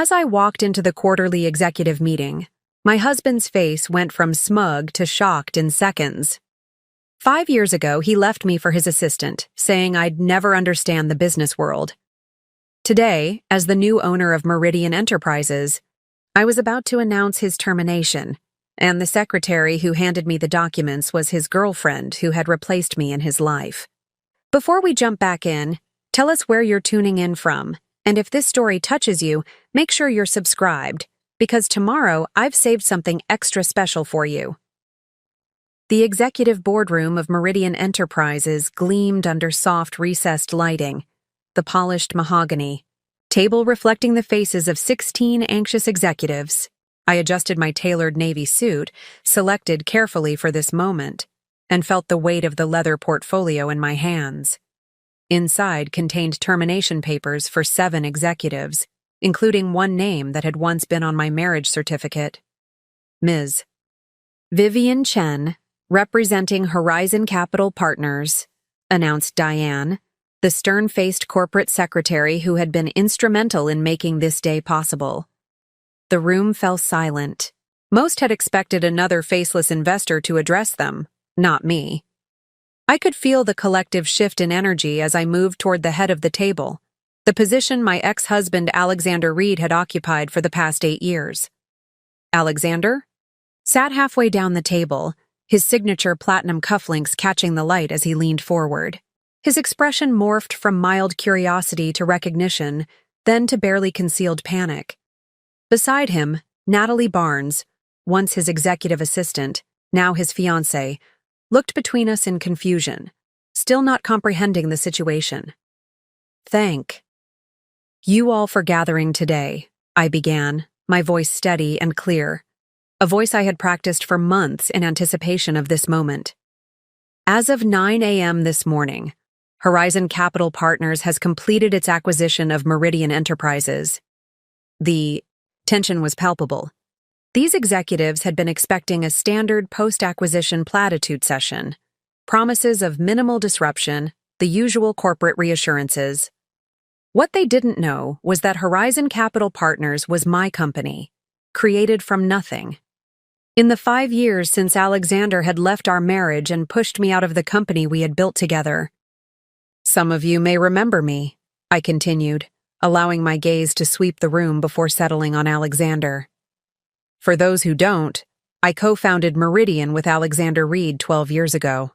As I walked into the quarterly executive meeting, my husband's face went from smug to shocked in seconds. 5 years ago, he left me for his assistant, saying I'd never understand the business world. Today, as the new owner of Meridian Enterprises, I was about to announce his termination, and the secretary who handed me the documents was his girlfriend who had replaced me in his life. Before we jump back in, tell us where you're tuning in from, and if this story touches you, make sure you're subscribed, because tomorrow I've saved something extra special for you. The executive boardroom of Meridian Enterprises gleamed under soft recessed lighting, the polished mahogany, table reflecting the faces of 16 anxious executives. I adjusted my tailored navy suit, selected carefully for this moment, and felt the weight of the leather portfolio in my hands. Inside contained termination papers for 7 executives, including one name that had once been on my marriage certificate. Ms. Vivian Chen, representing Horizon Capital Partners, announced Diane, the stern-faced corporate secretary who had been instrumental in making this day possible. The room fell silent. Most had expected another faceless investor to address them, not me. I could feel the collective shift in energy as I moved toward the head of the table, the position my ex-husband Alexander Reed had occupied for the past 8 years. Alexander sat halfway down the table, his signature platinum cufflinks catching the light as he leaned forward. His expression morphed from mild curiosity to recognition, then to barely concealed panic. Beside him, Natalie Barnes, once his executive assistant, now his fiancée, looked between us in confusion, still not comprehending the situation. "Thank you all for gathering today," I began, my voice steady and clear, a voice I had practiced for months in anticipation of this moment. As of 9 a.m. this morning, Horizon Capital Partners has completed its acquisition of Meridian Enterprises. The tension was palpable. These executives had been expecting a standard post-acquisition platitude session, promises of minimal disruption, the usual corporate reassurances. What they didn't know was that Horizon Capital Partners was my company, created from nothing. In the 5 years since Alexander had left our marriage and pushed me out of the company we had built together. "Some of you may remember me," I continued, allowing my gaze to sweep the room before settling on Alexander. "For those who don't, I co-founded Meridian with Alexander Reed 12 years ago."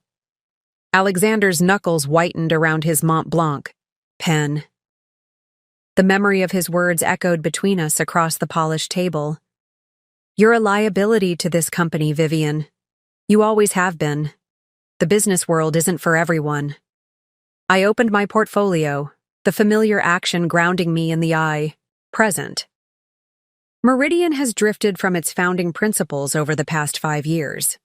Alexander's knuckles whitened around his Mont Blanc pen. The memory of his words echoed between us across the polished table. "You're a liability to this company, Vivian. You always have been. The business world isn't for everyone." I opened my portfolio, the familiar action grounding me in the eye, present. Meridian has drifted from its founding principles over the past 5 years.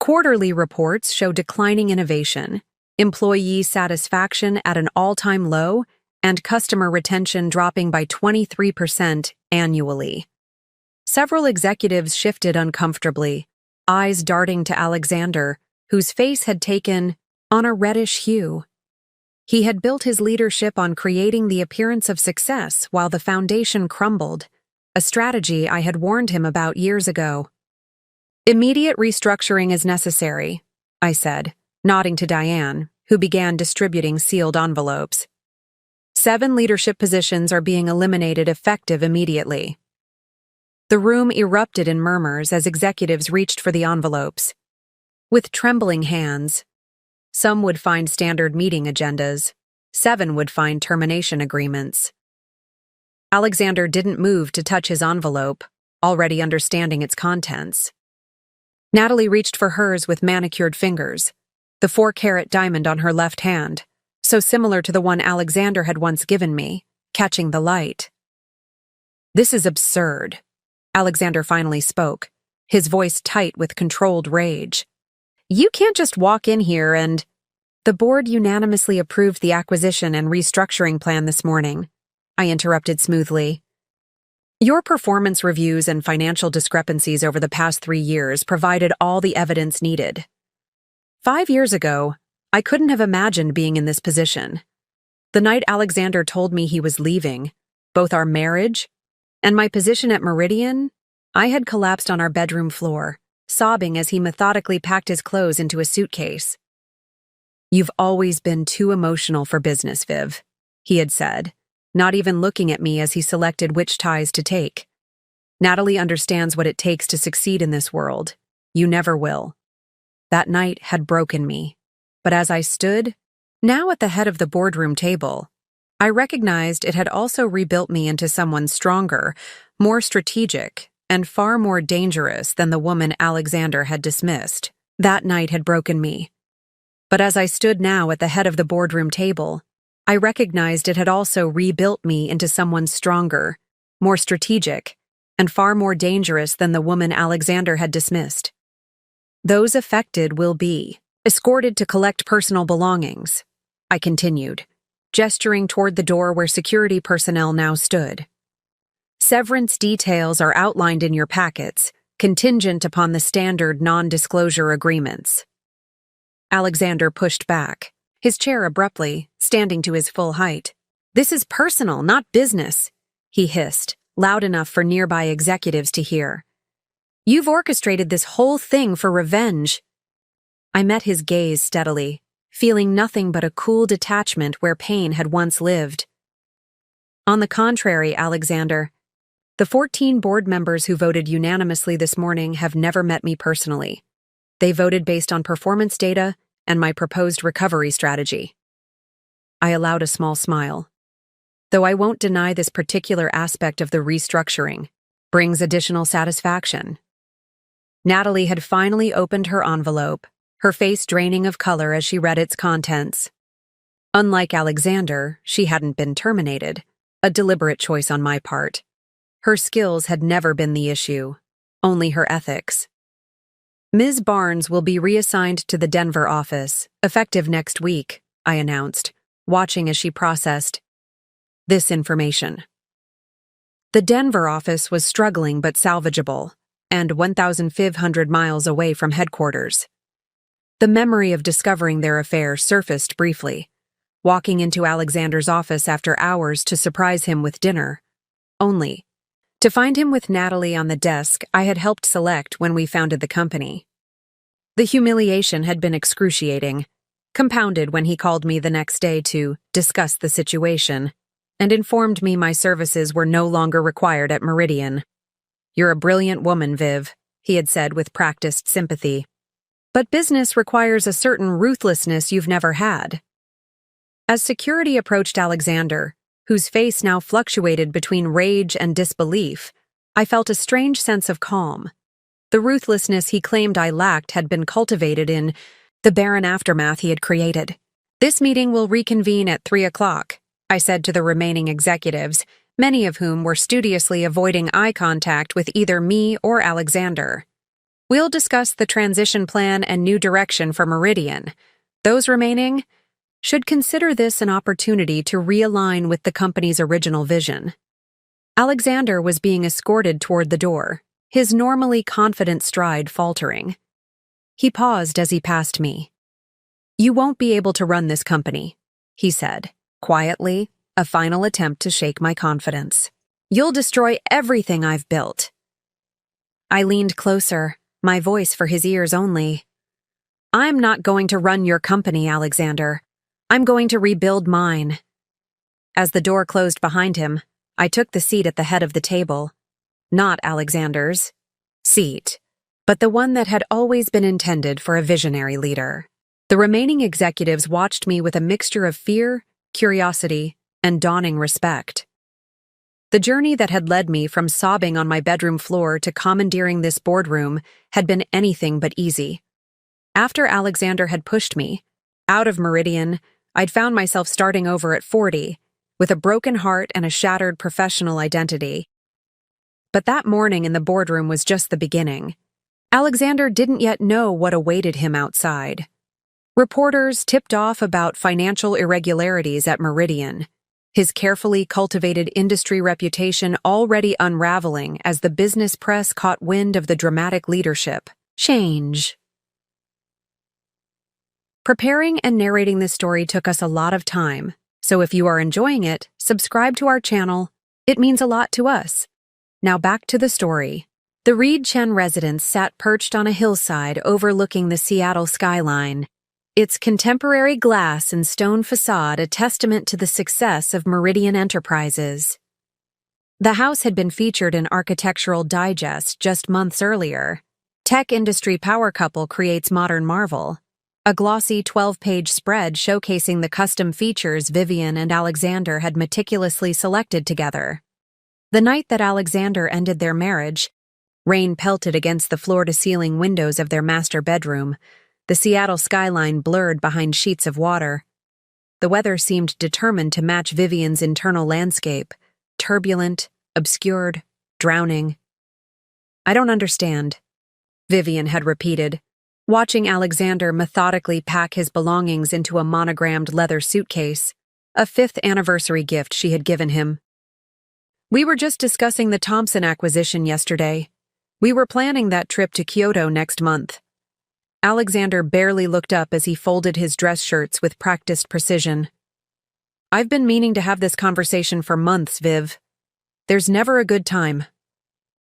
Quarterly reports show declining innovation, employee satisfaction at an all-time low, and customer retention dropping by 23% annually. Several executives shifted uncomfortably, eyes darting to Alexander, whose face had taken on a reddish hue. He had built his leadership on creating the appearance of success while the foundation crumbled, a strategy I had warned him about years ago. "Immediate restructuring is necessary," I said, nodding to Diane, who began distributing sealed envelopes. 7 leadership positions are being eliminated effective immediately. The room erupted in murmurs as executives reached for the envelopes. With trembling hands, some would find standard meeting agendas, 7 would find termination agreements. Alexander didn't move to touch his envelope, already understanding its contents. Natalie reached for hers with manicured fingers, the 4-carat diamond on her left hand, so similar to the one Alexander had once given me, catching the light. "This is absurd," Alexander finally spoke, his voice tight with controlled rage. "You can't just walk in here and—" "The board unanimously approved the acquisition and restructuring plan this morning," I interrupted smoothly. "Your performance reviews and financial discrepancies over the past 3 years provided all the evidence needed. 5 years ago, I couldn't have imagined being in this position. The night Alexander told me he was leaving, both our marriage And my position at Meridian? I had collapsed on our bedroom floor, sobbing as he methodically packed his clothes into a suitcase. "You've always been too emotional for business, Viv," he had said, not even looking at me as he selected which ties to take. "Natalie understands what it takes to succeed in this world. You never will." That night had broken me, but as I stood, now at the head of the boardroom table, I recognized it had also rebuilt me into someone stronger, more strategic, and far more dangerous than the woman Alexander had dismissed. That night had broken me. But as I stood now at the head of the boardroom table, I recognized it had also rebuilt me into someone stronger, more strategic, and far more dangerous than the woman Alexander had dismissed. "Those affected will be escorted to collect personal belongings," I continued, gesturing toward the door where security personnel now stood. "Severance details are outlined in your packets, contingent upon the standard non-disclosure agreements." Alexander pushed back, his chair abruptly, standing to his full height. "This is personal, not business," he hissed, loud enough for nearby executives to hear. "You've orchestrated this whole thing for revenge." I met his gaze steadily, feeling nothing but a cool detachment where pain had once lived. "On the contrary, Alexander, the 14 board members who voted unanimously this morning have never met me personally. They voted based on performance data and my proposed recovery strategy." I allowed a small smile. "Though I won't deny this particular aspect of the restructuring brings additional satisfaction." Natalie had finally opened her envelope, her face draining of color as she read its contents. Unlike Alexander, she hadn't been terminated, a deliberate choice on my part. Her skills had never been the issue, only her ethics. "Ms. Barnes will be reassigned to the Denver office, effective next week," I announced, watching as she processed this information. The Denver office was struggling but salvageable, and 1,500 miles away from headquarters. The memory of discovering their affair surfaced briefly, walking into Alexander's office after hours to surprise him with dinner, only to find him with Natalie on the desk I had helped select when we founded the company. The humiliation had been excruciating, compounded when he called me the next day to discuss the situation and informed me my services were no longer required at Meridian. "You're a brilliant woman, Viv," he had said with practiced sympathy. "But business requires a certain ruthlessness you've never had." As security approached Alexander, whose face now fluctuated between rage and disbelief, I felt a strange sense of calm. The ruthlessness he claimed I lacked had been cultivated in the barren aftermath he had created. "This meeting will reconvene at 3 o'clock, I said to the remaining executives, many of whom were studiously avoiding eye contact with either me or Alexander. "We'll discuss the transition plan and new direction for Meridian. Those remaining should consider this an opportunity to realign with the company's original vision." Alexander was being escorted toward the door, his normally confident stride faltering. He paused as he passed me. "You won't be able to run this company," he said, quietly, a final attempt to shake my confidence. "You'll destroy everything I've built." I leaned closer, my voice for his ears only. "I'm not going to run your company, Alexander. I'm going to rebuild mine." As the door closed behind him, I took the seat at the head of the table. Not Alexander's seat, but the one that had always been intended for a visionary leader. The remaining executives watched me with a mixture of fear, curiosity, and dawning respect. The journey that had led me from sobbing on my bedroom floor to commandeering this boardroom had been anything but easy. After Alexander had pushed me out of Meridian, I'd found myself starting over at 40, with a broken heart and a shattered professional identity. But that morning in the boardroom was just the beginning. Alexander didn't yet know what awaited him outside. Reporters tipped off about financial irregularities at Meridian, his carefully cultivated industry reputation already unraveling as the business press caught wind of the dramatic leadership change. Preparing and narrating this story took us a lot of time, so if you are enjoying it, subscribe to our channel. It means a lot to us. Now back to the story. The Reed Chen residence sat perched on a hillside overlooking the Seattle skyline, its contemporary glass and stone facade a testament to the success of Meridian Enterprises. The house had been featured in Architectural Digest just months earlier. Tech industry power couple creates modern marvel. A glossy 12-page spread showcasing the custom features Vivian and Alexander had meticulously selected together. The night that Alexander ended their marriage, rain pelted against the floor-to-ceiling windows of their master bedroom, the Seattle skyline blurred behind sheets of water. The weather seemed determined to match Vivian's internal landscape, turbulent, obscured, drowning. "I don't understand," Vivian had repeated, watching Alexander methodically pack his belongings into a monogrammed leather suitcase, a 5th anniversary gift she had given him. "We were just discussing the Thompson acquisition yesterday. We were planning that trip to Kyoto next month." Alexander barely looked up as he folded his dress shirts with practiced precision. "I've been meaning to have this conversation for months, Viv. There's never a good time."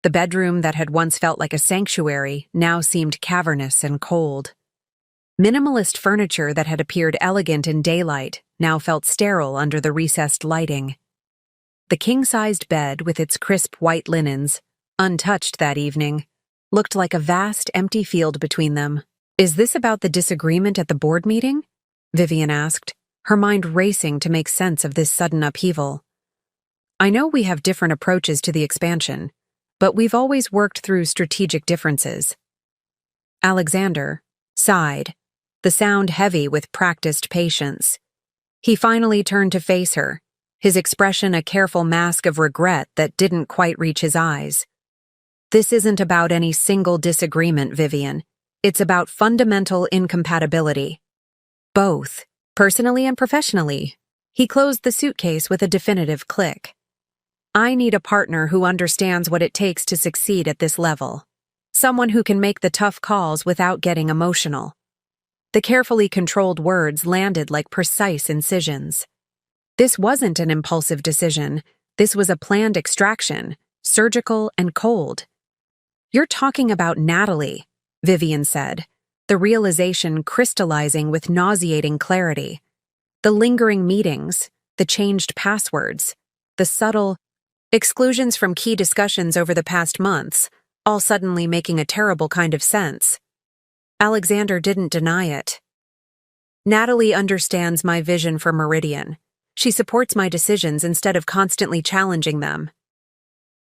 The bedroom that had once felt like a sanctuary now seemed cavernous and cold. Minimalist furniture that had appeared elegant in daylight now felt sterile under the recessed lighting. The king-sized bed with its crisp white linens, untouched that evening, looked like a vast empty field between them. "Is this about the disagreement at the board meeting?" Vivian asked, her mind racing to make sense of this sudden upheaval. "I know we have different approaches to the expansion, but we've always worked through strategic differences." Alexander sighed, the sound heavy with practiced patience. He finally turned to face her, his expression a careful mask of regret that didn't quite reach his eyes. "This isn't about any single disagreement, Vivian. It's about fundamental incompatibility. Both, personally and professionally." He closed the suitcase with a definitive click. "I need a partner who understands what it takes to succeed at this level. Someone who can make the tough calls without getting emotional." The carefully controlled words landed like precise incisions. This wasn't an impulsive decision. This was a planned extraction, surgical and cold. "You're talking about Natalie," Vivian said, the realization crystallizing with nauseating clarity. The lingering meetings, the changed passwords, the subtle exclusions from key discussions over the past months, all suddenly making a terrible kind of sense. Alexander didn't deny it. "Natalie understands my vision for Meridian. She supports my decisions instead of constantly challenging them."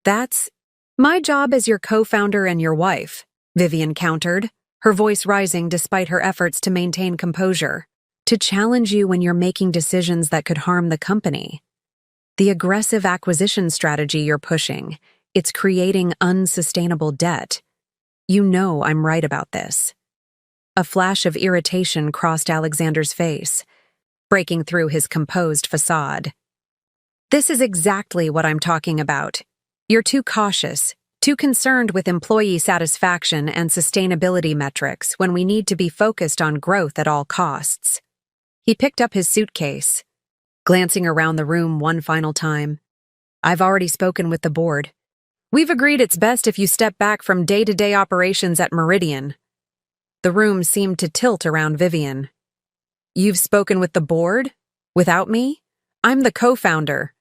"That's my job as your co-founder and your wife," Vivian countered, her voice rising despite her efforts to maintain composure. "To challenge you when you're making decisions that could harm the company. The aggressive acquisition strategy you're pushing, it's creating unsustainable debt. You know I'm right about this." A flash of irritation crossed Alexander's face, breaking through his composed facade. "This is exactly what I'm talking about. You're too cautious, too concerned with employee satisfaction and sustainability metrics when we need to be focused on growth at all costs." He picked up his suitcase, glancing around the room one final time. "I've already spoken with the board. We've agreed it's best if you step back from day-to-day operations at Meridian." The room seemed to tilt around Vivian. "You've spoken with the board? Without me? I'm the co-founder."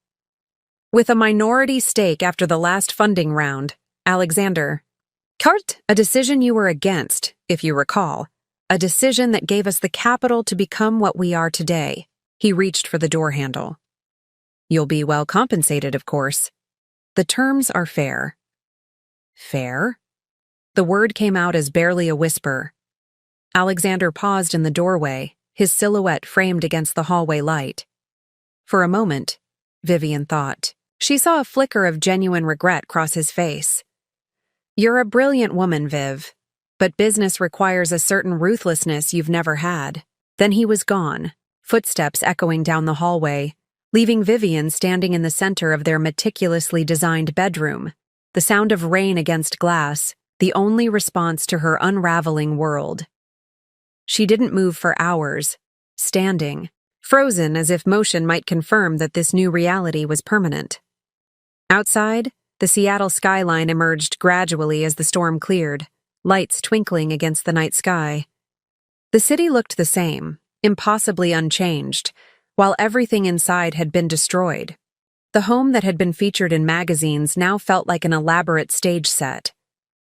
"With a minority stake after the last funding round, Alexander. Kurt, a decision you were against, if you recall. A decision that gave us the capital to become what we are today." He reached for the door handle. "You'll be well compensated, of course. The terms are fair." "Fair?" The word came out as barely a whisper. Alexander paused in the doorway, his silhouette framed against the hallway light. For a moment, Vivian thought. She saw a flicker of genuine regret cross his face. "You're a brilliant woman, Viv, but business requires a certain ruthlessness you've never had." Then he was gone, footsteps echoing down the hallway, leaving Vivian standing in the center of their meticulously designed bedroom, the sound of rain against glass, the only response to her unraveling world. She didn't move for hours, standing, frozen as if motion might confirm that this new reality was permanent. Outside, The Seattle skyline emerged gradually as the storm cleared, lights twinkling against the night sky. The city looked the same, impossibly unchanged, while everything inside had been destroyed. The home that had been featured in magazines now felt like an elaborate stage set.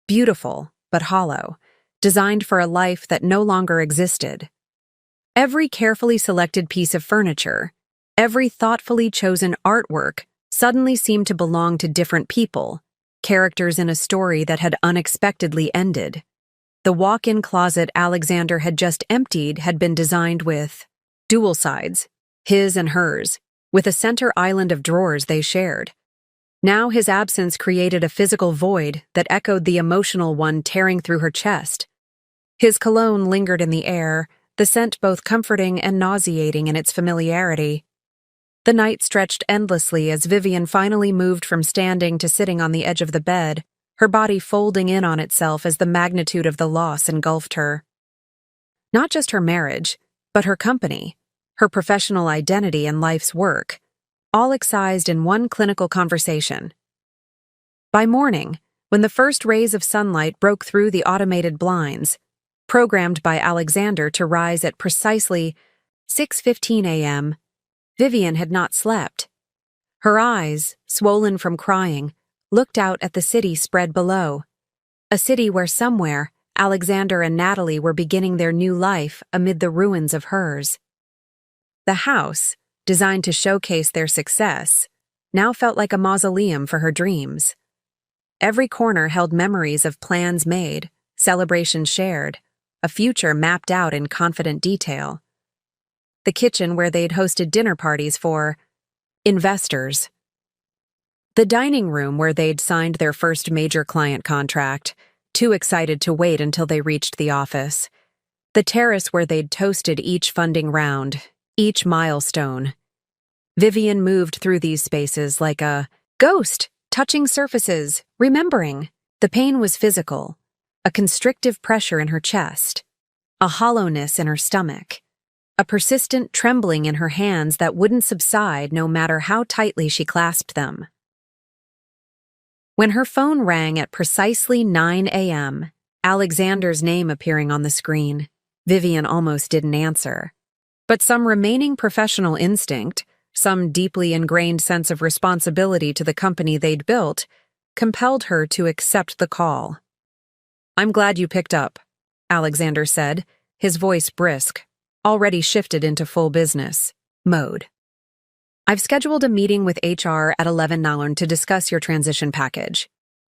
Beautiful, but hollow, designed for a life that no longer existed. Every carefully selected piece of furniture, every thoughtfully chosen artwork suddenly seemed to belong to different people, characters in a story that had unexpectedly ended. The walk-in closet Alexander had just emptied had been designed with dual sides, his and hers, with a center island of drawers they shared. Now his absence created a physical void that echoed the emotional one tearing through her chest. His cologne lingered in the air, the scent both comforting and nauseating in its familiarity. The night stretched endlessly as Vivian finally moved from standing to sitting on the edge of the bed, her body folding in on itself as the magnitude of the loss engulfed her. Not just her marriage, but her company, her professional identity and life's work, all excised in one clinical conversation. By morning, when the first rays of sunlight broke through the automated blinds, programmed by Alexander to rise at precisely 6:15 a.m., Vivian had not slept. Her eyes, swollen from crying, looked out at the city spread below. A city where somewhere Alexander and Natalie were beginning their new life amid the ruins of hers. The house, designed to showcase their success, now felt like a mausoleum for her dreams. Every corner held memories of plans made, celebrations shared, a future mapped out in confident detail. The kitchen where they'd hosted dinner parties for investors. The dining room where they'd signed their first major client contract, too excited to wait until they reached the office. The terrace where they'd toasted each funding round, each milestone. Vivian moved through these spaces like a ghost, touching surfaces, remembering. The pain was physical, a constrictive pressure in her chest, a hollowness in her stomach, a persistent trembling in her hands that wouldn't subside no matter how tightly she clasped them. When her phone rang at precisely 9 a.m., Alexander's name appearing on the screen, Vivian almost didn't answer. But some remaining professional instinct, some deeply ingrained sense of responsibility to the company they'd built, compelled her to accept the call. "I'm glad you picked up," Alexander said, his voice brisk, already shifted into full business mode. "I've scheduled a meeting with HR at 11 noon to discuss your transition package.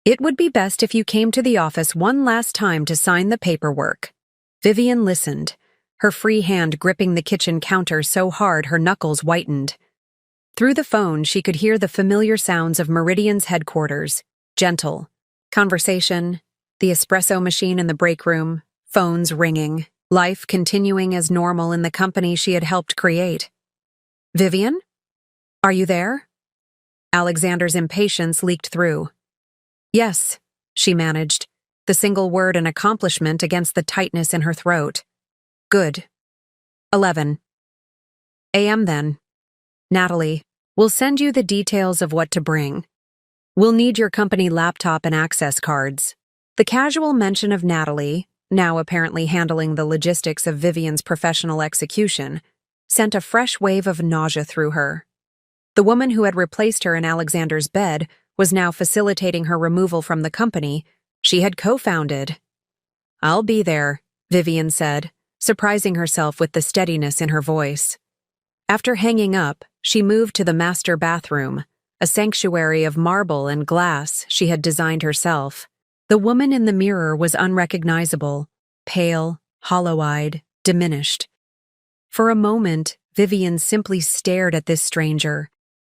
It would be best if you came to the office one last time to sign the paperwork." Vivian listened, her free hand gripping the kitchen counter so hard her knuckles whitened. Through the phone, she could hear the familiar sounds of Meridian's headquarters, gentle. Conversation, the espresso machine in the break room, phones ringing, life continuing as normal in the company she had helped create. "Vivian? Are you there?" Alexander's impatience leaked through. "Yes," she managed, the single word an accomplishment against the tightness in her throat. "Good. 11 a.m. then. Natalie, we'll send you the details of what to bring. We'll need your company laptop and access cards." The casual mention of Natalie, now apparently handling the logistics of Vivian's professional execution, sent a fresh wave of nausea through her. The woman who had replaced her in Alexander's bed was now facilitating her removal from the company she had co-founded. "I'll be there," Vivian said, surprising herself with the steadiness in her voice. After hanging up, she moved to the master bathroom, a sanctuary of marble and glass she had designed herself. The woman in the mirror was unrecognizable, pale, hollow-eyed, diminished. For a moment, Vivian simply stared at this stranger,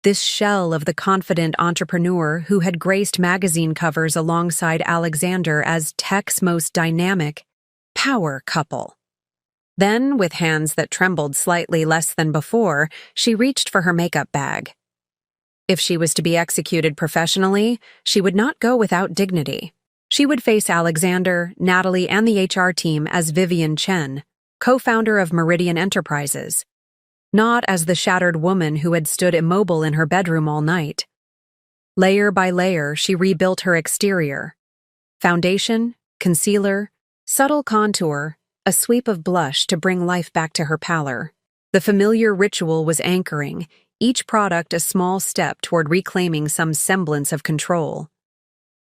this shell of the confident entrepreneur who had graced magazine covers alongside Alexander as tech's most dynamic power couple. Then, with hands that trembled slightly less than before, she reached for her makeup bag. If she was to be executed professionally, she would not go without dignity. She would face Alexander, Natalie, and the HR team as Vivian Chen, co-founder of Meridian Enterprises, not as the shattered woman who had stood immobile in her bedroom all night. Layer by layer, she rebuilt her exterior. Foundation, concealer, subtle contour, a sweep of blush to bring life back to her pallor. The familiar ritual was anchoring, each product a small step toward reclaiming some semblance of control.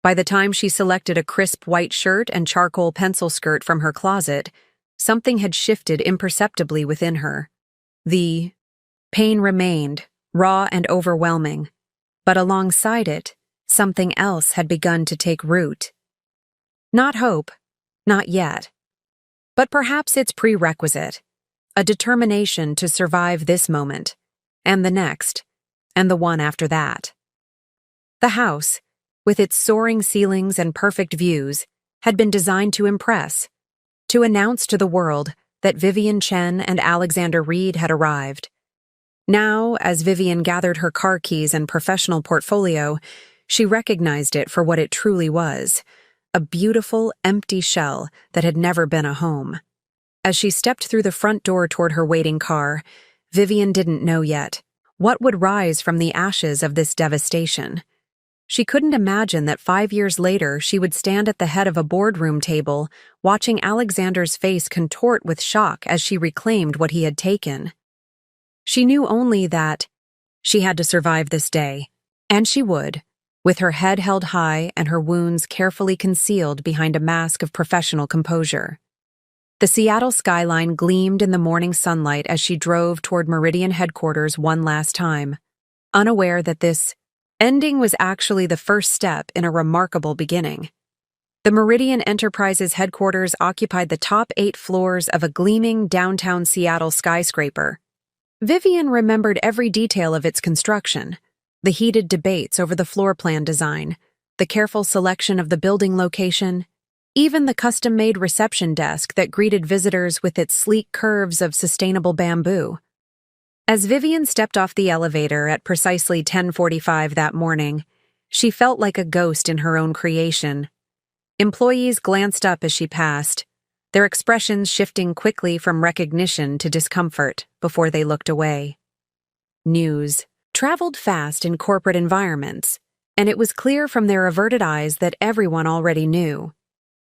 By the time she selected a crisp white shirt and charcoal pencil skirt from her closet, something had shifted imperceptibly within her. The pain remained, raw and overwhelming, but alongside it, something else had begun to take root. Not hope, not yet, but perhaps its prerequisite, a determination to survive this moment, and the next, and the one after that. The house, with its soaring ceilings and perfect views, had been designed to impress, to announce to the world that Vivian Chen and Alexander Reed had arrived. Now, as Vivian gathered her car keys and professional portfolio, she recognized it for what it truly was, a beautiful, empty shell that had never been a home. As she stepped through the front door toward her waiting car, Vivian didn't know yet what would rise from the ashes of this devastation. She couldn't imagine that 5 years later she would stand at the head of a boardroom table, watching Alexander's face contort with shock as she reclaimed what he had taken. She knew only that she had to survive this day, and she would, with her head held high and her wounds carefully concealed behind a mask of professional composure. The Seattle skyline gleamed in the morning sunlight as she drove toward Meridian headquarters one last time, unaware that this ending was actually the first step in a remarkable beginning. The Meridian Enterprises headquarters occupied the top 8 floors of a gleaming downtown Seattle skyscraper. Vivian remembered every detail of its construction, the heated debates over the floor plan design, the careful selection of the building location, even the custom-made reception desk that greeted visitors with its sleek curves of sustainable bamboo. As Vivian stepped off the elevator at precisely 10:45 that morning, she felt like a ghost in her own creation. Employees glanced up as she passed, their expressions shifting quickly from recognition to discomfort before they looked away. News traveled fast in corporate environments, and it was clear from their averted eyes that everyone already knew.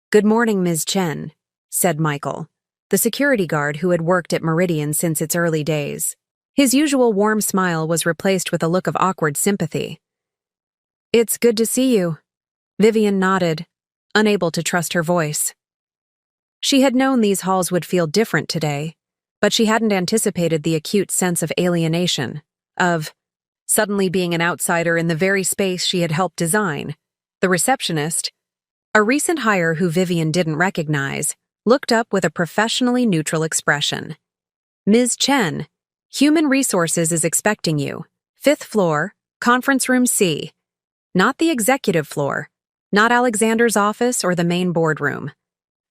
"Good morning, Ms. Chen," said Michael, the security guard who had worked at Meridian since its early days. His usual warm smile was replaced with a look of awkward sympathy. "It's good to see you." Vivian nodded, unable to trust her voice. She had known these halls would feel different today, but she hadn't anticipated the acute sense of alienation, of suddenly being an outsider in the very space she had helped design. The receptionist, a recent hire who Vivian didn't recognize, looked up with a professionally neutral expression. "Ms. Chen, Human Resources is expecting you. 5th floor, conference room C. Not the executive floor, not Alexander's office or the main boardroom.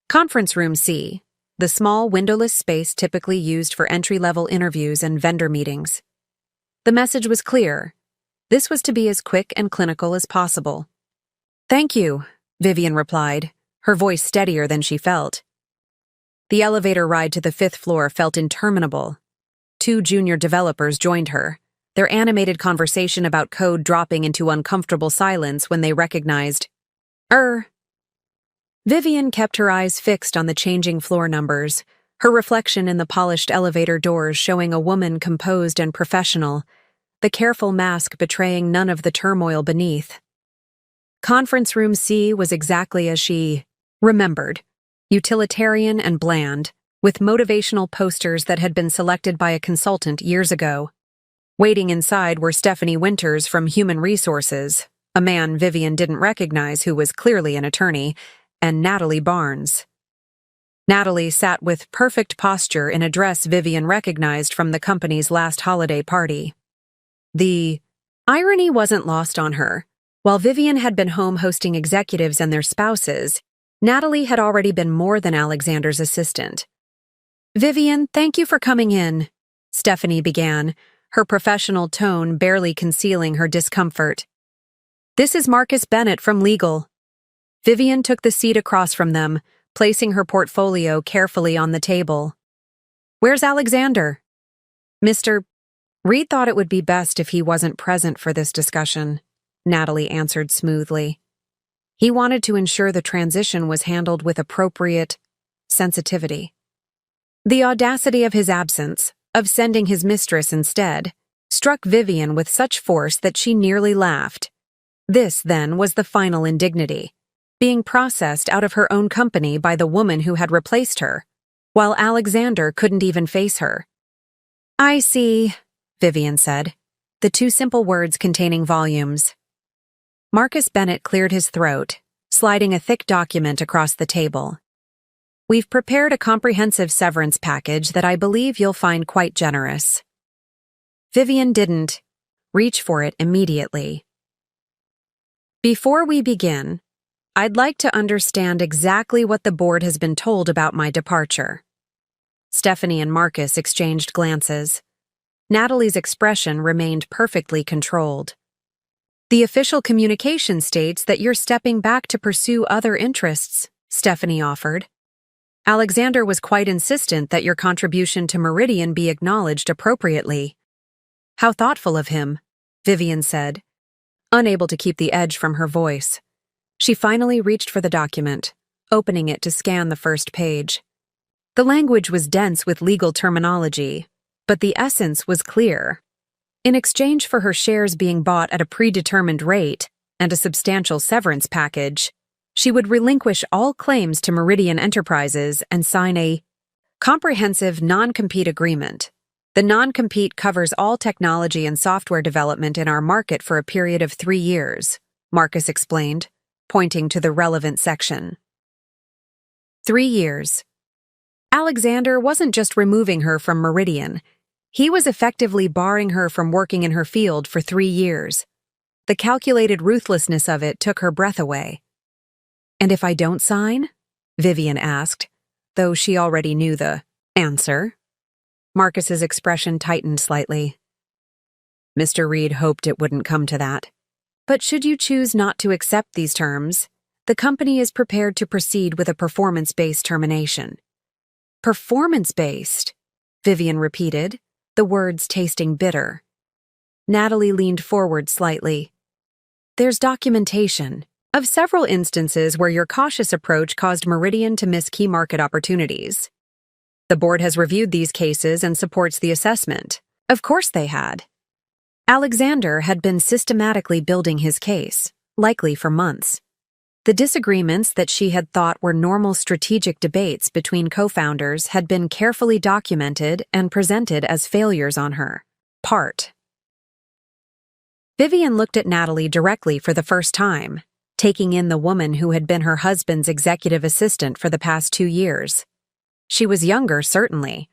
Conference room C, the small windowless space typically used for entry-level interviews and vendor meetings." The message was clear. This was to be as quick and clinical as possible. "Thank you," Vivian replied, her voice steadier than she felt. The elevator ride to the 5th floor felt interminable. 2 junior developers joined her, their animated conversation about code dropping into uncomfortable silence when they recognized, Vivian kept her eyes fixed on the changing floor numbers, her reflection in the polished elevator doors showing a woman composed and professional, the careful mask betraying none of the turmoil beneath. Conference room C was exactly as she remembered, utilitarian and bland, with motivational posters that had been selected by a consultant years ago. Waiting inside were Stephanie Winters from Human Resources, a man Vivian didn't recognize who was clearly an attorney, and Natalie Barnes. Natalie sat with perfect posture in a dress Vivian recognized from the company's last holiday party. The irony wasn't lost on her. While Vivian had been home hosting executives and their spouses, Natalie had already been more than Alexander's assistant. "Vivian, thank you for coming in," Stephanie began, her professional tone barely concealing her discomfort. "This is Marcus Bennett from Legal." Vivian took the seat across from them, placing her portfolio carefully on the table. "Where's Alexander?" Mr. Reed thought it would be best if he wasn't present for this discussion. Natalie answered smoothly. He wanted to ensure the transition was handled with appropriate sensitivity. The audacity of his absence, of sending his mistress instead, struck Vivian with such force that she nearly laughed. This, then, was the final indignity, being processed out of her own company by the woman who had replaced her, while Alexander couldn't even face her. "I see," Vivian said, the two simple words containing volumes. Marcus Bennett cleared his throat, sliding a thick document across the table. "We've prepared a comprehensive severance package that I believe you'll find quite generous." Vivian didn't reach for it immediately. "Before we begin, I'd like to understand exactly what the board has been told about my departure." Stephanie and Marcus exchanged glances. Natalie's expression remained perfectly controlled. "The official communication states that you're stepping back to pursue other interests," Stephanie offered. "Alexander was quite insistent that your contribution to Meridian be acknowledged appropriately." "How thoughtful of him," Vivian said, unable to keep the edge from her voice. She finally reached for the document, opening it to scan the first page. The language was dense with legal terminology, but the essence was clear. In exchange for her shares being bought at a predetermined rate and a substantial severance package, she would relinquish all claims to Meridian Enterprises and sign a comprehensive non-compete agreement. The non-compete covers all technology and software development in our market for a period of 3 years, Marcus explained, pointing to the relevant section. 3 years. Alexander wasn't just removing her from Meridian. He was effectively barring her from working in her field for 3 years. The calculated ruthlessness of it took her breath away. "And if I don't sign?" Vivian asked, though she already knew the answer. Marcus's expression tightened slightly. "Mr. Reed hoped it wouldn't come to that. But should you choose not to accept these terms, the company is prepared to proceed with a performance-based termination." "Performance-based?" Vivian repeated, the words tasting bitter. Natalie leaned forward slightly. "There's documentation of several instances where your cautious approach caused Meridian to miss key market opportunities. The board has reviewed these cases and supports the assessment." Of course they had. Alexander had been systematically building his case, likely for months. The disagreements that she had thought were normal strategic debates between co-founders had been carefully documented and presented as failures on her part. Vivian looked at Natalie directly for the first time, taking in the woman who had been her husband's executive assistant for the past 2 years. She was younger, certainly,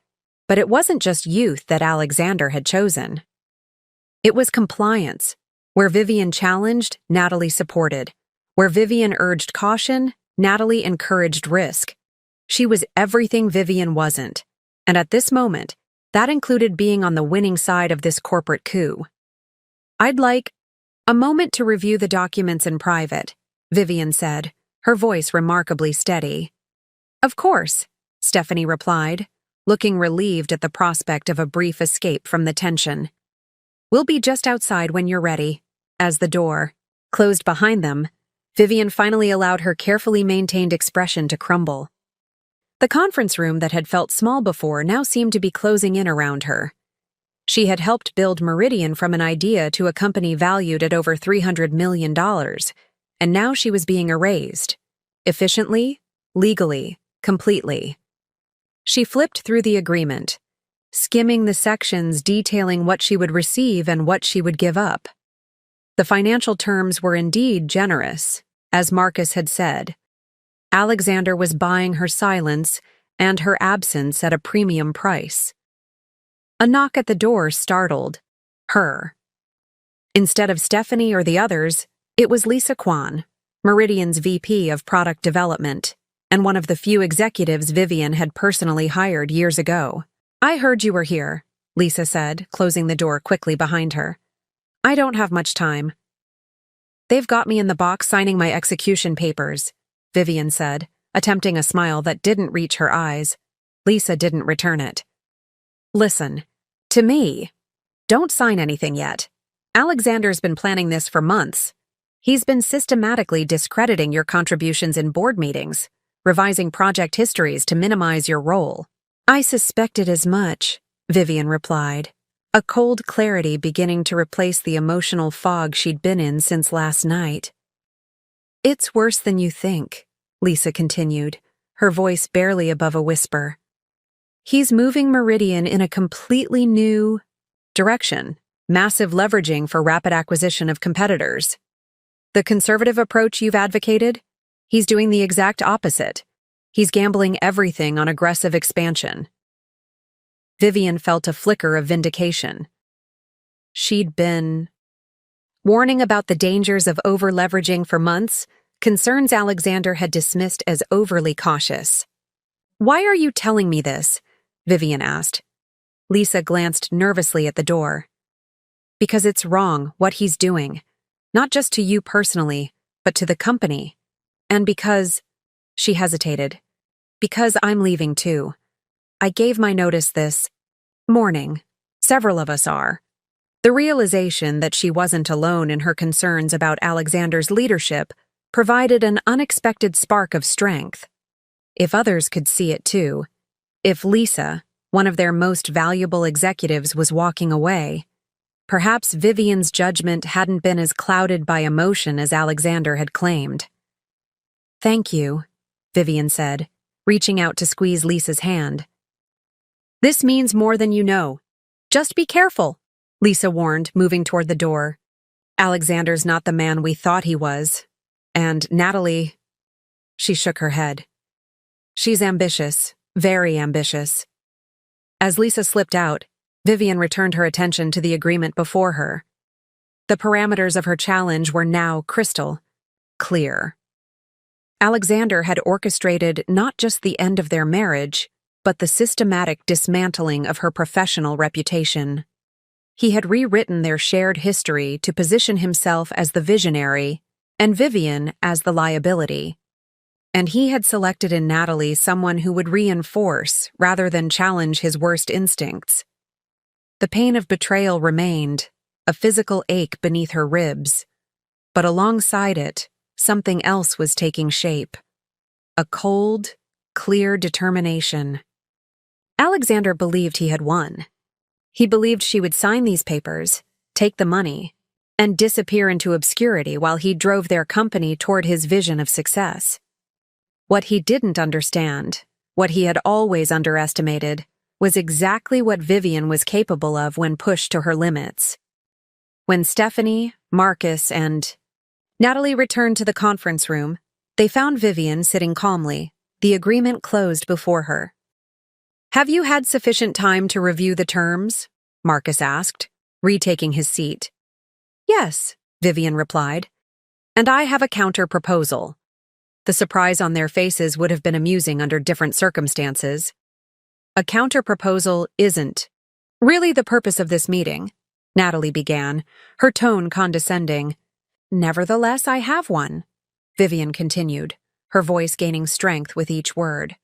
but it wasn't just youth that Alexander had chosen. It was compliance. Where Vivian challenged, Natalie supported. Where Vivian urged caution, Natalie encouraged risk. She was everything Vivian wasn't, and at this moment, that included being on the winning side of this corporate coup. "I'd like a moment to review the documents in private," Vivian said, her voice remarkably steady. "Of course," Stephanie replied, looking relieved at the prospect of a brief escape from the tension. "We'll be just outside when you're ready." As the door closed behind them, Vivian finally allowed her carefully maintained expression to crumble. The conference room that had felt small before now seemed to be closing in around her. She had helped build Meridian from an idea to a company valued at over $300 million, and now she was being erased. Efficiently, legally, completely. She flipped through the agreement, skimming the sections detailing what she would receive and what she would give up. The financial terms were indeed generous, as Marcus had said. Alexander was buying her silence and her absence at a premium price. A knock at the door startled her. Instead of Stephanie or the others, it was Lisa Kwan, Meridian's VP of Product Development, and one of the few executives Vivian had personally hired years ago. "I heard you were here," Lisa said, closing the door quickly behind her. "I don't have much time." "They've got me in the box signing my execution papers," Vivian said, attempting a smile that didn't reach her eyes. Lisa didn't return it. "Listen, to me, don't sign anything yet. Alexander's been planning this for months. He's been systematically discrediting your contributions in board meetings, revising project histories to minimize your role. I suspected as much, Vivian replied, a cold clarity beginning to replace the emotional fog she'd been in since last night. It's worse than you think, Lisa continued, her voice barely above a whisper. He's moving Meridian in a completely new direction, massive leveraging for rapid acquisition of competitors. The conservative approach you've advocated? He's doing the exact opposite. He's gambling everything on aggressive expansion. Vivian felt a flicker of vindication. She'd been warning about the dangers of over-leveraging for months, concerns Alexander had dismissed as overly cautious. Why are you telling me this? Vivian asked. Lisa glanced nervously at the door. Because it's wrong, what he's doing. Not just to you personally, but to the company. And because, she hesitated, because I'm leaving too. I gave my notice this morning. Several of us are. The realization that she wasn't alone in her concerns about Alexander's leadership provided an unexpected spark of strength. If others could see it too, if Lisa, one of their most valuable executives, was walking away, perhaps Vivian's judgment hadn't been as clouded by emotion as Alexander had claimed. Thank you, Vivian said, reaching out to squeeze Lisa's hand. This means more than you know. Just be careful, Lisa warned, moving toward the door. Alexander's not the man we thought he was. And Natalie, she shook her head. She's ambitious, very ambitious. As Lisa slipped out, Vivian returned her attention to the agreement before her. The parameters of her challenge were now crystal clear. Alexander had orchestrated not just the end of their marriage, but the systematic dismantling of her professional reputation. He had rewritten their shared history to position himself as the visionary and Vivian as the liability. And he had selected in Natalie someone who would reinforce rather than challenge his worst instincts. The pain of betrayal remained, a physical ache beneath her ribs. But alongside it, something else was taking shape. A cold, clear determination. Alexander believed he had won. He believed she would sign these papers, take the money, and disappear into obscurity while he drove their company toward his vision of success. What he didn't understand, what he had always underestimated, was exactly what Vivian was capable of when pushed to her limits. When Stephanie, Marcus, and Natalie returned to the conference room, they found Vivian sitting calmly, the agreement closed before her. Have you had sufficient time to review the terms? Marcus asked, retaking his seat. Yes, Vivian replied. And I have a counter-proposal. The surprise on their faces would have been amusing under different circumstances. A counter-proposal isn't really the purpose of this meeting, Natalie began, her tone condescending. Nevertheless, I have one, Vivian continued, her voice gaining strength with each word.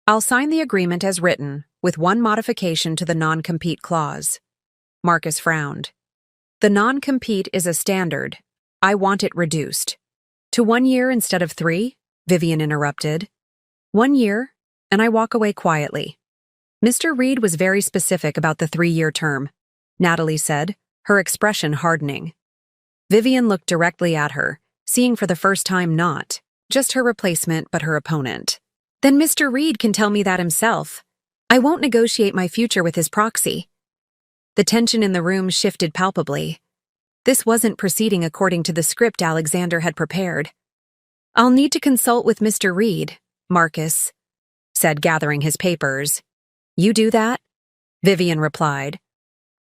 I'll sign the agreement as written, with one modification to the non-compete clause. Marcus frowned. The non-compete is a standard. I want it reduced. To 1 year instead of 3, Vivian interrupted. 1 year, and I walk away quietly. Mr. Reed was very specific about the 3-year term, Natalie said, her expression hardening. Vivian looked directly at her, seeing for the first time not just her replacement but her opponent. Then Mr. Reed can tell me that himself. I won't negotiate my future with his proxy. The tension in the room shifted palpably. This wasn't proceeding according to the script Alexander had prepared. I'll need to consult with Mr. Reed, Marcus said, gathering his papers. You do that? Vivian replied.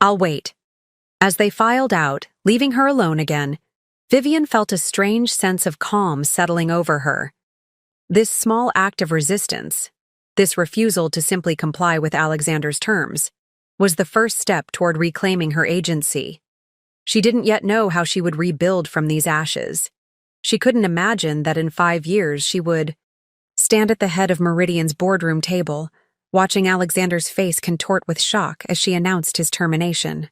I'll wait. As they filed out, leaving her alone again, Vivian felt a strange sense of calm settling over her. This small act of resistance, this refusal to simply comply with Alexander's terms, was the first step toward reclaiming her agency. She didn't yet know how she would rebuild from these ashes. She couldn't imagine that in 5 years she would stand at the head of Meridian's boardroom table, watching Alexander's face contort with shock as she announced his termination.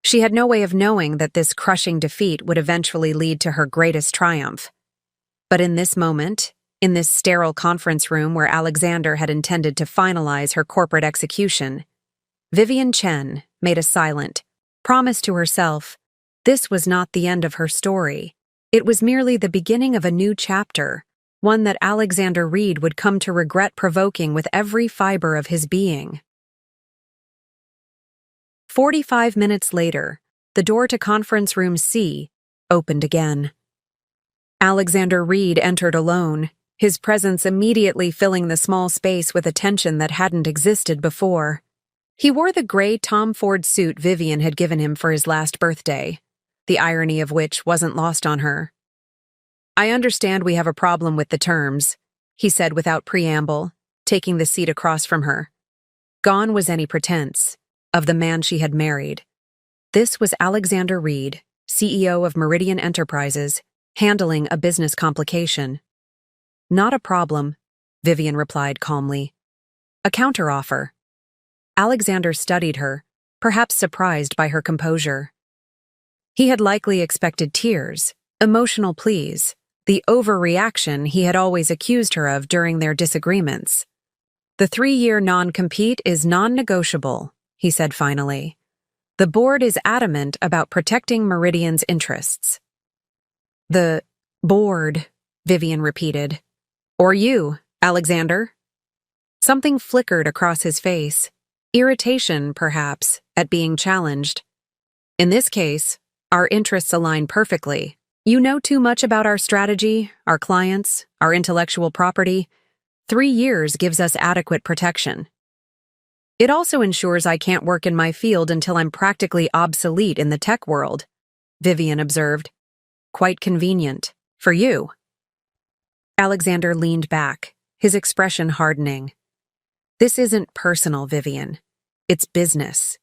She had no way of knowing that this crushing defeat would eventually lead to her greatest triumph. But in this moment, in this sterile conference room where Alexander had intended to finalize her corporate execution, Vivian Chen made a silent promise to herself. This was not the end of her story. It was merely the beginning of a new chapter, one that Alexander Reed would come to regret provoking with every fiber of his being. 45 minutes later, the door to conference room C opened again. Alexander Reed entered alone, his presence immediately filling the small space with a tension that hadn't existed before. He wore the gray Tom Ford suit Vivian had given him for his last birthday, the irony of which wasn't lost on her. "I understand we have a problem with the terms," he said without preamble, taking the seat across from her. Gone was any pretense of the man she had married. This was Alexander Reed, CEO of Meridian Enterprises, handling a business complication. "Not a problem," Vivian replied calmly. "A counteroffer." Alexander studied her, perhaps surprised by her composure. He had likely expected tears, emotional pleas, the overreaction he had always accused her of during their disagreements. "The 3-year non-compete is non-negotiable," he said finally. "The board is adamant about protecting Meridian's interests." "The board," Vivian repeated. "Or you, Alexander?" Something flickered across his face, irritation, perhaps, at being challenged. "In this case, our interests align perfectly. You know too much about our strategy, our clients, our intellectual property. 3 years gives us adequate protection. It also ensures I can't work in my field until I'm practically obsolete in the tech world," Vivian observed. "Quite convenient. For you." Alexander leaned back, his expression hardening. "This isn't personal, Vivian. It's business."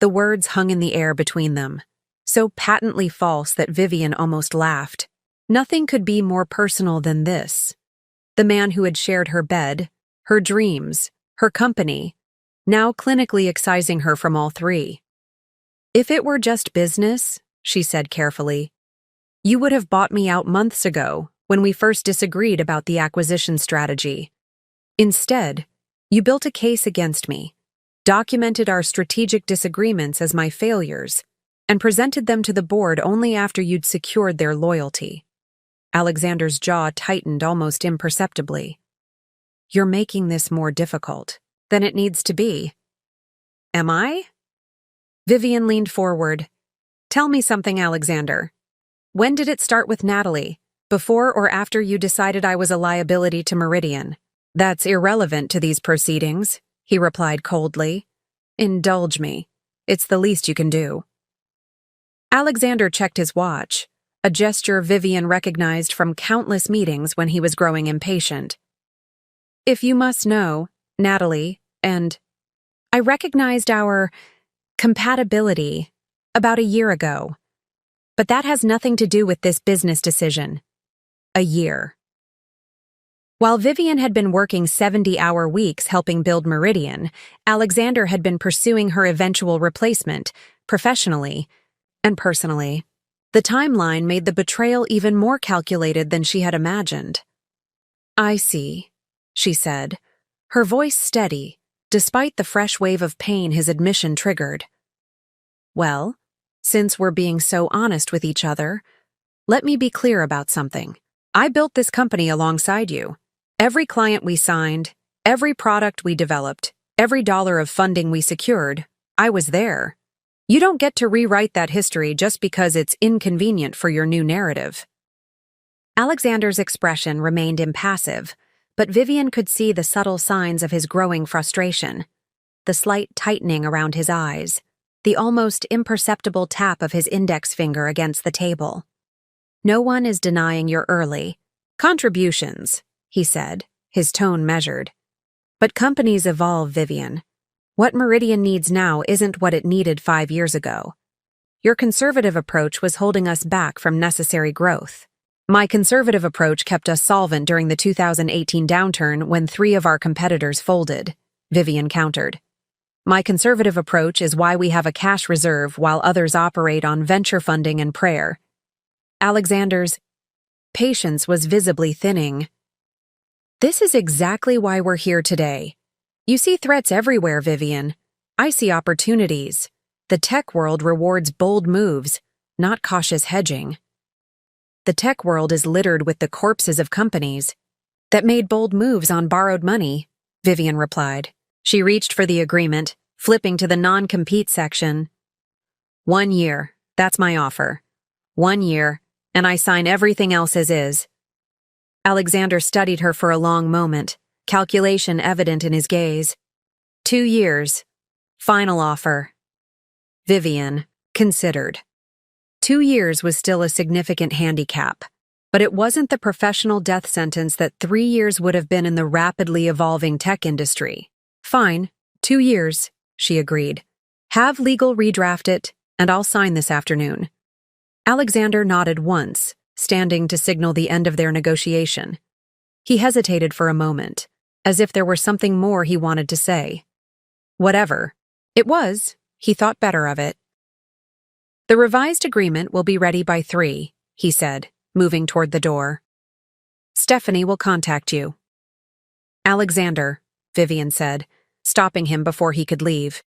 The words hung in the air between them, so patently false that Vivian almost laughed. Nothing could be more personal than this. The man who had shared her bed, her dreams, her company, now clinically excising her from all three. "If it were just business," she said carefully, "you would have bought me out months ago when we first disagreed about the acquisition strategy. Instead, you built a case against me, documented our strategic disagreements as my failures, and presented them to the board only after you'd secured their loyalty." Alexander's jaw tightened almost imperceptibly. "You're making this more difficult than it needs to be." "Am I?" Vivian leaned forward. "Tell me something, Alexander. When did it start with Natalie? Before or after you decided I was a liability to Meridian?" "That's irrelevant to these proceedings," he replied coldly. "Indulge me. It's the least you can do." Alexander checked his watch, a gesture Vivian recognized from countless meetings when he was growing impatient. "If you must know, Natalie, and I recognized our compatibility about a year ago. But that has nothing to do with this business decision." A year. While Vivian had been working 70-hour weeks helping build Meridian, Alexander had been pursuing her eventual replacement, professionally and personally. The timeline made the betrayal even more calculated than she had imagined. "I see," she said, her voice steady, despite the fresh wave of pain his admission triggered. "Well, since we're being so honest with each other, let me be clear about something. I built this company alongside you. Every client we signed, every product we developed, every dollar of funding we secured, I was there. You don't get to rewrite that history just because it's inconvenient for your new narrative." Alexander's expression remained impassive, but Vivian could see the subtle signs of his growing frustration. The slight tightening around his eyes, the almost imperceptible tap of his index finger against the table. "No one is denying your early contributions," he said, his tone measured. "But companies evolve, Vivian. What Meridian needs now isn't what it needed 5 years ago. Your conservative approach was holding us back from necessary growth. My conservative approach kept us solvent during the 2018 downturn when 3 of our competitors folded," Vivian countered. My conservative approach is why we have a cash reserve while others operate on venture funding and prayer. Alexander's patience was visibly thinning. This is exactly why we're here today. You see threats everywhere, Vivian. I see opportunities. The tech world rewards bold moves, not cautious hedging. The tech world is littered with the corpses of companies that made bold moves on borrowed money, Vivian replied. She reached for the agreement, flipping to the non-compete section. 1 year, that's my offer. 1 year, and I sign everything else as is. Alexander studied her for a long moment, calculation evident in his gaze. 2 years. Final offer. Vivian considered. 2 years was still a significant handicap, but it wasn't the professional death sentence that 3 years would have been in the rapidly evolving tech industry. Fine, 2 years, she agreed. Have legal redraft it, and I'll sign this afternoon. Alexander nodded once, standing to signal the end of their negotiation. He hesitated for a moment, as if there were something more he wanted to say. Whatever it was, he thought better of it. The revised agreement will be ready by 3, he said, moving toward the door. Stephanie will contact you. Alexander, Vivian said, stopping him before he could leave.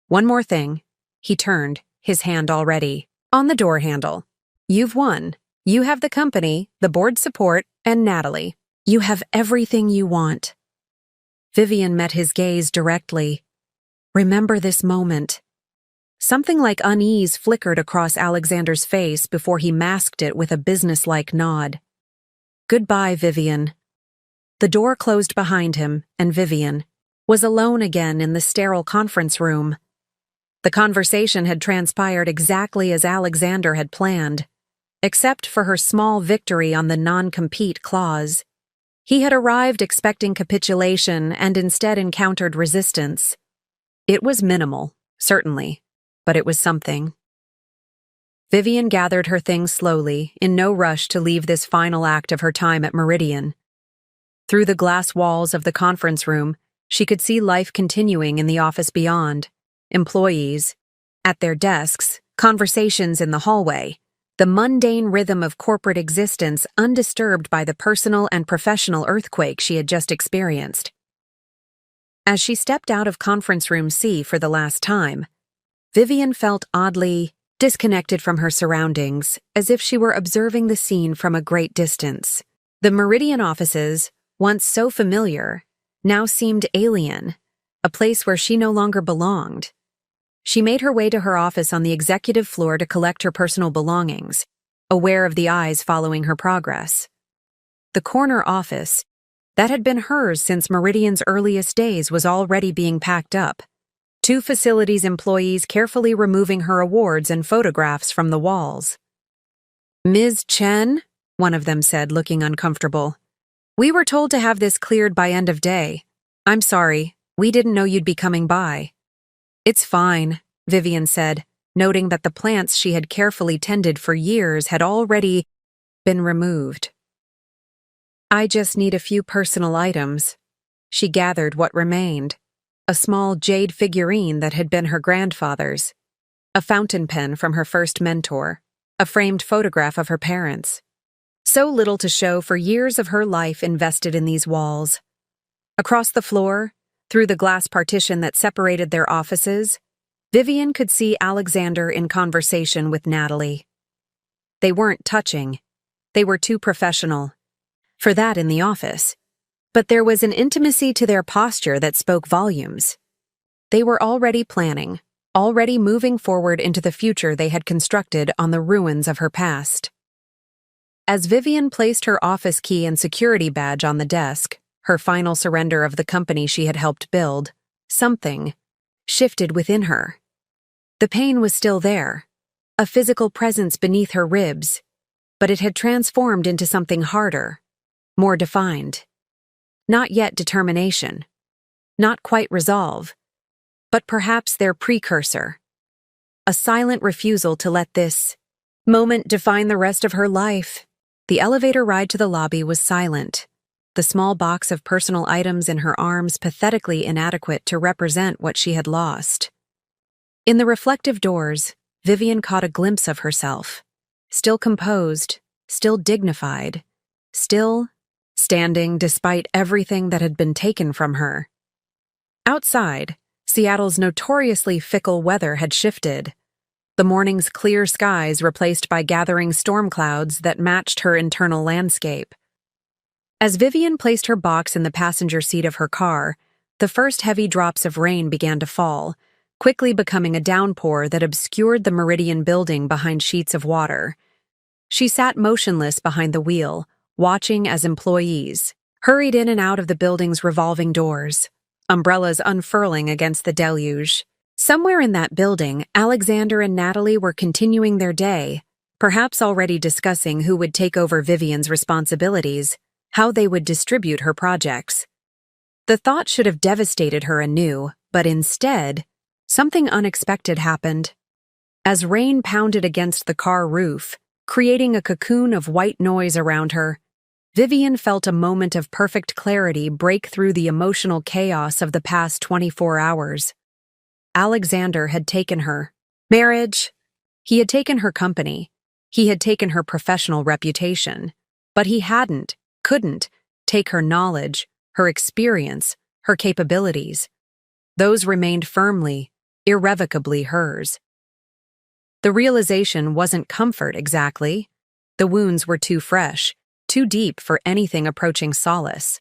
One more thing. He turned, his hand already on the door handle. You've won. You have the company, the board support, and Natalie. You have everything you want. Vivian met his gaze directly. Remember this moment. Something like unease flickered across Alexander's face before he masked it with a businesslike nod. Goodbye, Vivian. The door closed behind him, and Vivian was alone again in the sterile conference room. The conversation had transpired exactly as Alexander had planned, except for her small victory on the non-compete clause. He had arrived expecting capitulation and instead encountered resistance. It was minimal, certainly, but it was something. Vivian gathered her things slowly, in no rush to leave this final act of her time at Meridian. Through the glass walls of the conference room, she could see life continuing in the office beyond. Employees, at their desks, conversations in the hallway, the mundane rhythm of corporate existence undisturbed by the personal and professional earthquake she had just experienced. As she stepped out of conference room C for the last time, Vivian felt oddly disconnected from her surroundings, as if she were observing the scene from a great distance. The Meridian offices, once so familiar, now seemed alien, a place where she no longer belonged. She made her way to her office on the executive floor to collect her personal belongings, aware of the eyes following her progress. The corner office, that had been hers since Meridian's earliest days, was already being packed up. 2 facilities employees carefully removing her awards and photographs from the walls. Ms. Chen, one of them said, looking uncomfortable. We were told to have this cleared by end of day. I'm sorry, we didn't know you'd be coming by. It's fine, Vivian said, noting that the plants she had carefully tended for years had already been removed. I just need a few personal items. She gathered what remained. A small jade figurine that had been her grandfather's, a fountain pen from her first mentor, a framed photograph of her parents. So little to show for years of her life invested in these walls. Across the floor, through the glass partition that separated their offices, Vivian could see Alexander in conversation with Natalie. They weren't touching. They were too professional for that in the office. But there was an intimacy to their posture that spoke volumes. They were already planning, already moving forward into the future they had constructed on the ruins of her past. As Vivian placed her office key and security badge on the desk, her final surrender of the company she had helped build, something shifted within her. The pain was still there, a physical presence beneath her ribs, but it had transformed into something harder, more defined. Not yet determination, not quite resolve, but perhaps their precursor. A silent refusal to let this moment define the rest of her life. The elevator ride to the lobby was silent. the small box of personal items in her arms pathetically inadequate to represent what she had lost. In the reflective doors, Vivian caught a glimpse of herself, still composed, still dignified, still standing despite everything that had been taken from her. Outside, Seattle's notoriously fickle weather had shifted. The morning's clear skies replaced by gathering storm clouds that matched her internal landscape. As Vivian placed her box in the passenger seat of her car, the first heavy drops of rain began to fall, quickly becoming a downpour that obscured the Meridian building behind sheets of water. She sat motionless behind the wheel, watching as employees hurried in and out of the building's revolving doors, umbrellas unfurling against the deluge. Somewhere in that building, Alexander and Natalie were continuing their day, perhaps already discussing who would take over Vivian's responsibilities, how they would distribute her projects. The thought should have devastated her anew, but instead, something unexpected happened. As rain pounded against the car roof, creating a cocoon of white noise around her, Vivian felt a moment of perfect clarity break through the emotional chaos of the past 24 hours. Alexander had taken her marriage. He had taken her company. He had taken her professional reputation. But he couldn't take her knowledge, her experience, her capabilities. Those remained firmly, irrevocably hers. The realization wasn't comfort exactly. The wounds were too fresh, too deep for anything approaching solace.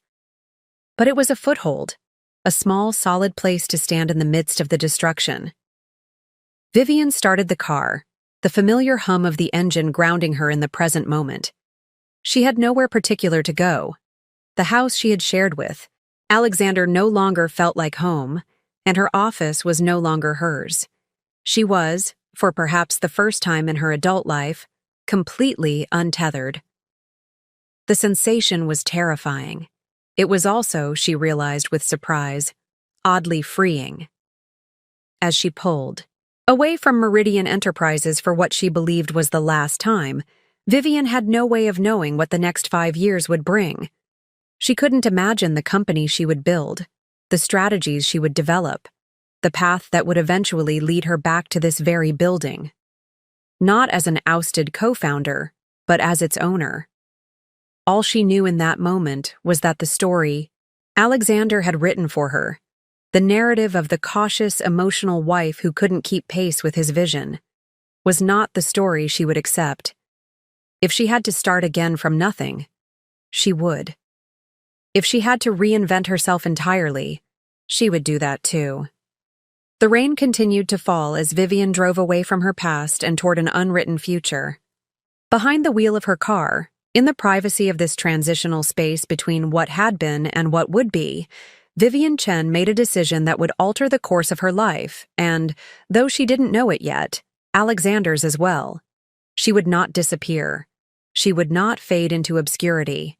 But it was a foothold, a small, solid place to stand in the midst of the destruction. Vivian started the car, the familiar hum of the engine grounding her in the present moment. She had nowhere particular to go. The house she had shared with Alexander no longer felt like home, and her office was no longer hers. She was, for perhaps the first time in her adult life, completely untethered. The sensation was terrifying. It was also, she realized with surprise, oddly freeing. As she pulled away from Meridian Enterprises for what she believed was the last time, Vivian had no way of knowing what the next 5 years would bring. She couldn't imagine the company she would build, the strategies she would develop, the path that would eventually lead her back to this very building. Not as an ousted co-founder, but as its owner. All she knew in that moment was that the story Alexander had written for her, the narrative of the cautious, emotional wife who couldn't keep pace with his vision, was not the story she would accept. If she had to start again from nothing, she would. If she had to reinvent herself entirely, she would do that too. The rain continued to fall as Vivian drove away from her past and toward an unwritten future. Behind the wheel of her car, in the privacy of this transitional space between what had been and what would be, Vivian Chen made a decision that would alter the course of her life and, though she didn't know it yet, Alexander's as well. She would not disappear. She would not fade into obscurity.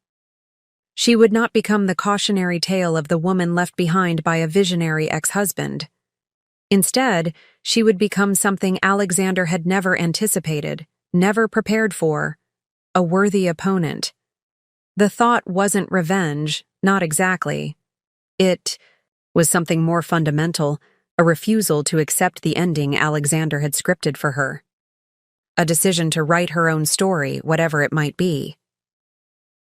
She would not become the cautionary tale of the woman left behind by a visionary ex-husband. Instead, she would become something Alexander had never anticipated, never prepared for, a worthy opponent. The thought wasn't revenge, not exactly. It was something more fundamental, a refusal to accept the ending Alexander had scripted for her. A decision to write her own story, whatever it might be.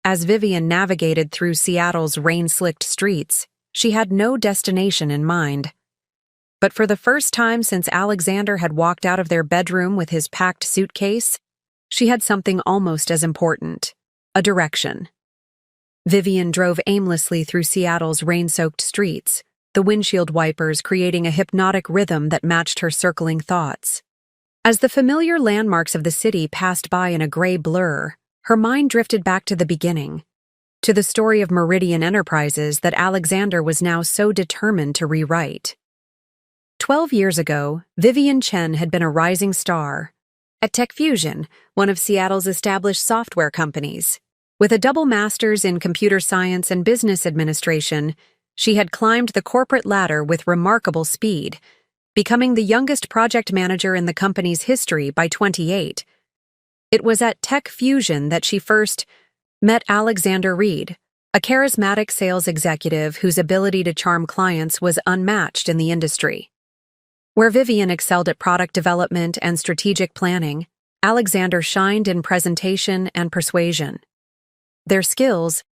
As Vivian navigated through Seattle's rain-slicked streets, she had no destination in mind. But for the first time since Alexander had walked out of their bedroom with his packed suitcase, she had something almost as important, a direction. Vivian drove aimlessly through Seattle's rain-soaked streets, the windshield wipers creating a hypnotic rhythm that matched her circling thoughts. As the familiar landmarks of the city passed by in a gray blur, her mind drifted back to the beginning, to the story of Meridian Enterprises that Alexander was now so determined to rewrite. 12 years ago, Vivian Chen had been a rising star at TechFusion, one of Seattle's established software companies. With a double master's in computer science and business administration, she had climbed the corporate ladder with remarkable speed, becoming the youngest project manager in the company's history by 28. It was at TechFusion that she first met Alexander Reed, a charismatic sales executive whose ability to charm clients was unmatched in the industry. Where Vivian excelled at product development and strategic planning, Alexander shined in presentation and persuasion. Their skills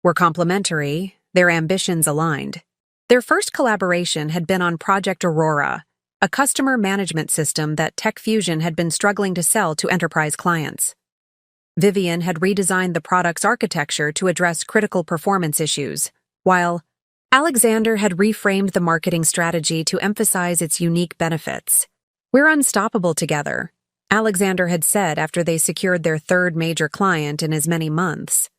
were complementary, their ambitions aligned. Their first collaboration had been on Project Aurora, a customer management system that TechFusion had been struggling to sell to enterprise clients. Vivian had redesigned the product's architecture to address critical performance issues, while Alexander had reframed the marketing strategy to emphasize its unique benefits. "We're unstoppable together," Alexander had said after they secured their third major client in as many months.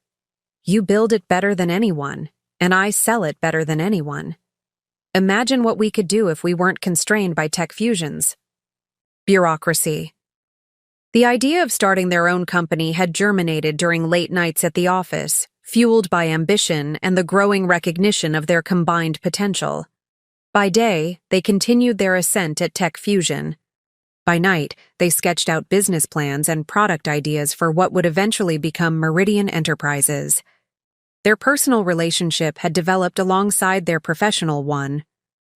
"You build it better than anyone, and I sell it better than anyone. Imagine what we could do if we weren't constrained by TechFusion's bureaucracy." The idea of starting their own company had germinated during late nights at the office, fueled by ambition and the growing recognition of their combined potential. By day, they continued their ascent at TechFusion. By night, they sketched out business plans and product ideas for what would eventually become Meridian Enterprises. Their personal relationship had developed alongside their professional one.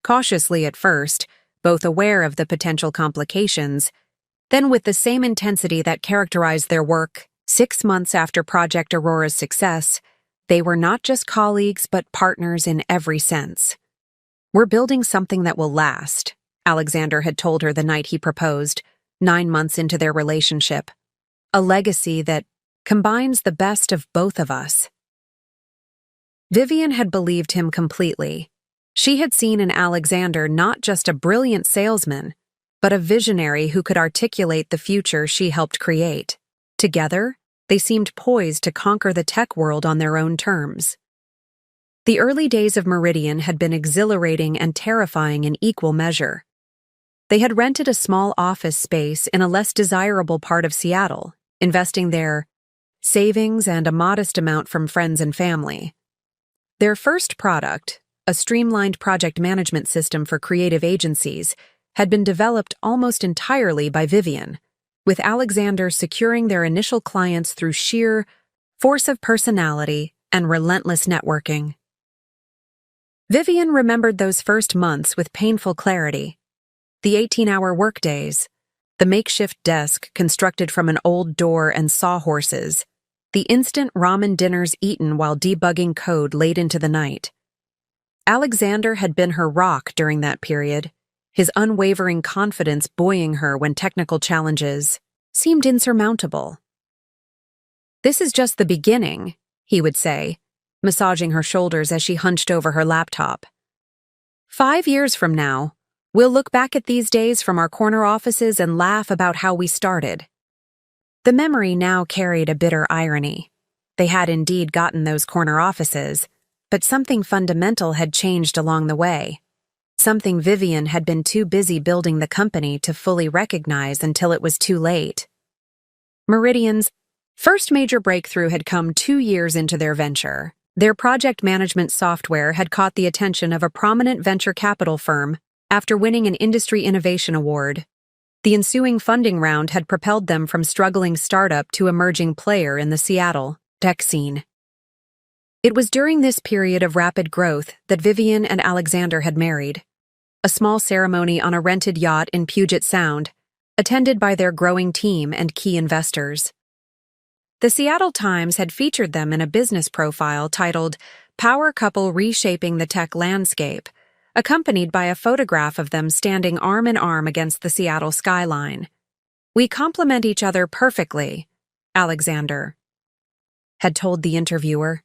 Cautiously at first, both aware of the potential complications, then with the same intensity that characterized their work, 6 months after Project Aurora's success, they were not just colleagues but partners in every sense. "We're building something that will last," Alexander had told her the night he proposed, 9 months into their relationship. "A legacy that combines the best of both of us." Vivian had believed him completely. She had seen in Alexander not just a brilliant salesman, but a visionary who could articulate the future she helped create. Together, they seemed poised to conquer the tech world on their own terms. The early days of Meridian had been exhilarating and terrifying in equal measure. They had rented a small office space in a less desirable part of Seattle, investing their savings and a modest amount from friends and family. Their first product, a streamlined project management system for creative agencies, had been developed almost entirely by Vivian, with Alexander securing their initial clients through sheer force of personality and relentless networking. Vivian remembered those first months with painful clarity. The 18-hour workdays, the makeshift desk constructed from an old door and sawhorses, the instant ramen dinners eaten while debugging code late into the night. Alexander had been her rock during that period, his unwavering confidence buoying her when technical challenges seemed insurmountable. "This is just the beginning," he would say, massaging her shoulders as she hunched over her laptop. "5 years from now, we'll look back at these days from our corner offices and laugh about how we started." The memory now carried a bitter irony. They had indeed gotten those corner offices, but something fundamental had changed along the way. Something Vivian had been too busy building the company to fully recognize until it was too late. Meridian's first major breakthrough had come 2 years into their venture. Their project management software had caught the attention of a prominent venture capital firm after winning an Industry Innovation Award. The ensuing funding round had propelled them from struggling startup to emerging player in the Seattle tech scene. It was during this period of rapid growth that Vivian and Alexander had married. A small ceremony on a rented yacht in Puget Sound, attended by their growing team and key investors. The Seattle Times had featured them in a business profile titled "Power Couple Reshaping the Tech Landscape," accompanied by a photograph of them standing arm in arm against the Seattle skyline. "We complement each other perfectly," Alexander had told the interviewer.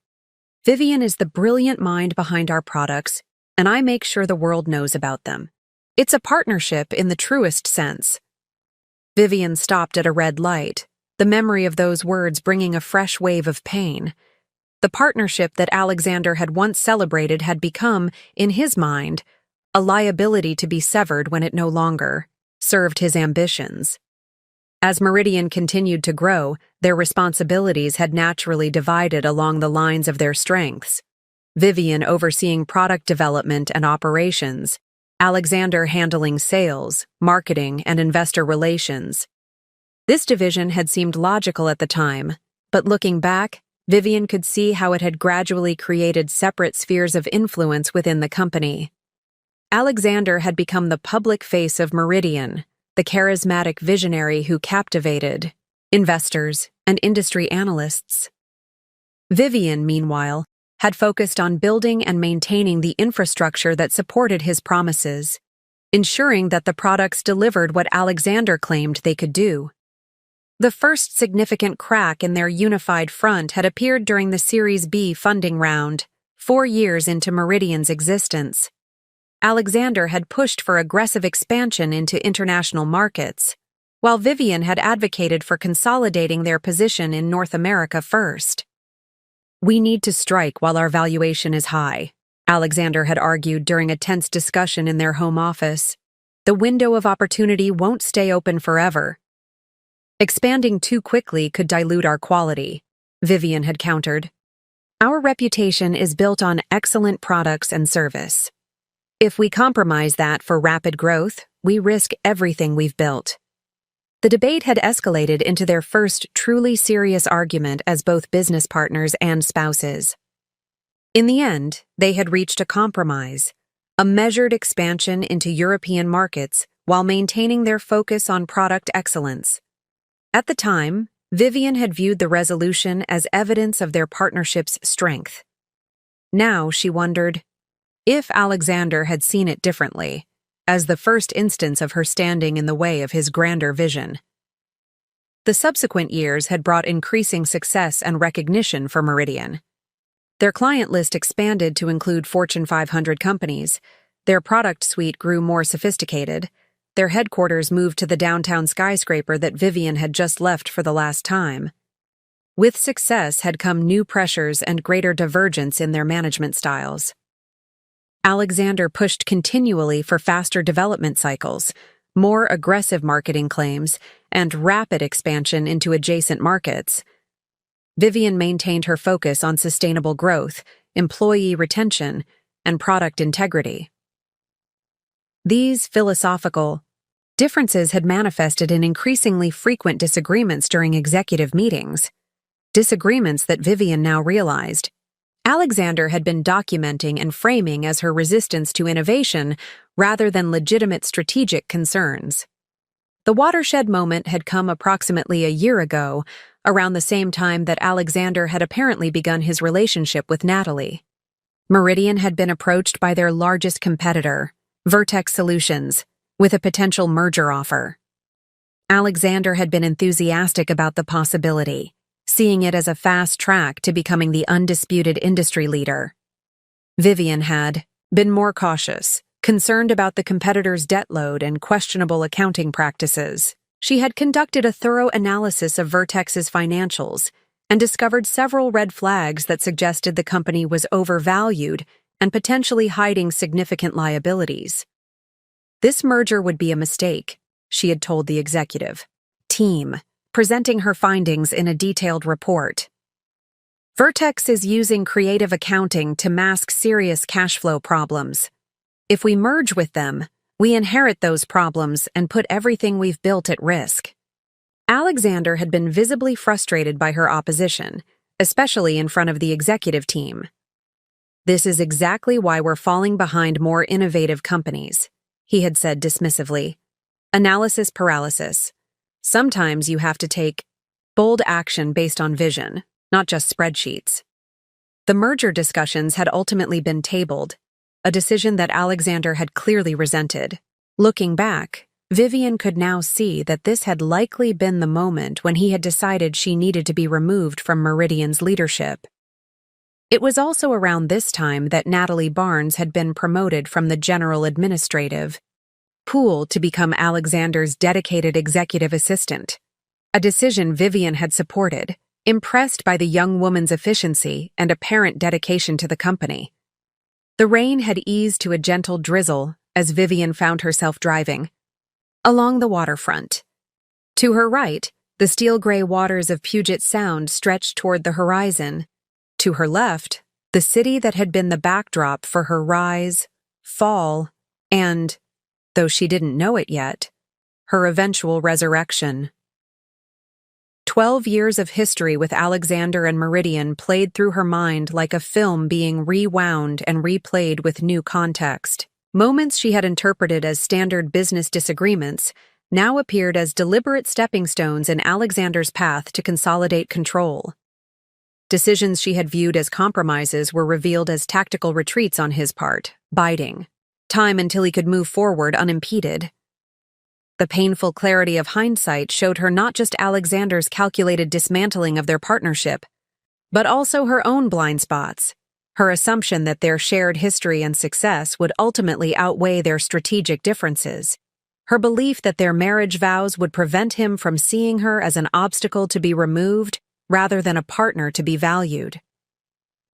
"Vivian is the brilliant mind behind our products, and I make sure the world knows about them. It's a partnership in the truest sense." Vivian stopped at a red light, the memory of those words bringing a fresh wave of pain. The partnership that Alexander had once celebrated had become, in his mind, a liability to be severed when it no longer served his ambitions. As Meridian continued to grow, their responsibilities had naturally divided along the lines of their strengths. Vivian overseeing product development and operations, Alexander handling sales, marketing, and investor relations. This division had seemed logical at the time, but looking back, Vivian could see how it had gradually created separate spheres of influence within the company. Alexander had become the public face of Meridian, the charismatic visionary who captivated investors and industry analysts. Vivian, meanwhile, had focused on building and maintaining the infrastructure that supported his promises, ensuring that the products delivered what Alexander claimed they could do. The first significant crack in their unified front had appeared during the Series B funding round, 4 years into Meridian's existence. Alexander had pushed for aggressive expansion into international markets, while Vivian had advocated for consolidating their position in North America first. "We need to strike while our valuation is high," Alexander had argued during a tense discussion in their home office. "The window of opportunity won't stay open forever." "Expanding too quickly could dilute our quality," Vivian had countered. "Our reputation is built on excellent products and service. If we compromise that for rapid growth, we risk everything we've built." The debate had escalated into their first truly serious argument as both business partners and spouses. In the end, they had reached a compromise, a measured expansion into European markets while maintaining their focus on product excellence. At the time, Vivian had viewed the resolution as evidence of their partnership's strength. Now she wondered if Alexander had seen it differently, as the first instance of her standing in the way of his grander vision. The subsequent years had brought increasing success and recognition for Meridian. Their client list expanded to include Fortune 500 companies, their product suite grew more sophisticated, their headquarters moved to the downtown skyscraper that Vivian had just left for the last time. With success had come new pressures and greater divergence in their management styles. Alexander pushed continually for faster development cycles, more aggressive marketing claims, and rapid expansion into adjacent markets. Vivian maintained her focus on sustainable growth, employee retention, and product integrity. These philosophical differences had manifested in increasingly frequent disagreements during executive meetings, disagreements that Vivian now realized Alexander had been documenting and framing as her resistance to innovation rather than legitimate strategic concerns. The watershed moment had come approximately a year ago, around the same time that Alexander had apparently begun his relationship with Natalie. Meridian had been approached by their largest competitor, Vertex Solutions, with a potential merger offer. Alexander had been enthusiastic about the possibility, seeing it as a fast track to becoming the undisputed industry leader. Vivian had been more cautious, concerned about the competitor's debt load and questionable accounting practices. She had conducted a thorough analysis of Vertex's financials and discovered several red flags that suggested the company was overvalued and potentially hiding significant liabilities. This merger would be a mistake, she had told the executive team, presenting her findings in a detailed report. Vertex is using creative accounting to mask serious cash flow problems. If we merge with them, we inherit those problems and put everything we've built at risk. Alexander had been visibly frustrated by her opposition, especially in front of the executive team. "This is exactly why we're falling behind more innovative companies," he had said dismissively. "Analysis paralysis. Sometimes you have to take bold action based on vision, not just spreadsheets." The merger discussions had ultimately been tabled, a decision that Alexander had clearly resented. Looking back, Vivian could now see that this had likely been the moment when he had decided she needed to be removed from Meridian's leadership. It was also around this time that Natalie Barnes had been promoted from the general administrative pool to become Alexander's dedicated executive assistant, a decision Vivian had supported, impressed by the young woman's efficiency and apparent dedication to the company. The rain had eased to a gentle drizzle as Vivian found herself driving along the waterfront. To her right, the steel-gray waters of Puget Sound stretched toward the horizon. To her left, the city that had been the backdrop for her rise, fall, and, though she didn't know it yet, her eventual resurrection. 12 years of history with Alexander and Meridian played through her mind like a film being rewound and replayed with new context. Moments she had interpreted as standard business disagreements now appeared as deliberate stepping stones in Alexander's path to consolidate control. Decisions she had viewed as compromises were revealed as tactical retreats on his part, biding time until he could move forward unimpeded. The painful clarity of hindsight showed her not just Alexander's calculated dismantling of their partnership, but also her own blind spots, her assumption that their shared history and success would ultimately outweigh their strategic differences, her belief that their marriage vows would prevent him from seeing her as an obstacle to be removed rather than a partner to be valued.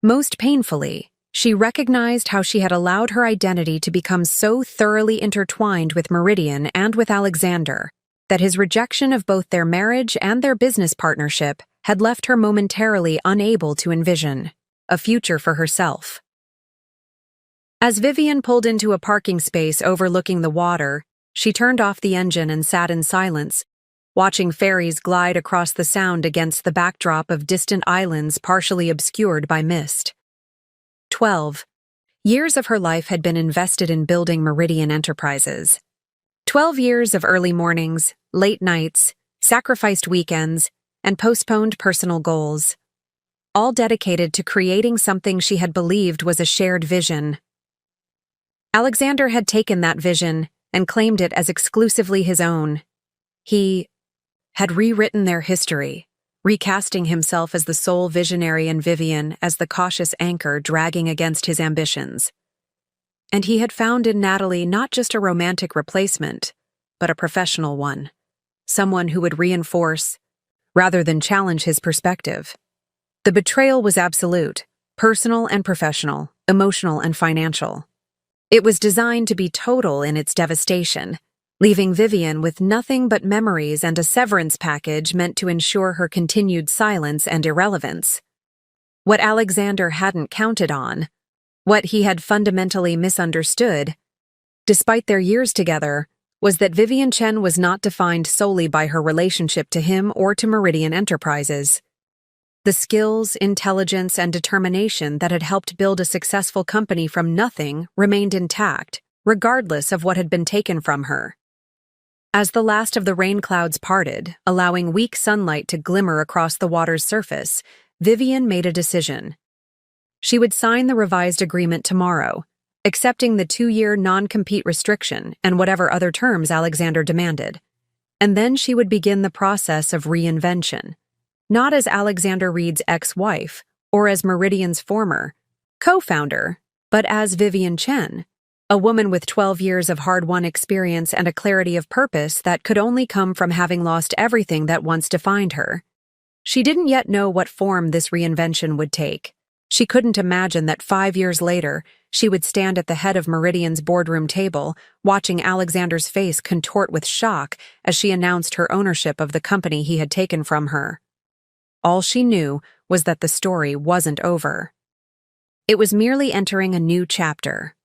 Most painfully, she recognized how she had allowed her identity to become so thoroughly intertwined with Meridian and with Alexander that his rejection of both their marriage and their business partnership had left her momentarily unable to envision a future for herself. As Vivian pulled into a parking space overlooking the water, she turned off the engine and sat in silence, watching ferries glide across the Sound against the backdrop of distant islands partially obscured by mist. 12 years of her life had been invested in building Meridian Enterprises. 12 years of early mornings, late nights, sacrificed weekends, and postponed personal goals, all dedicated to creating something she had believed was a shared vision. Alexander had taken that vision and claimed it as exclusively his own. He had rewritten their history, recasting himself as the sole visionary and Vivian as the cautious anchor dragging against his ambitions. And he had found in Natalie not just a romantic replacement, but a professional one, someone who would reinforce, rather than challenge his perspective. The betrayal was absolute, personal and professional, emotional and financial. It was designed to be total in its devastation, leaving Vivian with nothing but memories and a severance package meant to ensure her continued silence and irrelevance. What Alexander hadn't counted on, what he had fundamentally misunderstood, despite their years together, was that Vivian Chen was not defined solely by her relationship to him or to Meridian Enterprises. The skills, intelligence, and determination that had helped build a successful company from nothing remained intact, regardless of what had been taken from her. As the last of the rain clouds parted, allowing weak sunlight to glimmer across the water's surface, Vivian made a decision. She would sign the revised agreement tomorrow, accepting the 2-year non-compete restriction and whatever other terms Alexander demanded. And then she would begin the process of reinvention, not as Alexander Reed's ex-wife or as Meridian's former co-founder, but as Vivian Chen, a woman with 12 years of hard-won experience and a clarity of purpose that could only come from having lost everything that once defined her. She didn't yet know what form this reinvention would take. She couldn't imagine that 5 years later, she would stand at the head of Meridian's boardroom table, watching Alexander's face contort with shock as she announced her ownership of the company he had taken from her. All she knew was that the story wasn't over. It was merely entering a new chapter,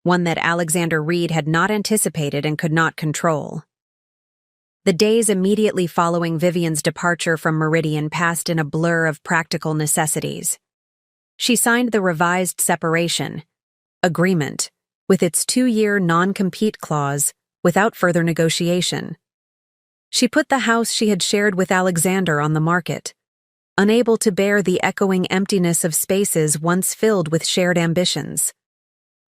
one that Alexander Reed had not anticipated and could not control. The days immediately following Vivian's departure from Meridian passed in a blur of practical necessities. She signed the revised separation agreement, with its 2-year non-compete clause, without further negotiation. She put the house she had shared with Alexander on the market, unable to bear the echoing emptiness of spaces once filled with shared ambitions.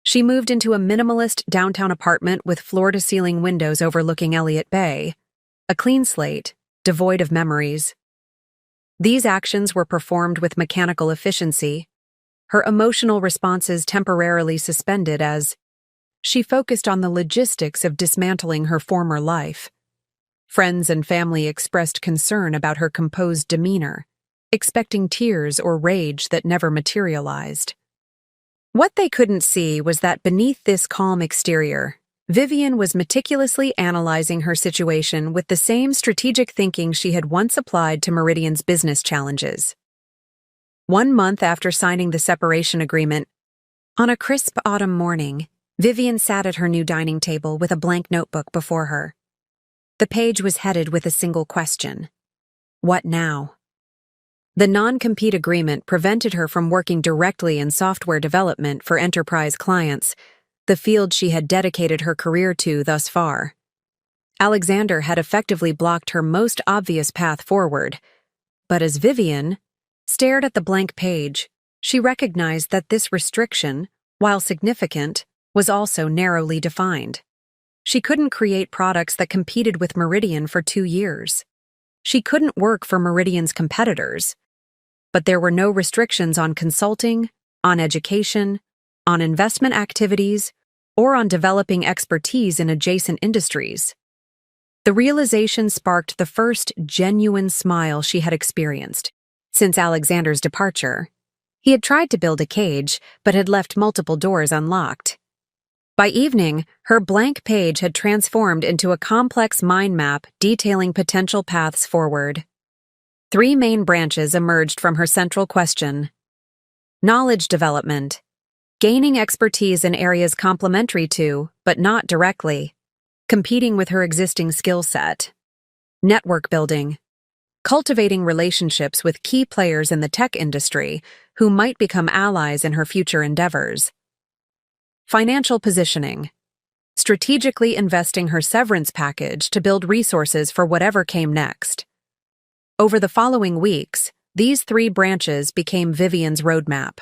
She moved into a minimalist downtown apartment with floor-to-ceiling windows overlooking Elliott Bay, a clean slate, devoid of memories. These actions were performed with mechanical efficiency, her emotional responses temporarily suspended as she focused on the logistics of dismantling her former life. Friends and family expressed concern about her composed demeanor, expecting tears or rage that never materialized. What they couldn't see was that beneath this calm exterior, Vivian was meticulously analyzing her situation with the same strategic thinking she had once applied to Meridian's business challenges. 1 month after signing the separation agreement, on a crisp autumn morning, Vivian sat at her new dining table with a blank notebook before her. The page was headed with a single question. What now? The non-compete agreement prevented her from working directly in software development for enterprise clients, the field she had dedicated her career to thus far. Alexander had effectively blocked her most obvious path forward, but as Vivian stared at the blank page, she recognized that this restriction, while significant, was also narrowly defined. She couldn't create products that competed with Meridian for 2 years. She couldn't work for Meridian's competitors. But there were no restrictions on consulting, on education, on investment activities, or on developing expertise in adjacent industries. The realization sparked the first genuine smile she had experienced since Alexander's departure. He had tried to build a cage, but had left multiple doors unlocked. By evening, her blank page had transformed into a complex mind map detailing potential paths forward. 3 main branches emerged from her central question. Knowledge development, gaining expertise in areas complementary to, but not directly, competing with her existing skill set. Network building, cultivating relationships with key players in the tech industry who might become allies in her future endeavors. Financial positioning, strategically investing her severance package to build resources for whatever came next. Over the following weeks, these 3 branches became Vivian's roadmap.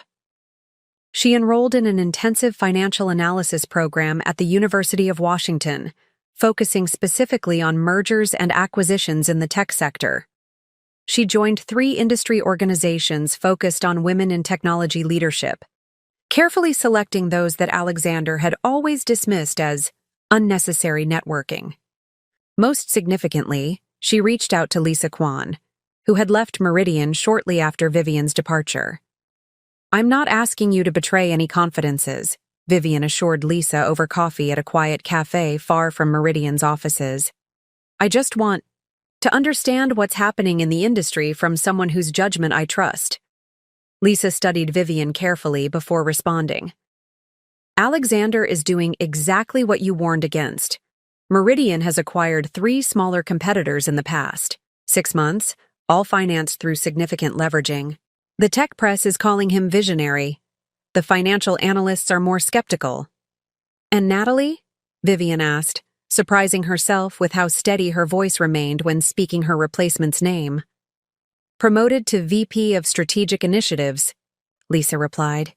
She enrolled in an intensive financial analysis program at the University of Washington, focusing specifically on mergers and acquisitions in the tech sector. She joined 3 industry organizations focused on women in technology leadership, carefully selecting those that Alexander had always dismissed as unnecessary networking. Most significantly, she reached out to Lisa Kwan, who had left Meridian shortly after Vivian's departure. "I'm not asking you to betray any confidences," Vivian assured Lisa over coffee at a quiet cafe far from Meridian's offices. "I just want to understand what's happening in the industry from someone whose judgment I trust." Lisa studied Vivian carefully before responding. "Alexander is doing exactly what you warned against. Meridian has acquired 3 smaller competitors in the past 6 months, all financed through significant leveraging. The tech press is calling him visionary. The financial analysts are more skeptical." "And Natalie?" Vivian asked, surprising herself with how steady her voice remained when speaking her replacement's name. "Promoted to VP of Strategic Initiatives," Lisa replied.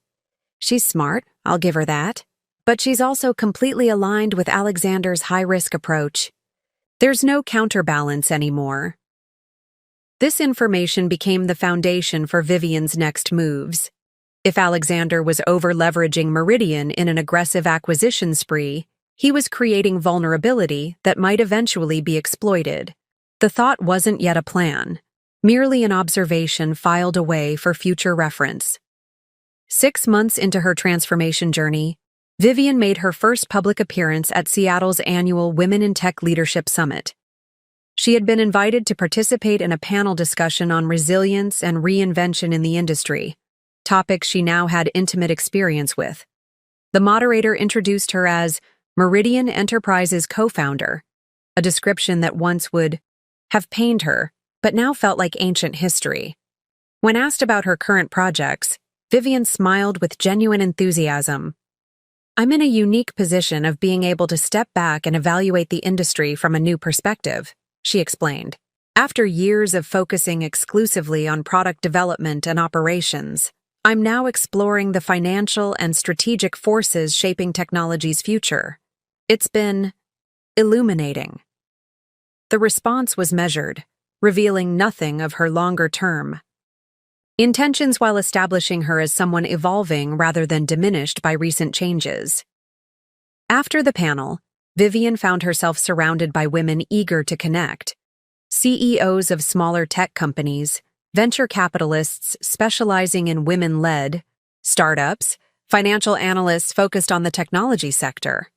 "She's smart, I'll give her that. But she's also completely aligned with Alexander's high-risk approach. There's no counterbalance anymore." This information became the foundation for Vivian's next moves. If Alexander was over-leveraging Meridian in an aggressive acquisition spree, he was creating vulnerability that might eventually be exploited. The thought wasn't yet a plan, merely an observation filed away for future reference. 6 months into her transformation journey, Vivian made her first public appearance at Seattle's annual Women in Tech Leadership Summit. She had been invited to participate in a panel discussion on resilience and reinvention in the industry, topics she now had intimate experience with. The moderator introduced her as Meridian Enterprises co-founder, a description that once would have pained her, but now felt like ancient history. When asked about her current projects, Vivian smiled with genuine enthusiasm. "I'm in a unique position of being able to step back and evaluate the industry from a new perspective," she explained. "After years of focusing exclusively on product development and operations, I'm now exploring the financial and strategic forces shaping technology's future. It's been illuminating." The response was measured, revealing nothing of her longer-term intentions while establishing her as someone evolving rather than diminished by recent changes. After the panel, Vivian found herself surrounded by women eager to connect. CEOs of smaller tech companies, venture capitalists specializing in women-led startups, financial analysts focused on the technology sector.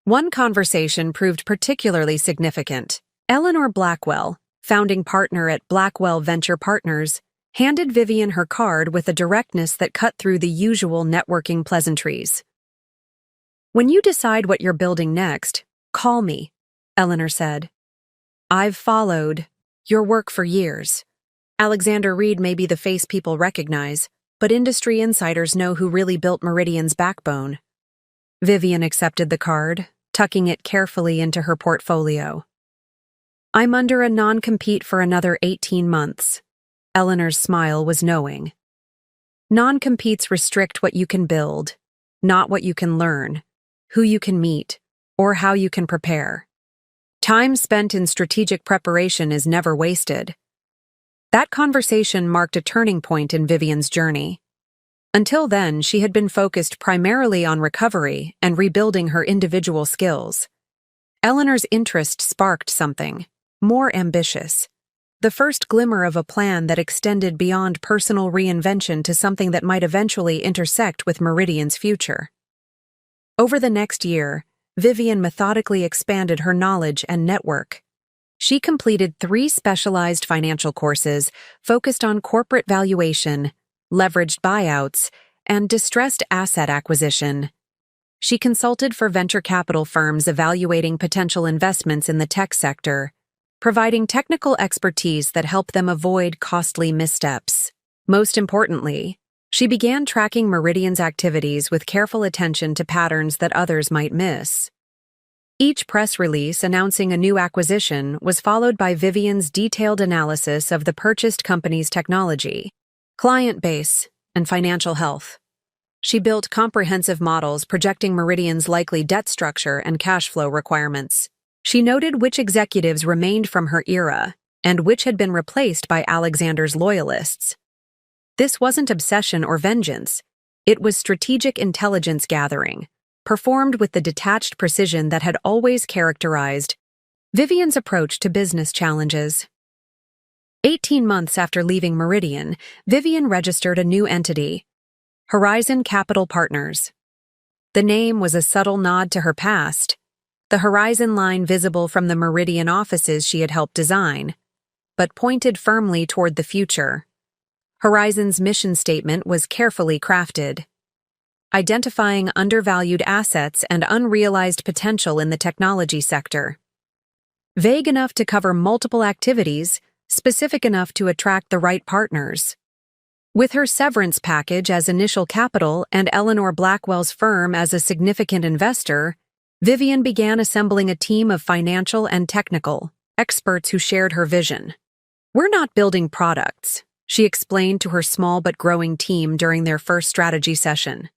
One conversation proved particularly significant. Eleanor Blackwell, founding partner at Blackwell Venture Partners, handed Vivian her card with a directness that cut through the usual networking pleasantries. "When you decide what you're building next, call me," Eleanor said. "I've followed Your work for years. Alexander Reed may be the face people recognize, but industry insiders know who really built Meridian's backbone. Vivian accepted the card, tucking it carefully into her portfolio. I'm under a non-compete for another 18 months. Eleanor's smile was knowing. Non-competes restrict what you can build, not what you can learn, who you can meet, or how you can prepare. Time spent in strategic preparation is never wasted. That conversation marked a turning point in Vivian's journey. Until then, she had been focused primarily on recovery and rebuilding her individual skills. Eleanor's interest sparked something more ambitious. The first glimmer of a plan that extended beyond personal reinvention to something that might eventually intersect with Meridian's future. Over the next year, Vivian methodically expanded her knowledge and network. She completed 3 specialized financial courses focused on corporate valuation, leveraged buyouts, and distressed asset acquisition. She consulted for venture capital firms evaluating potential investments in the tech sector, providing technical expertise that helped them avoid costly missteps. Most importantly, she began tracking Meridian's activities with careful attention to patterns that others might miss. Each press release announcing a new acquisition was followed by Vivian's detailed analysis of the purchased company's technology, client base, and financial health. She built comprehensive models projecting Meridian's likely debt structure and cash flow requirements. She noted which executives remained from her era and which had been replaced by Alexander's loyalists. This wasn't obsession or vengeance. It was strategic intelligence gathering, performed with the detached precision that had always characterized Vivian's approach to business challenges. 18 months after leaving Meridian, Vivian registered a new entity, Horizon Capital Partners. The name was a subtle nod to her past, the horizon line visible from the Meridian offices she had helped design, but pointed firmly toward the future. Horizon's mission statement was carefully crafted, identifying undervalued assets and unrealized potential in the technology sector. Vague enough to cover multiple activities, specific enough to attract the right partners. With her severance package as initial capital and Eleanor Blackwell's firm as a significant investor, Vivian began assembling a team of financial and technical experts who shared her vision. We're not building products, she explained to her small but growing team during their first strategy session.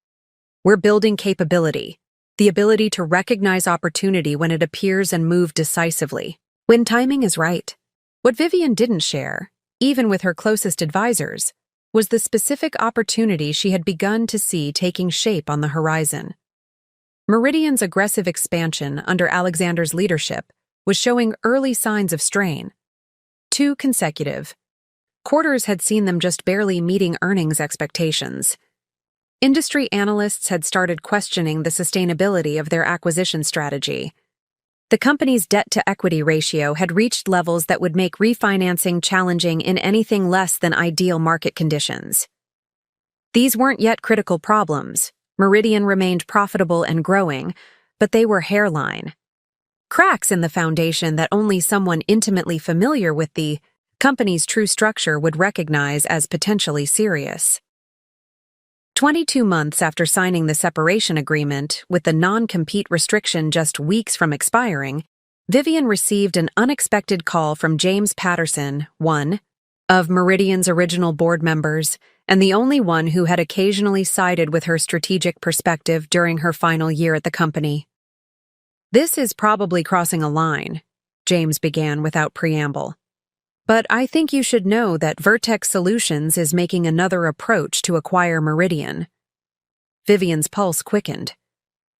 We're building capability, the ability to recognize opportunity when it appears and move decisively, when timing is right. What Vivian didn't share, even with her closest advisors, was the specific opportunity she had begun to see taking shape on the horizon. Meridian's aggressive expansion under Alexander's leadership was showing early signs of strain. 2 consecutive quarters had seen them just barely meeting earnings expectations. Industry analysts had started questioning the sustainability of their acquisition strategy. The company's debt-to-equity ratio had reached levels that would make refinancing challenging in anything less than ideal market conditions. These weren't yet critical problems. Meridian remained profitable and growing, but they were hairline. Cracks in the foundation that only someone intimately familiar with the company's true structure would recognize as potentially serious. 22 months after signing the separation agreement, with the non-compete restriction just weeks from expiring, Vivian received an unexpected call from James Patterson, one of Meridian's original board members, and the only one who had occasionally sided with her strategic perspective during her final year at the company. This is probably crossing a line, James began without preamble. But I think you should know that Vertex Solutions is making another approach to acquire Meridian. Vivian's pulse quickened.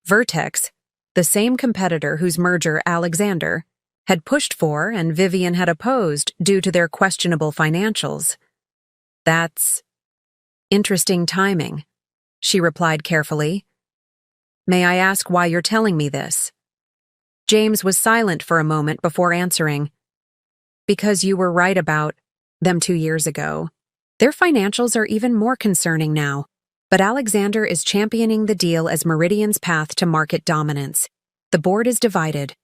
Vertex, the same competitor whose merger Alexander had pushed for and Vivian had opposed due to their questionable financials. That's interesting timing, she replied carefully. May I ask why you're telling me this? James was silent for a moment before answering. Because you were right about them 2 years ago. Their financials are even more concerning now, but Alexander is championing the deal as Meridian's path to market dominance. The board is divided.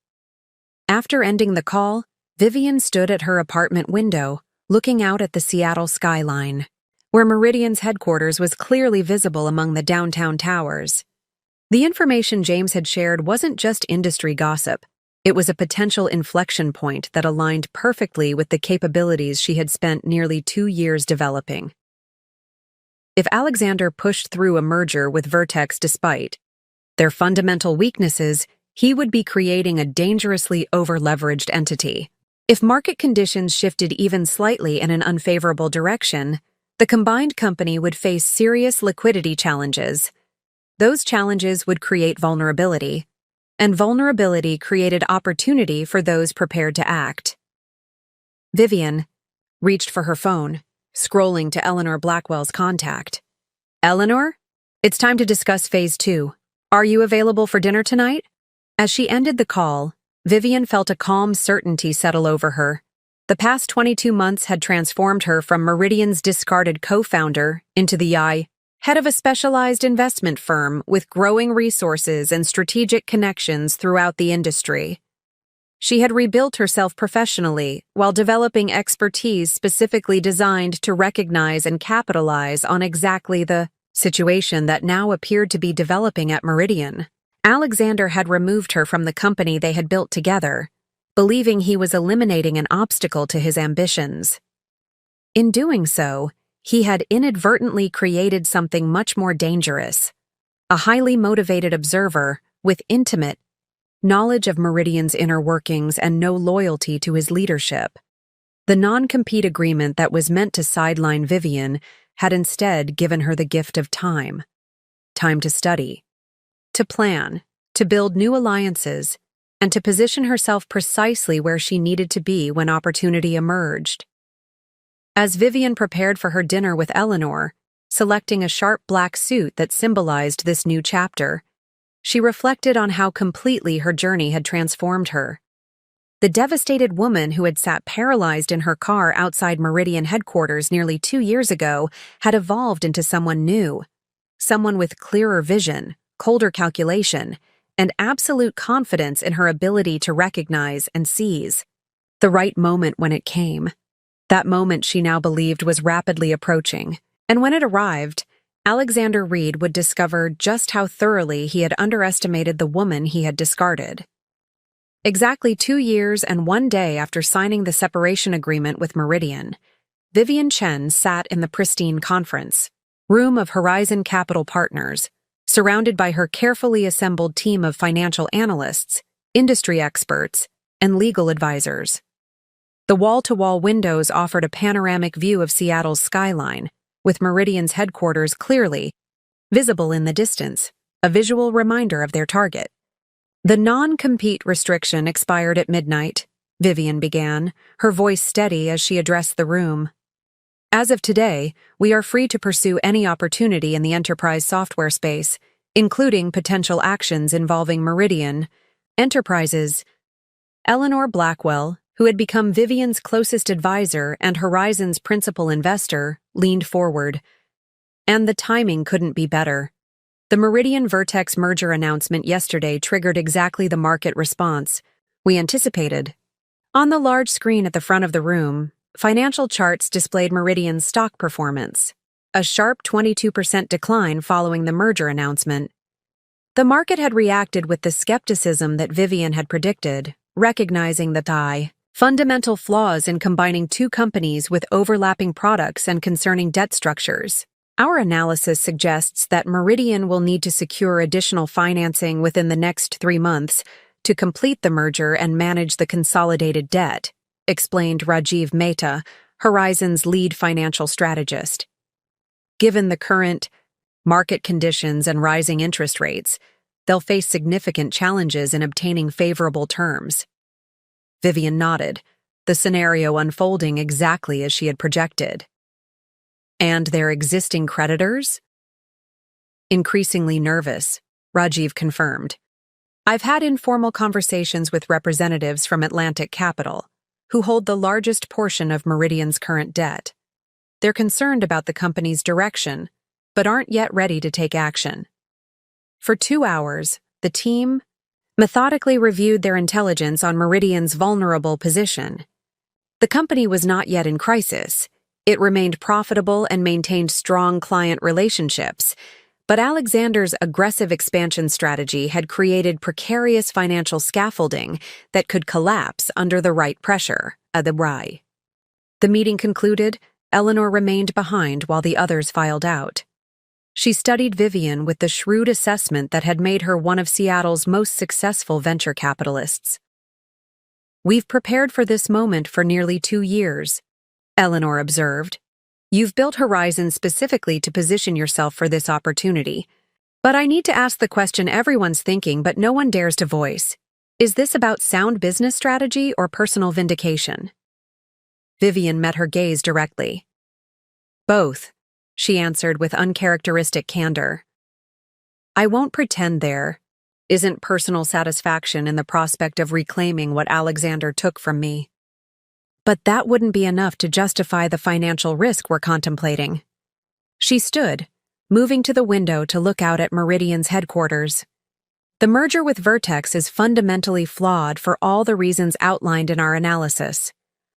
After ending the call, Vivian stood at her apartment window, looking out at the Seattle skyline, where Meridian's headquarters was clearly visible among the downtown towers. The information James had shared wasn't just industry gossip. It was a potential inflection point that aligned perfectly with the capabilities she had spent nearly 2 years developing. If Alexander pushed through a merger with Vertex despite their fundamental weaknesses, he would be creating a dangerously over-leveraged entity. If market conditions shifted even slightly in an unfavorable direction, the combined company would face serious liquidity challenges. Those challenges would create vulnerability, and vulnerability created opportunity for those prepared to act. Vivian reached for her phone, scrolling to Eleanor Blackwell's contact. "Eleanor? It's time to discuss Phase 2. Are you available for dinner tonight?" As she ended the call, Vivian felt a calm certainty settle over her. The past 22 months had transformed her from Meridian's discarded co-founder into the head of a specialized investment firm with growing resources and strategic connections throughout the industry. She had rebuilt herself professionally while developing expertise specifically designed to recognize and capitalize on exactly the situation that now appeared to be developing at Meridian. Alexander had removed her from the company they had built together, believing he was eliminating an obstacle to his ambitions. In doing so, he had inadvertently created something much more dangerous: a highly motivated observer with intimate knowledge of Meridian's inner workings and no loyalty to his leadership. The non-compete agreement that was meant to sideline Vivian had instead given her the gift of time. Time to study, to plan, to build new alliances, and to position herself precisely where she needed to be when opportunity emerged. As Vivian prepared for her dinner with Eleanor, selecting a sharp black suit that symbolized this new chapter, she reflected on how completely her journey had transformed her. The devastated woman who had sat paralyzed in her car outside Meridian headquarters nearly 2 years ago had evolved into someone new, someone with clearer vision, colder calculation, and absolute confidence in her ability to recognize and seize the right moment when it came. That moment she now believed was rapidly approaching, and when it arrived, Alexander Reed would discover just how thoroughly he had underestimated the woman he had discarded. Exactly 2 years and 1 day after signing the separation agreement with Meridian, Vivian Chen sat in the pristine conference room of Horizon Capital Partners, surrounded by her carefully assembled team of financial analysts, industry experts, and legal advisors. The wall-to-wall windows offered a panoramic view of Seattle's skyline, with Meridian's headquarters clearly visible in the distance, a visual reminder of their target. "The non-compete restriction expired at midnight," Vivian began, her voice steady as she addressed the room. "As of today, we are free to pursue any opportunity in the enterprise software space, including potential actions involving Meridian Enterprises." Eleanor Blackwell, who had become Vivian's closest advisor and Horizon's principal investor, leaned forward. "And the timing couldn't be better. The Meridian-Vertex merger announcement yesterday triggered exactly the market response we anticipated." On the large screen at the front of the room, financial charts displayed Meridian's stock performance, a sharp 22% decline following the merger announcement. The market had reacted with the skepticism that Vivian had predicted, recognizing the fundamental flaws in combining two companies with overlapping products and concerning debt structures. "Our analysis suggests that Meridian will need to secure additional financing within the next 3 months to complete the merger and manage the consolidated debt," explained Rajiv Mehta, Horizon's lead financial strategist. "Given the current market conditions and rising interest rates, they'll face significant challenges in obtaining favorable terms." Vivian nodded, the scenario unfolding exactly as she had projected. "And their existing creditors?" Increasingly nervous, Rajiv confirmed. "I've had informal conversations with representatives from Atlantic Capital, who hold the largest portion of Meridian's current debt. They're concerned about the company's direction, but aren't yet ready to take action." For 2 hours, the team methodically reviewed their intelligence on Meridian's vulnerable position. The company was not yet in crisis. It remained profitable and maintained strong client relationships, but Alexander's aggressive expansion strategy had created precarious financial scaffolding that could collapse under the right pressure. The meeting concluded. Eleanor remained behind while the others filed out. She studied Vivian with the shrewd assessment that had made her one of Seattle's most successful venture capitalists. "We've prepared for this moment for nearly 2 years," Eleanor observed. "You've built Horizon specifically to position yourself for this opportunity. But I need to ask the question everyone's thinking but no one dares to voice. Is this about sound business strategy or personal vindication?" Vivian met her gaze directly. "Both," she answered with uncharacteristic candor. "I won't pretend there isn't personal satisfaction in the prospect of reclaiming what Alexander took from me. But that wouldn't be enough to justify the financial risk we're contemplating." She stood, moving to the window to look out at Meridian's headquarters. "The merger with Vertex is fundamentally flawed for all the reasons outlined in our analysis.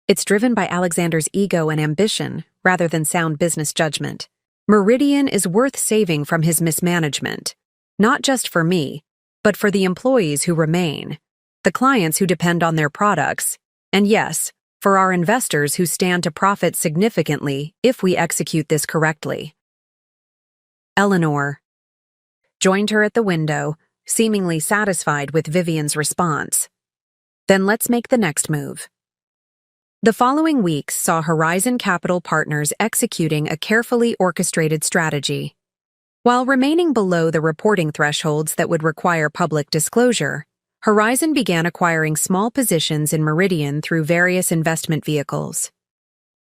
It's driven by Alexander's ego and ambition, rather than sound business judgment. Meridian is worth saving from his mismanagement, not just for me, but for the employees who remain, the clients who depend on their products, and yes, for our investors who stand to profit significantly if we execute this correctly." Eleanor joined her at the window, seemingly satisfied with Vivian's response. "Then let's make the next move." The following weeks saw Horizon Capital Partners executing a carefully orchestrated strategy. While remaining below the reporting thresholds that would require public disclosure, Horizon began acquiring small positions in Meridian through various investment vehicles.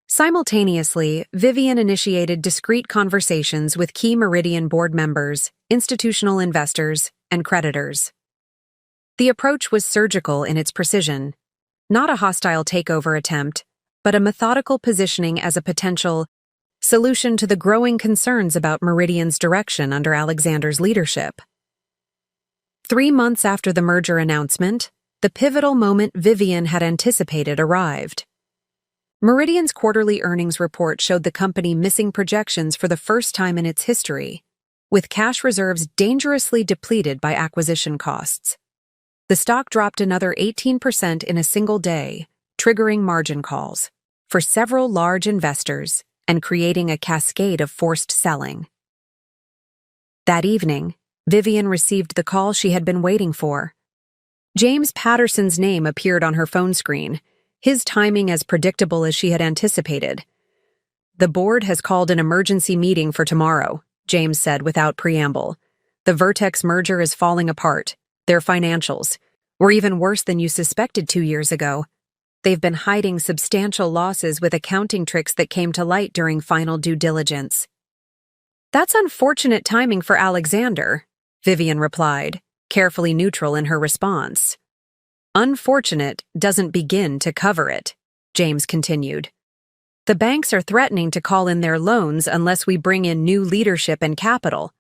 Simultaneously, Vivian initiated discreet conversations with key Meridian board members, institutional investors, and creditors. The approach was surgical in its precision. Not a hostile takeover attempt, but a methodical positioning as a potential solution to the growing concerns about Meridian's direction under Alexander's leadership. 3 months after the merger announcement, the pivotal moment Vivian had anticipated arrived. Meridian's quarterly earnings report showed the company missing projections for the first time in its history, with cash reserves dangerously depleted by acquisition costs. The stock dropped another 18% in a single day, triggering margin calls for several large investors and creating a cascade of forced selling. That evening, Vivian received the call she had been waiting for. James Patterson's name appeared on her phone screen, his timing as predictable as she had anticipated. "The board has called an emergency meeting for tomorrow," James said without preamble. "The Vertex merger is falling apart. Their financials were even worse than you suspected 2 years ago. They've been hiding substantial losses with accounting tricks that came to light during final due diligence." "That's unfortunate timing for Alexander," Vivian replied, carefully neutral in her response. "Unfortunate doesn't begin to cover it," James continued. "The banks are threatening to call in their loans unless we bring in new leadership and capital.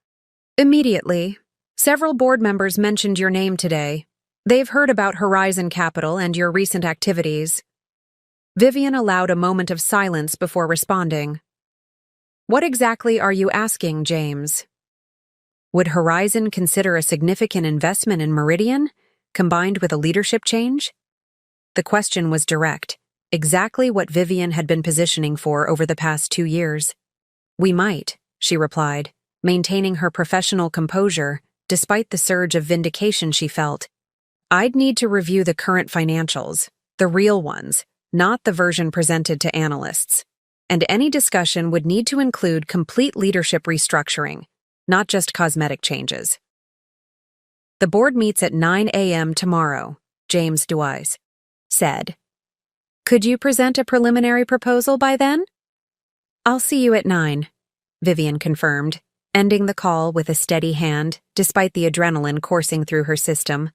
Immediately, several board members mentioned your name today. They've heard about Horizon Capital and your recent activities." Vivian allowed a moment of silence before responding. "What exactly are you asking, James?" Would Horizon consider a significant investment in Meridian, combined with a leadership change? The question was direct, exactly what Vivian had been positioning for over the past 2 years. "We might," she replied, maintaining her professional composure despite the surge of vindication she felt. "I'd need to review the current financials, the real ones, not the version presented to analysts. And any discussion would need to include complete leadership restructuring, not just cosmetic changes." "The board meets at 9 a.m. tomorrow," James Dewise said. "Could you present a preliminary proposal by then?" "I'll see you at 9, Vivian confirmed, ending the call with a steady hand, despite the adrenaline coursing through her system.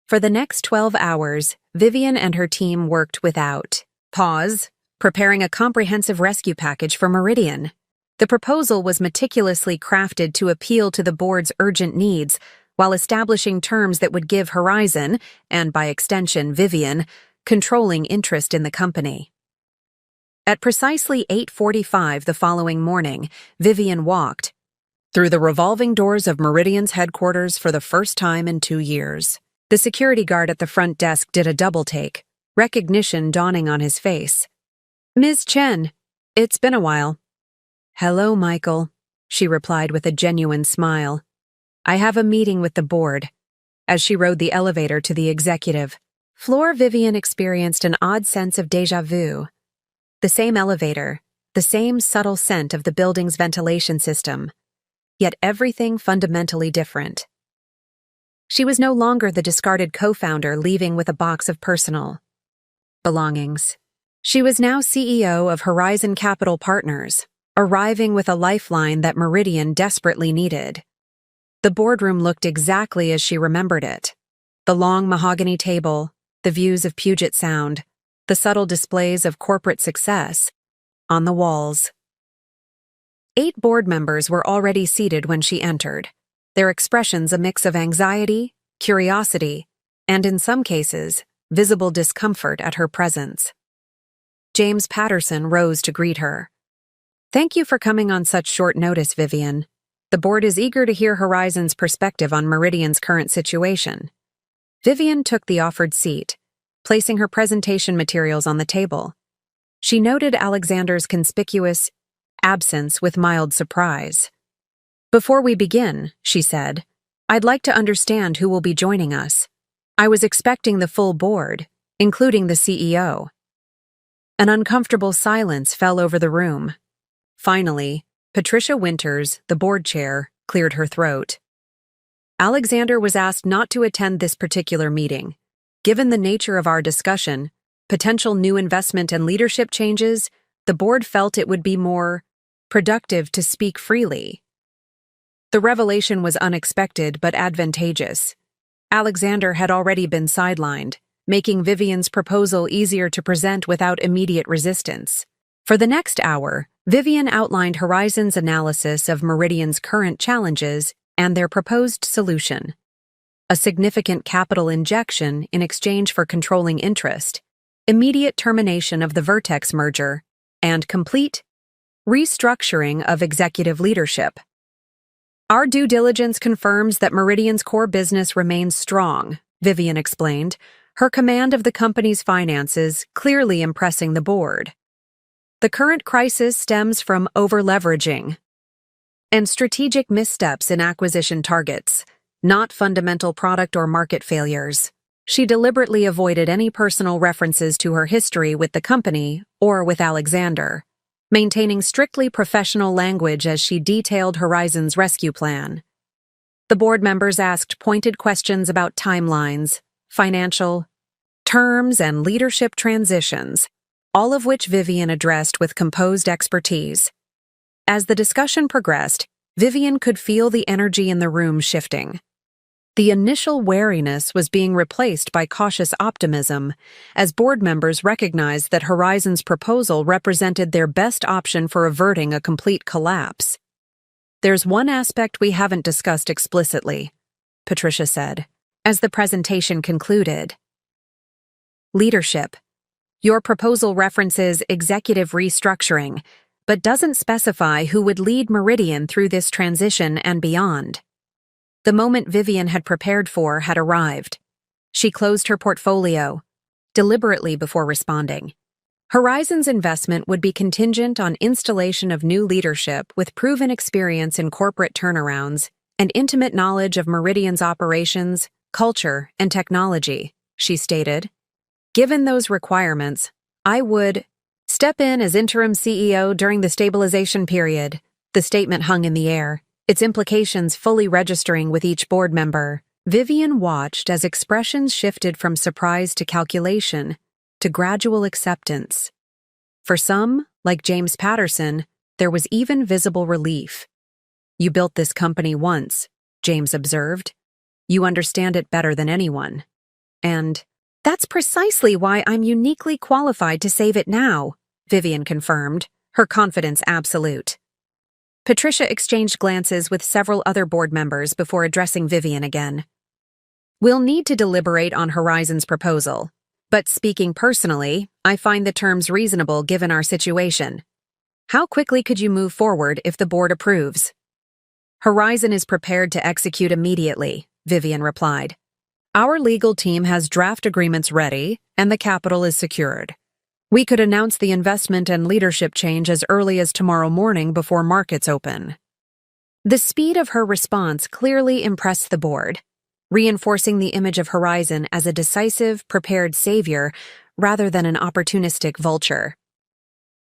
For the next 12 hours, Vivian and her team worked without pause, preparing a comprehensive rescue package for Meridian. The proposal was meticulously crafted to appeal to the board's urgent needs, while establishing terms that would give Horizon, and by extension Vivian, controlling interest in the company. At precisely 8:45 the following morning, Vivian walked through the revolving doors of Meridian's headquarters for the first time in 2 years. The security guard at the front desk did a double-take, recognition dawning on his face. "Ms. Chen, it's been a while." "Hello, Michael," she replied with a genuine smile. "I have a meeting with the board." As she rode the elevator to the executive floor, Vivian experienced an odd sense of déjà vu. The same elevator, the same subtle scent of the building's ventilation system, yet everything fundamentally different. She was no longer the discarded co-founder leaving with a box of personal belongings. She was now CEO of Horizon Capital Partners, arriving with a lifeline that Meridian desperately needed. The boardroom looked exactly as she remembered it. The long mahogany table, the views of Puget Sound, the subtle displays of corporate success on the walls. 8 board members were already seated when she entered, their expressions a mix of anxiety, curiosity, and in some cases, visible discomfort at her presence. James Patterson rose to greet her. "Thank you for coming on such short notice, Vivian. The board is eager to hear Horizon's perspective on Meridian's current situation." Vivian took the offered seat, placing her presentation materials on the table. She noted Alexander's conspicuous absence with mild surprise. "Before we begin," she said, "I'd like to understand who will be joining us. I was expecting the full board, including the CEO." An uncomfortable silence fell over the room. Finally, Patricia Winters, the board chair, cleared her throat. "Alexander was asked not to attend this particular meeting. Given the nature of our discussion, potential new investment and leadership changes, the board felt it would be more productive to speak freely." The revelation was unexpected but advantageous. Alexander had already been sidelined, making Vivian's proposal easier to present without immediate resistance. For the next hour, Vivian outlined Horizon's analysis of Meridian's current challenges and their proposed solution: a significant capital injection in exchange for controlling interest, immediate termination of the Vertex merger, and complete restructuring of executive leadership. "Our due diligence confirms that Meridian's core business remains strong," Vivian explained, her command of the company's finances clearly impressing the board. "The current crisis stems from over-leveraging and strategic missteps in acquisition targets, not fundamental product or market failures." She deliberately avoided any personal references to her history with the company or with Alexander, maintaining strictly professional language as she detailed Horizon's rescue plan. The board members asked pointed questions about timelines, financial terms, and leadership transitions, all of which Vivian addressed with composed expertise. As the discussion progressed, Vivian could feel the energy in the room shifting. The initial wariness was being replaced by cautious optimism, as board members recognized that Horizon's proposal represented their best option for averting a complete collapse. "There's one aspect we haven't discussed explicitly," Patricia said, as the presentation concluded. "Leadership. Your proposal references executive restructuring, but doesn't specify who would lead Meridian through this transition and beyond." The moment Vivian had prepared for had arrived. She closed her portfolio, deliberately before responding. Horizon's investment would be contingent on installation of new leadership with proven experience in corporate turnarounds and intimate knowledge of Meridian's operations, culture, and technology, she stated. "Given those requirements, I would step in as interim CEO during the stabilization period." The statement hung in the air, its implications fully registering with each board member. Vivian watched as expressions shifted from surprise to calculation to gradual acceptance. For some, like James Patterson, there was even visible relief. "You built this company once," James observed. "You understand it better than anyone. And that's precisely why I'm uniquely qualified to save it now," Vivian confirmed, her confidence absolute. Patricia exchanged glances with several other board members before addressing Vivian again. We'll need to deliberate on Horizon's proposal, but speaking personally, I find the terms reasonable given our situation. How quickly could you move forward if the board approves? Horizon is prepared to execute immediately, Vivian replied. Our legal team has draft agreements ready, and the capital is secured. We could announce the investment and leadership change as early as tomorrow morning before markets open. The speed of her response clearly impressed the board, reinforcing the image of Horizon as a decisive, prepared savior rather than an opportunistic vulture.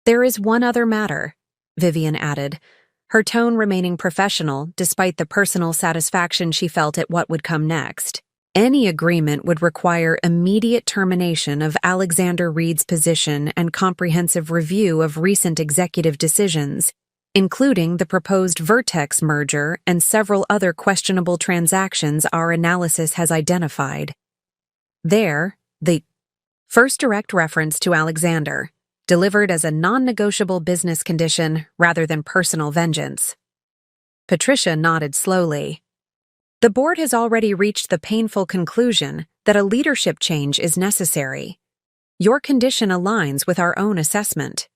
There is one other matter, Vivian added, her tone remaining professional despite the personal satisfaction she felt at what would come next. Any agreement would require immediate termination of Alexander Reed's position and comprehensive review of recent executive decisions, including the proposed Vertex merger and several other questionable transactions our analysis has identified. There, the first direct reference to Alexander, delivered as a non-negotiable business condition rather than personal vengeance. Patricia nodded slowly. The board has already reached the painful conclusion that a leadership change is necessary. Your condition aligns with our own assessment.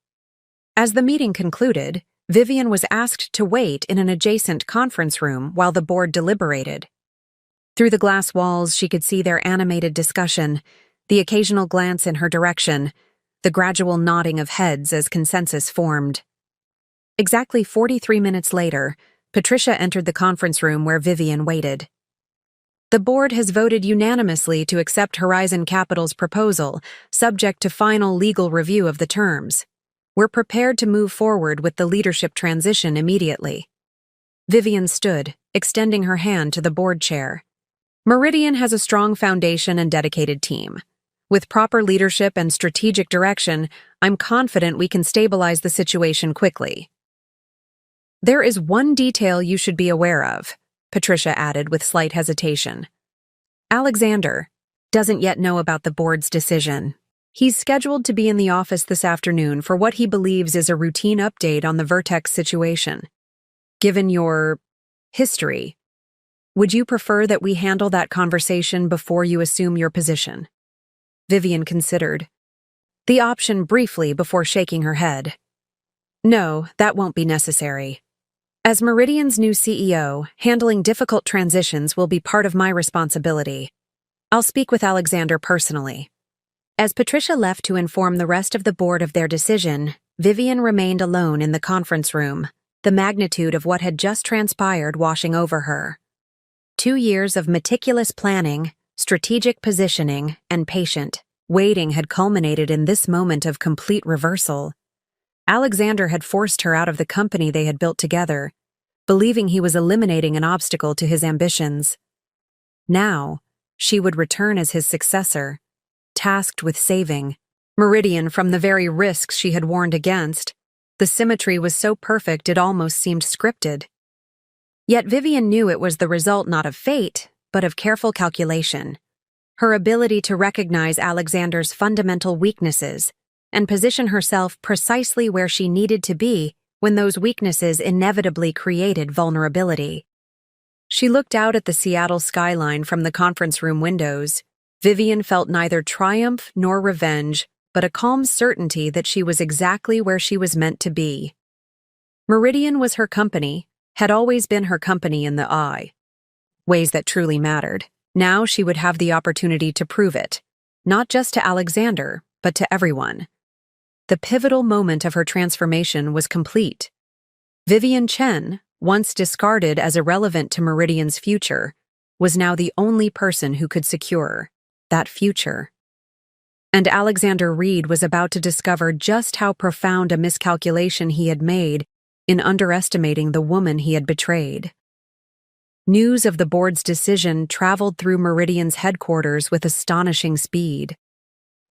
As the meeting concluded, Vivian was asked to wait in an adjacent conference room while the board deliberated. Through the glass walls, she could see their animated discussion, the occasional glance in her direction, the gradual nodding of heads as consensus formed. Exactly 43 minutes later, Patricia entered the conference room where Vivian waited. The board has voted unanimously to accept Horizon Capital's proposal, subject to final legal review of the terms. We're prepared to move forward with the leadership transition immediately. Vivian stood, extending her hand to the board chair. Meridian has a strong foundation and dedicated team. With proper leadership and strategic direction, I'm confident we can stabilize the situation quickly. There is one detail you should be aware of, Patricia added with slight hesitation. Alexander doesn't yet know about the board's decision. He's scheduled to be in the office this afternoon for what he believes is a routine update on the Vertex situation. Given your history, would you prefer that we handle that conversation before you assume your position? Vivian considered the option briefly before shaking her head. No, that won't be necessary. As Meridian's new CEO, handling difficult transitions will be part of my responsibility. I'll speak with Alexander personally. As Patricia left to inform the rest of the board of their decision, Vivian remained alone in the conference room, the magnitude of what had just transpired washing over her. 2 years of meticulous planning, strategic positioning, and patient waiting had culminated in this moment of complete reversal. Alexander had forced her out of the company they had built together, believing he was eliminating an obstacle to his ambitions. Now, she would return as his successor, tasked with saving Meridian from the very risks she had warned against. The symmetry was so perfect it almost seemed scripted. Yet Vivian knew it was the result not of fate, but of careful calculation. Her ability to recognize Alexander's fundamental weaknesses and position herself precisely where she needed to be when those weaknesses inevitably created vulnerability. She looked out at the Seattle skyline from the conference room windows. Vivian felt neither triumph nor revenge, but a calm certainty that she was exactly where she was meant to be. Meridian was her company, had always been her company in the eye. Ways that truly mattered. Now she would have the opportunity to prove it, not just to Alexander, but to everyone. The pivotal moment of her transformation was complete. Vivian Chen, once discarded as irrelevant to Meridian's future, was now the only person who could secure that future. And Alexander Reed was about to discover just how profound a miscalculation he had made in underestimating the woman he had betrayed. News of the board's decision traveled through Meridian's headquarters with astonishing speed.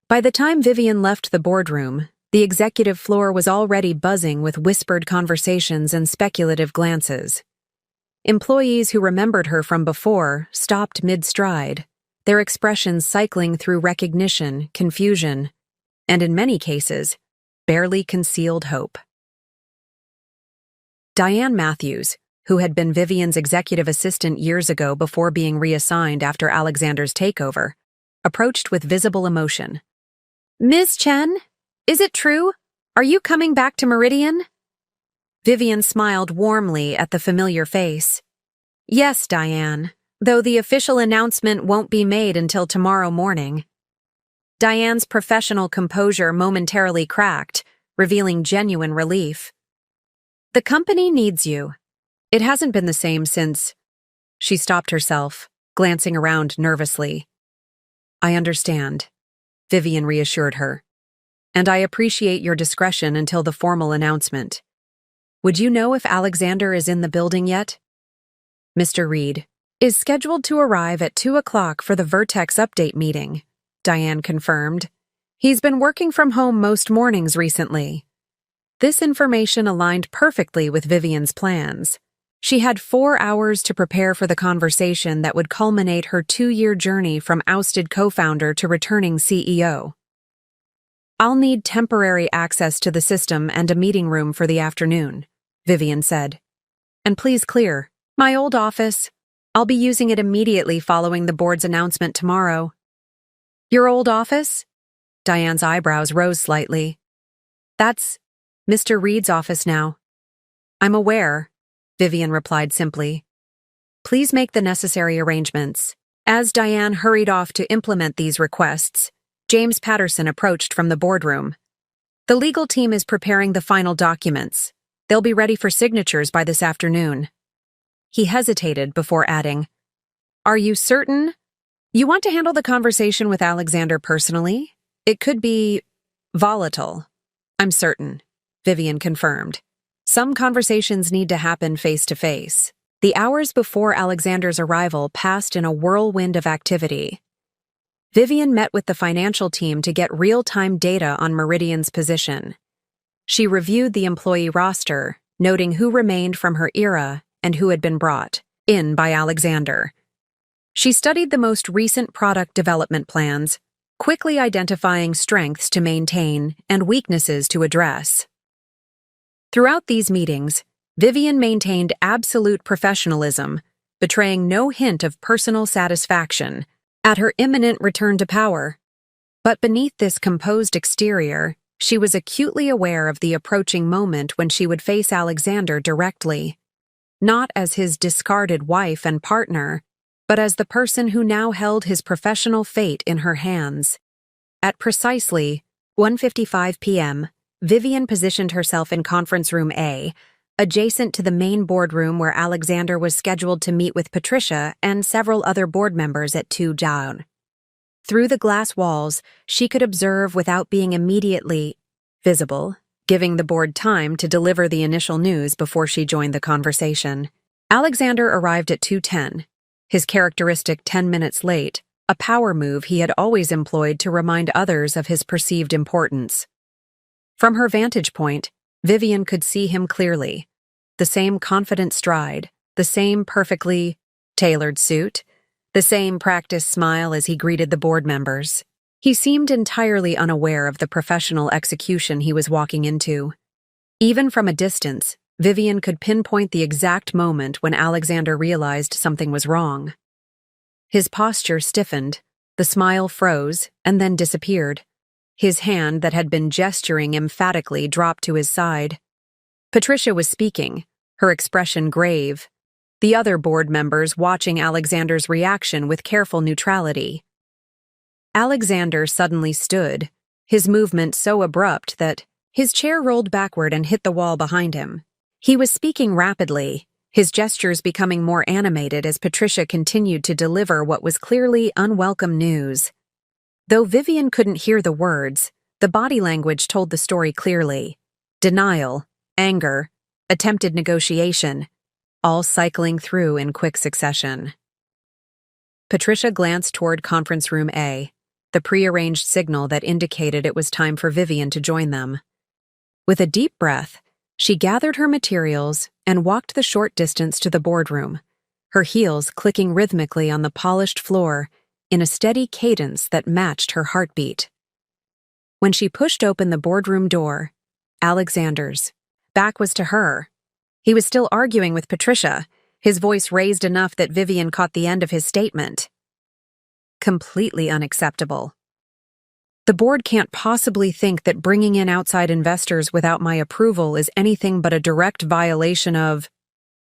By the time Vivian left the boardroom, the executive floor was already buzzing with whispered conversations and speculative glances. Employees who remembered her from before stopped mid-stride, their expressions cycling through recognition, confusion, and in many cases, barely concealed hope. Diane Matthews, who had been Vivian's executive assistant years ago before being reassigned after Alexander's takeover, approached with visible emotion. "Ms. Chen, is it true? Are you coming back to Meridian?" Vivian smiled warmly at the familiar face. "Yes, Diane, though the official announcement won't be made until tomorrow morning." Diane's professional composure momentarily cracked, revealing genuine relief. "The company needs you. It hasn't been the same since—" She stopped herself, glancing around nervously. "I understand," Vivian reassured her. "And I appreciate your discretion until the formal announcement. Would you know if Alexander is in the building yet?" "Mr. Reed is scheduled to arrive at 2 o'clock for the Vertex update meeting," Diane confirmed. "He's been working from home most mornings recently." This information aligned perfectly with Vivian's plans. She had 4 hours to prepare for the conversation that would culminate her 2-year journey from ousted co-founder to returning CEO. "I'll need temporary access to the system and a meeting room for the afternoon," Vivian said. "And please clear my old office. I'll be using it immediately following the board's announcement tomorrow." "Your old office?" Diane's eyebrows rose slightly. "That's Mr. Reed's office now." "I'm aware," Vivian replied simply. "Please make the necessary arrangements." As Diane hurried off to implement these requests, James Patterson approached from the boardroom. "The legal team is preparing the final documents. They'll be ready for signatures by this afternoon." He hesitated before adding, "Are you certain? You want to handle the conversation with Alexander personally? It could be volatile." "I'm certain," Vivian confirmed. "Some conversations need to happen face-to-face." The hours before Alexander's arrival passed in a whirlwind of activity. Vivian met with the financial team to get real-time data on Meridian's position. She reviewed the employee roster, noting who remained from her era and who had been brought in by Alexander. She studied the most recent product development plans, quickly identifying strengths to maintain and weaknesses to address. Throughout these meetings, Vivian maintained absolute professionalism, betraying no hint of personal satisfaction at her imminent return to power. But beneath this composed exterior, she was acutely aware of the approaching moment when she would face Alexander directly, not as his discarded wife and partner, but as the person who now held his professional fate in her hands. At precisely 1:55 p.m., Vivian positioned herself in Conference Room A, adjacent to the main boardroom where Alexander was scheduled to meet with Patricia and several other board members at 2 down. Through the glass walls, she could observe without being immediately visible, giving the board time to deliver the initial news before she joined the conversation. Alexander arrived at 2:10, his characteristic 10 minutes late, a power move he had always employed to remind others of his perceived importance. From her vantage point, Vivian could see him clearly. The same confident stride, the same perfectly tailored suit, the same practiced smile as he greeted the board members. He seemed entirely unaware of the professional execution he was walking into. Even from a distance, Vivian could pinpoint the exact moment when Alexander realized something was wrong. His posture stiffened, the smile froze, and then disappeared. His hand that had been gesturing emphatically dropped to his side. Patricia was speaking, her expression grave, the other board members watching Alexander's reaction with careful neutrality. Alexander suddenly stood, his movement so abrupt that his chair rolled backward and hit the wall behind him. He was speaking rapidly, his gestures becoming more animated as Patricia continued to deliver what was clearly unwelcome news. Though Vivian couldn't hear the words, the body language told the story clearly. Denial, anger, attempted negotiation, all cycling through in quick succession. Patricia glanced toward Conference Room A, the prearranged signal that indicated it was time for Vivian to join them. With a deep breath, she gathered her materials and walked the short distance to the boardroom, her heels clicking rhythmically on the polished floor in a steady cadence that matched her heartbeat. When she pushed open the boardroom door, Alexander's back was to her. He was still arguing with Patricia, his voice raised enough that Vivian caught the end of his statement. Completely unacceptable. The board can't possibly think that bringing in outside investors without my approval is anything but a direct violation of—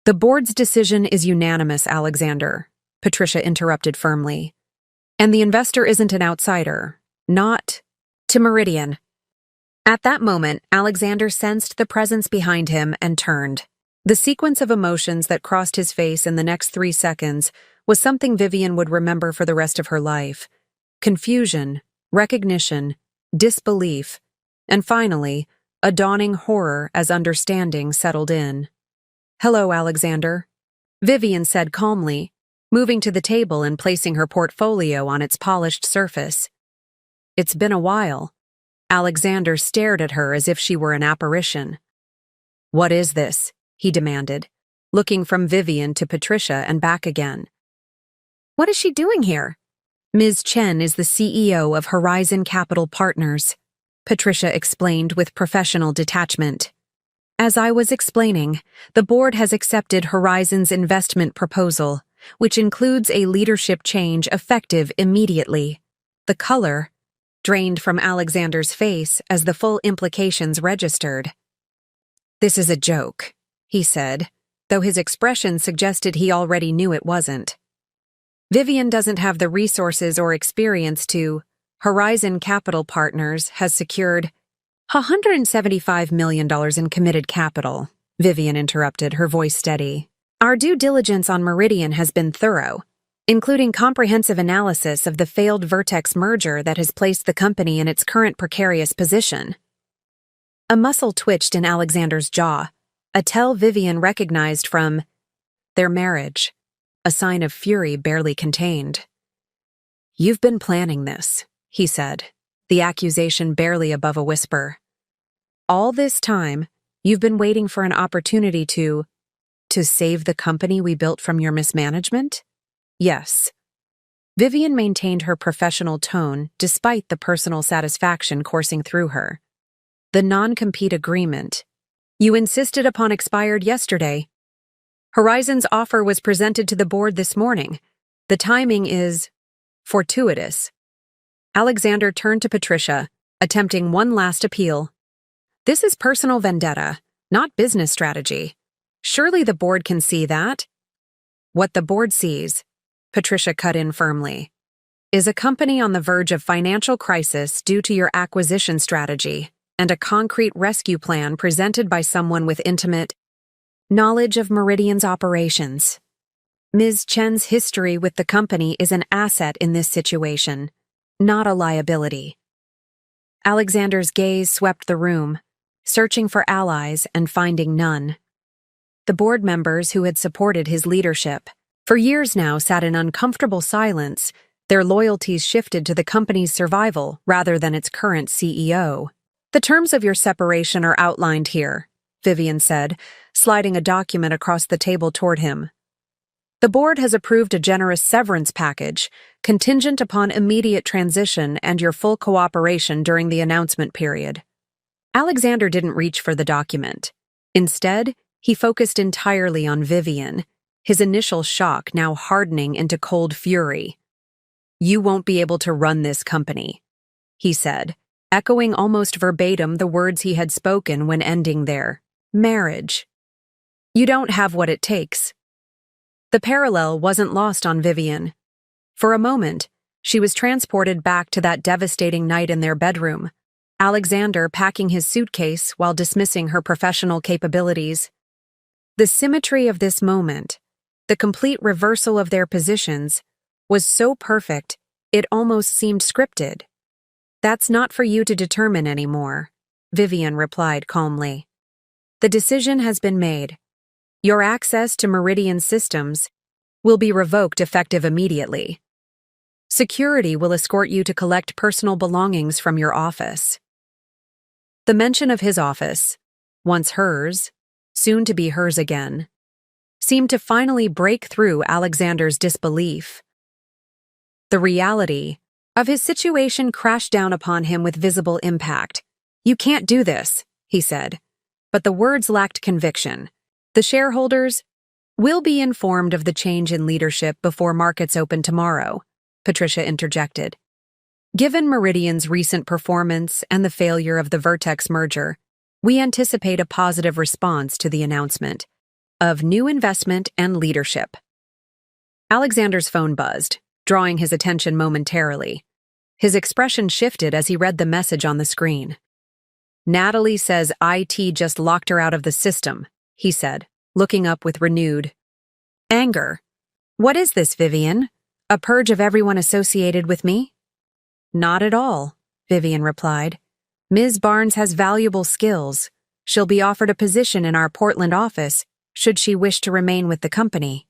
The board's decision is unanimous, Alexander, Patricia interrupted firmly. And the investor isn't an outsider. Not to Meridian. At that moment, Alexander sensed the presence behind him and turned. The sequence of emotions that crossed his face in the next 3 seconds was something Vivian would remember for the rest of her life. Confusion, recognition, disbelief, and finally, a dawning horror as understanding settled in. "Hello, Alexander," Vivian said calmly, moving to the table and placing her portfolio on its polished surface. "It's been a while." Alexander stared at her as if she were an apparition. "What is this?" he demanded, looking from Vivian to Patricia and back again. "What is she doing here?" "Ms. Chen is the CEO of Horizon Capital Partners," Patricia explained with professional detachment. "As I was explaining, the board has accepted Horizon's investment proposal, which includes a leadership change effective immediately." The color drained from Alexander's face as the full implications registered. "This is a joke," he said, though his expression suggested he already knew it wasn't. "Vivian doesn't have the resources or experience to— Horizon Capital Partners has secured $175 million in committed capital," Vivian interrupted, her voice steady. "Our due diligence on Meridian has been thorough, including comprehensive analysis of the failed Vertex merger that has placed the company in its current precarious position." A muscle twitched in Alexander's jaw, a tell Vivian recognized from their marriage, a sign of fury barely contained. "You've been planning this," he said, the accusation barely above a whisper. "All this time, you've been waiting for an opportunity to save the company we built from your mismanagement?" "Yes." Vivian maintained her professional tone despite the personal satisfaction coursing through her. "The non-compete agreement. You insisted upon expired yesterday. Horizon's offer was presented to the board this morning. The timing is fortuitous." Alexander turned to Patricia, attempting one last appeal. "This is personal vendetta, not business strategy. Surely the board can see that." "What the board sees," Patricia cut in firmly, "is a company on the verge of financial crisis due to your acquisition strategy and a concrete rescue plan presented by someone with intimate knowledge of Meridian's operations. Ms. Chen's history with the company is an asset in this situation, not a liability." Alexander's gaze swept the room, searching for allies and finding none. The board members who had supported his leadership for years now sat in uncomfortable silence, their loyalties shifted to the company's survival rather than its current CEO. "The terms of your separation are outlined here," Vivian said, sliding a document across the table toward him. "The board has approved a generous severance package, contingent upon immediate transition and your full cooperation during the announcement period." Alexander didn't reach for the document. Instead, he focused entirely on Vivian, his initial shock now hardening into cold fury. "You won't be able to run this company," he said, echoing almost verbatim the words he had spoken when ending their marriage. "You don't have what it takes." The parallel wasn't lost on Vivian. For a moment, she was transported back to that devastating night in their bedroom, Alexander packing his suitcase while dismissing her professional capabilities. The symmetry of this moment, the complete reversal of their positions, was so perfect it almost seemed scripted. "That's not for you to determine anymore," Vivian replied calmly. "The decision has been made. Your access to Meridian systems will be revoked effective immediately. Security will escort you to collect personal belongings from your office." The mention of his office, once hers, soon to be hers again, seemed to finally break through Alexander's disbelief. The reality of his situation crashed down upon him with visible impact. "You can't do this," he said, but the words lacked conviction. The shareholders will be informed of the change in leadership before markets open tomorrow, Patricia interjected. Given Meridian's recent performance and the failure of the Vertex merger, we anticipate a positive response to the announcement of new investment and leadership. Alexander's phone buzzed, drawing his attention momentarily. His expression shifted as he read the message on the screen. Natalie says IT just locked her out of the system, he said, looking up with renewed anger. What is this, Vivian? A purge of everyone associated with me? Not at all, Vivian replied. Ms. Barnes has valuable skills. She'll be offered a position in our Portland office, should she wish to remain with the company.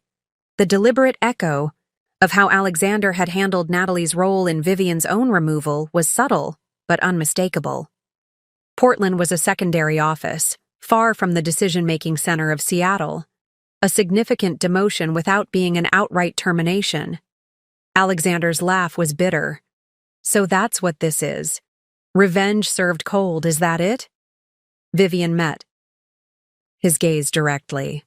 The deliberate echo of how Alexander had handled Natalie's role in Vivian's own removal was subtle, but unmistakable. Portland was a secondary office, far from the decision-making center of Seattle. A significant demotion without being an outright termination. Alexander's laugh was bitter. So that's what this is. Revenge served cold, is that it? Vivian met his gaze directly.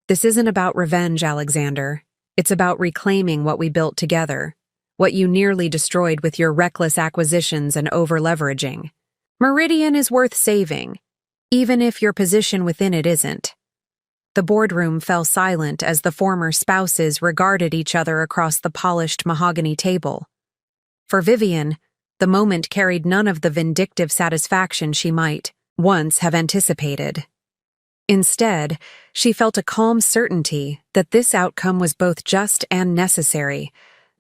This isn't about revenge, Alexander. It's about reclaiming what we built together, what you nearly destroyed with your reckless acquisitions and over-leveraging. Meridian is worth saving, even if your position within it isn't. The boardroom fell silent as the former spouses regarded each other across the polished mahogany table. For Vivian, the moment carried none of the vindictive satisfaction she might once have anticipated. Instead, she felt a calm certainty that this outcome was both just and necessary,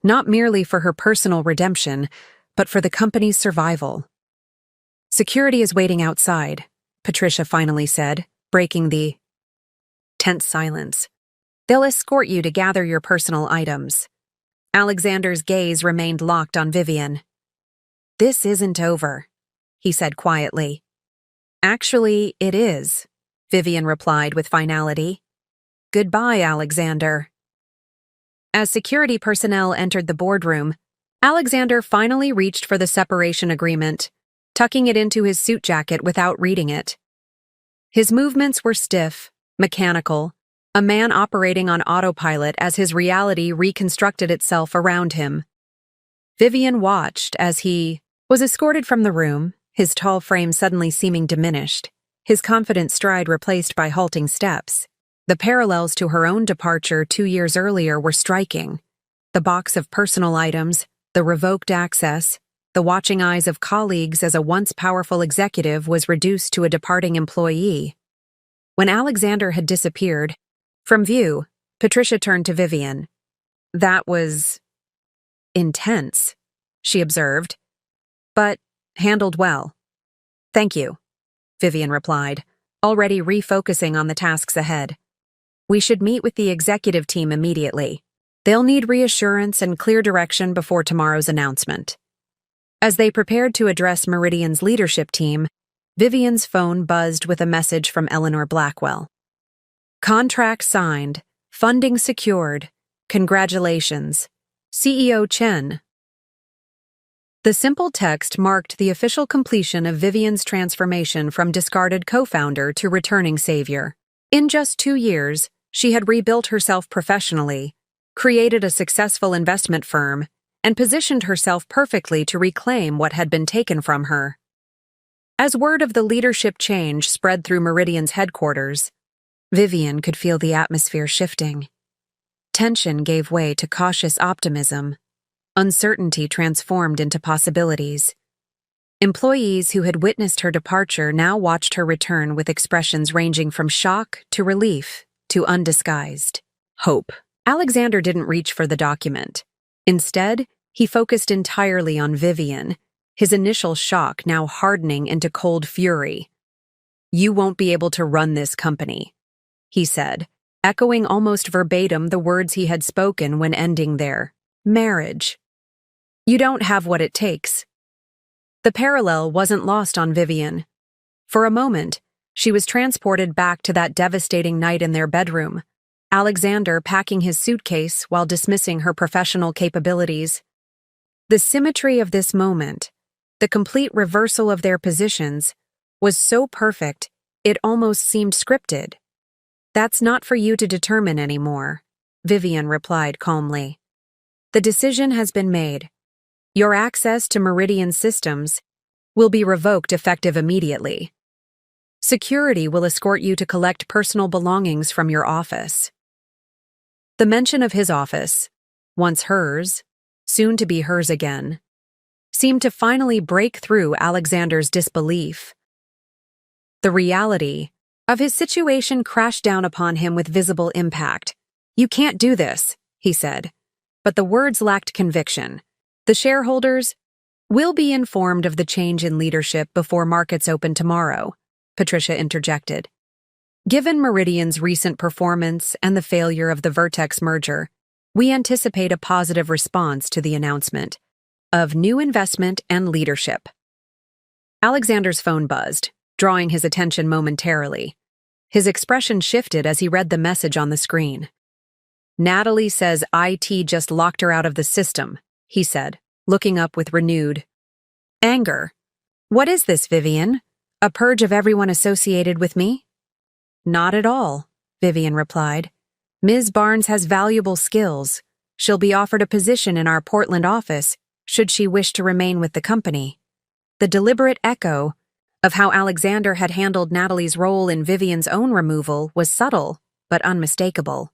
not merely for her personal redemption, but for the company's survival. Security is waiting outside, Patricia finally said, breaking the tense silence. They'll escort you to gather your personal items. Alexander's gaze remained locked on Vivian. This isn't over, he said quietly. Actually, it is, Vivian replied with finality. Goodbye, Alexander. As security personnel entered the boardroom, Alexander finally reached for the separation agreement, tucking it into his suit jacket without reading it. His movements were stiff, mechanical, a man operating on autopilot as his reality reconstructed itself around him. Vivian watched as he was escorted from the room, his tall frame suddenly seeming diminished, his confident stride replaced by halting steps. The parallels to her own departure 2 years earlier were striking. The box of personal items, the revoked access, the watching eyes of colleagues as a once powerful executive was reduced to a departing employee. When Alexander had disappeared from view, Patricia turned to Vivian. That was intense, she observed, but handled well. Thank you, Vivian replied, already refocusing on the tasks ahead. We should meet with the executive team immediately. They'll need reassurance and clear direction before tomorrow's announcement. As they prepared to address Meridian's leadership team, Vivian's phone buzzed with a message from Eleanor Blackwell. Contract signed. Funding secured. Congratulations. CEO Chen. The simple text marked the official completion of Vivian's transformation from discarded co-founder to returning savior. In just 2 years, she had rebuilt herself professionally, created a successful investment firm, and positioned herself perfectly to reclaim what had been taken from her. As word of the leadership change spread through Meridian's headquarters, Vivian could feel the atmosphere shifting. Tension gave way to cautious optimism. Uncertainty transformed into possibilities. Employees who had witnessed her departure now watched her return with expressions ranging from shock to relief to undisguised hope. Alexander didn't reach for the document. Instead, he focused entirely on Vivian, his initial shock now hardening into cold fury. You won't be able to run this company, he said, echoing almost verbatim the words he had spoken when ending their marriage. You don't have what it takes. The parallel wasn't lost on Vivian. For a moment, she was transported back to that devastating night in their bedroom, Alexander packing his suitcase while dismissing her professional capabilities. The symmetry of this moment, the complete reversal of their positions, was so perfect it almost seemed scripted. That's not for you to determine anymore, Vivian replied calmly. The decision has been made. Your access to Meridian systems will be revoked effective immediately. Security will escort you to collect personal belongings from your office. The mention of his office, once hers, soon to be hers again, seemed to finally break through Alexander's disbelief. The reality of his situation crashed down upon him with visible impact. You can't do this, he said. But the words lacked conviction. The shareholders will be informed of the change in leadership before markets open tomorrow, Patricia interjected. Given Meridian's recent performance and the failure of the Vertex merger, we anticipate a positive response to the announcement of new investment and leadership. Alexander's phone buzzed, drawing his attention momentarily. His expression shifted as he read the message on the screen. Natalie says IT just locked her out of the system, he said, looking up with renewed anger. What is this, Vivian? A purge of everyone associated with me? Not at all, Vivian replied. Ms. Barnes has valuable skills. She'll be offered a position in our Portland office should she wish to remain with the company. The deliberate echo of how Alexander had handled Natalie's role in Vivian's own removal was subtle but unmistakable.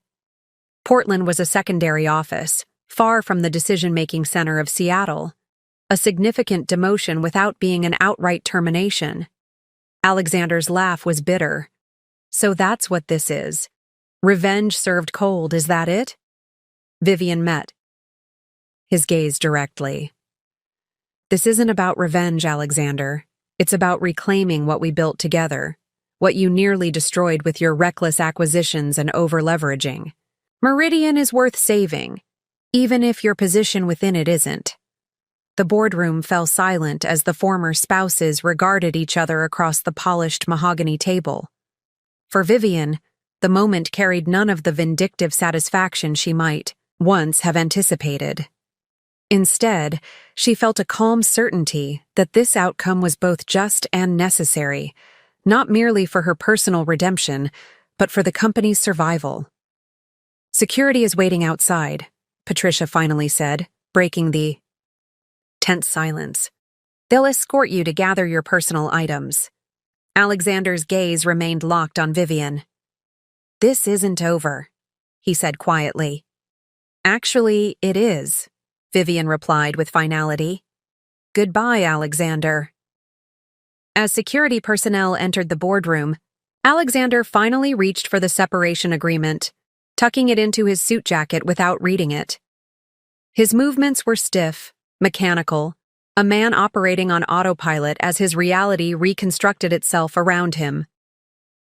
Portland was a secondary office, far from the decision-making center of Seattle, a significant demotion without being an outright termination. Alexander's laugh was bitter. So that's what this is. Revenge served cold, is that it? Vivian met his gaze directly. This isn't about revenge, Alexander. It's about reclaiming what we built together, what you nearly destroyed with your reckless acquisitions and over-leveraging. Meridian is worth saving, even if your position within it isn't. The boardroom fell silent as the former spouses regarded each other across the polished mahogany table. For Vivian, the moment carried none of the vindictive satisfaction she might once have anticipated. Instead, she felt a calm certainty that this outcome was both just and necessary, not merely for her personal redemption, but for the company's survival. Security is waiting outside, Patricia finally said, breaking the tense silence. They'll escort you to gather your personal items. Alexander's gaze remained locked on Vivian. This isn't over, he said quietly. Actually, it is, Vivian replied with finality. Goodbye, Alexander. As security personnel entered the boardroom, Alexander finally reached for the separation agreement, tucking it into his suit jacket without reading it. His movements were stiff, mechanical, a man operating on autopilot as his reality reconstructed itself around him.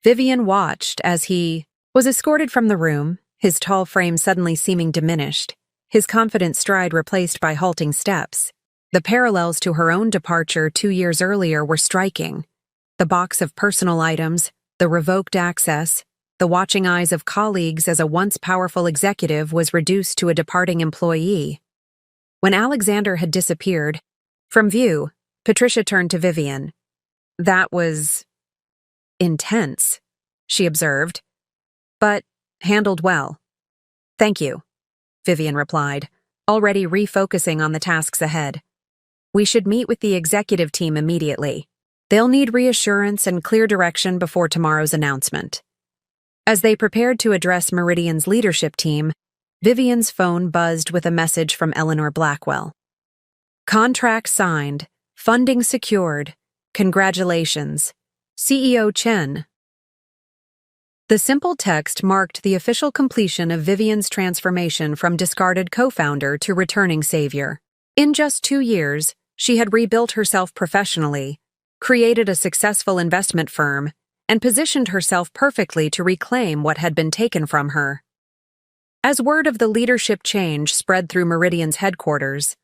Vivian watched as he was escorted from the room, his tall frame suddenly seeming diminished, his confident stride replaced by halting steps. The parallels to her own departure 2 years earlier were striking. The box of personal items, the revoked access, the watching eyes of colleagues as a once powerful executive was reduced to a departing employee. When Alexander had disappeared from view, Patricia turned to Vivian. That was intense, she observed, but handled well. Thank you, Vivian replied, already refocusing on the tasks ahead. We should meet with the executive team immediately. They'll need reassurance and clear direction before tomorrow's announcement. As they prepared to address Meridian's leadership team, Vivian's phone buzzed with a message from Eleanor Blackwell. Contract signed. Funding secured. Congratulations. CEO Chen. The simple text marked the official completion of Vivian's transformation from discarded co-founder to returning savior. In just 2 years, she had rebuilt herself professionally, created a successful investment firm, and positioned herself perfectly to reclaim what had been taken from her. As word of the leadership change spread through Meridian's headquarters,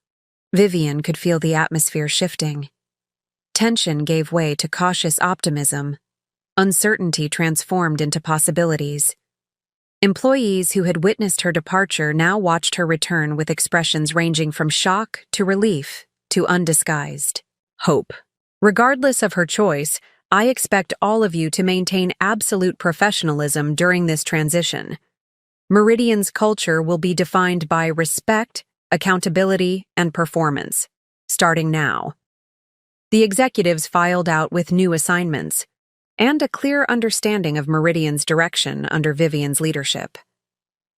Vivian could feel the atmosphere shifting. Tension gave way to cautious optimism. Uncertainty transformed into possibilities. Employees who had witnessed her departure now watched her return with expressions ranging from shock to relief to undisguised hope. Regardless of her choice, I expect all of you to maintain absolute professionalism during this transition. Meridian's culture will be defined by respect, accountability, and performance, starting now. The executives filed out with new assignments and a clear understanding of Meridian's direction under Vivian's leadership.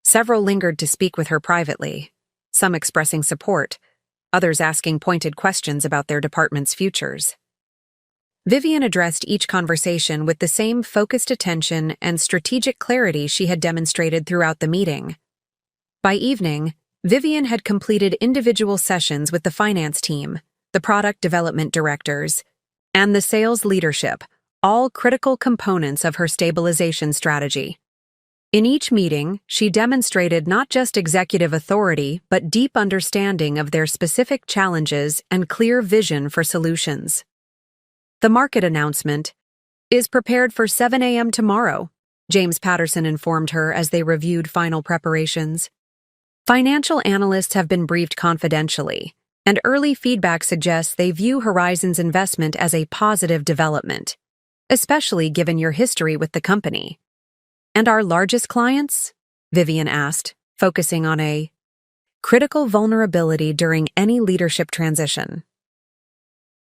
Several lingered to speak with her privately, some expressing support, others asking pointed questions about their department's futures. Vivian addressed each conversation with the same focused attention and strategic clarity she had demonstrated throughout the meeting. By evening, Vivian had completed individual sessions with the finance team, the product development directors, and the sales leadership, all critical components of her stabilization strategy. In each meeting, she demonstrated not just executive authority but deep understanding of their specific challenges and clear vision for solutions. The market announcement is prepared for 7 a.m. tomorrow, James Patterson informed her as they reviewed final preparations. Financial analysts have been briefed confidentially, and early feedback suggests they view Horizon's investment as a positive development, especially given your history with the company. And our largest clients? Vivian asked, focusing on a critical vulnerability during any leadership transition.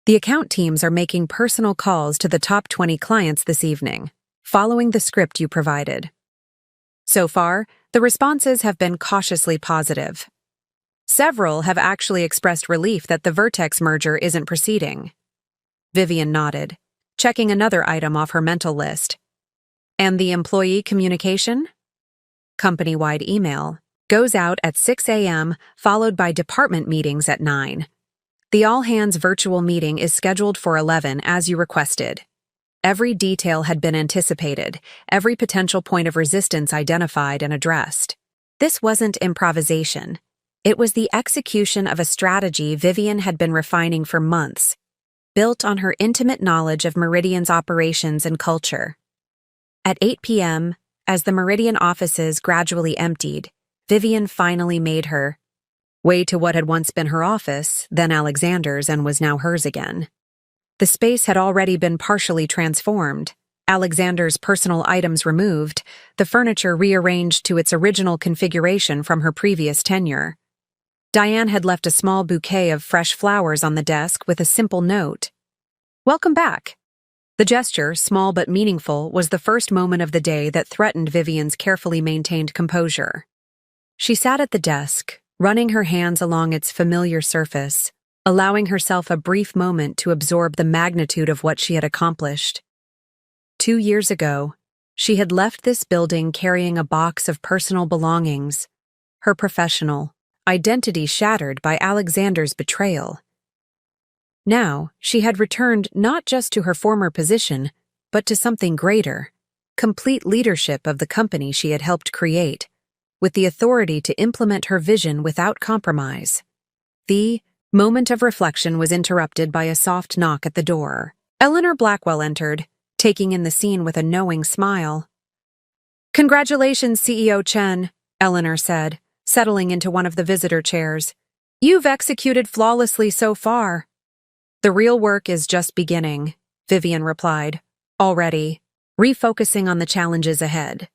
The account teams are making personal calls to the top 20 clients this evening, following the script you provided. So far, the responses have been cautiously positive. Several have actually expressed relief that the Vertex merger isn't proceeding. Vivian nodded, checking another item off her mental list. And the employee communication? Company-wide email goes out at 6 a.m., followed by department meetings at 9. The all-hands virtual meeting is scheduled for 11 as you requested. Every detail had been anticipated, every potential point of resistance identified and addressed. This wasn't improvisation. It was the execution of a strategy Vivian had been refining for months, built on her intimate knowledge of Meridian's operations and culture. At 8 p.m., as the Meridian offices gradually emptied, Vivian finally made her way to what had once been her office, then Alexander's, and was now hers again. The space had already been partially transformed, Alexander's personal items removed, the furniture rearranged to its original configuration from her previous tenure. Diane had left a small bouquet of fresh flowers on the desk with a simple note. "Welcome back." The gesture, small but meaningful, was the first moment of the day that threatened Vivian's carefully maintained composure. She sat at the desk, running her hands along its familiar surface, allowing herself a brief moment to absorb the magnitude of what she had accomplished. 2 years ago, she had left this building carrying a box of personal belongings, her professional identity shattered by Alexander's betrayal. Now, she had returned not just to her former position, but to something greater, complete leadership of the company she had helped create, with the authority to implement her vision without compromise. The moment of reflection was interrupted by a soft knock at the door. Eleanor Blackwell entered, taking in the scene with a knowing smile. "Congratulations, CEO Chen," Eleanor said, settling into one of the visitor chairs. "You've executed flawlessly so far." "The real work is just beginning," Vivian replied, already refocusing on the challenges ahead.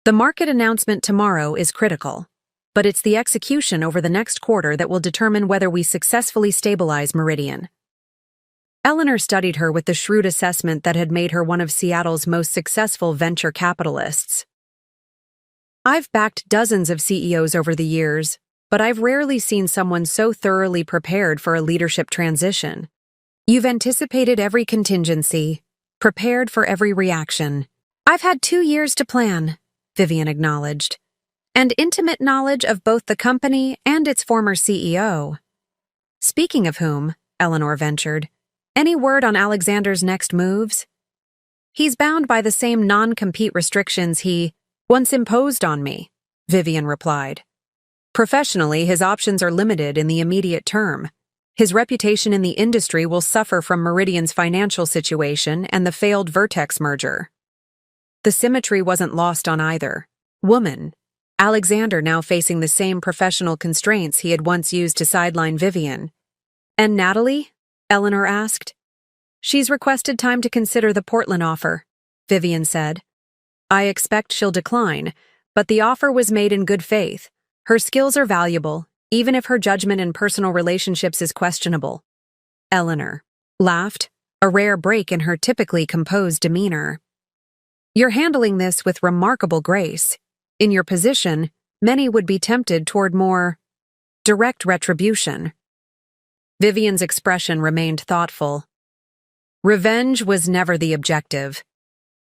The market announcement tomorrow is critical, but it's the execution over the next quarter that will determine whether we successfully stabilize Meridian. Eleanor studied her with the shrewd assessment that had made her one of Seattle's most successful venture capitalists. "I've backed dozens of CEOs over the years, but I've rarely seen someone so thoroughly prepared for a leadership transition. You've anticipated every contingency, prepared for every reaction. I've had 2 years to plan," Vivian acknowledged, "and intimate knowledge of both the company and its former CEO. Speaking of whom," Eleanor ventured, "any word on Alexander's next moves?" "He's bound by the same non-compete restrictions he once imposed on me," Vivian replied. "Professionally, his options are limited in the immediate term. His reputation in the industry will suffer from Meridian's financial situation and the failed Vertex merger." The symmetry wasn't lost on either woman. Alexander now facing the same professional constraints he had once used to sideline Vivian. "And Natalie?" Eleanor asked. She's requested time to consider the Portland offer, Vivian said. I expect she'll decline, but the offer was made in good faith. Her skills are valuable, even if her judgment in personal relationships is questionable. Eleanor laughed, a rare break in her typically composed demeanor. You're handling this with remarkable grace. In your position, many would be tempted toward more direct retribution. Vivian's expression remained thoughtful. Revenge was never the objective.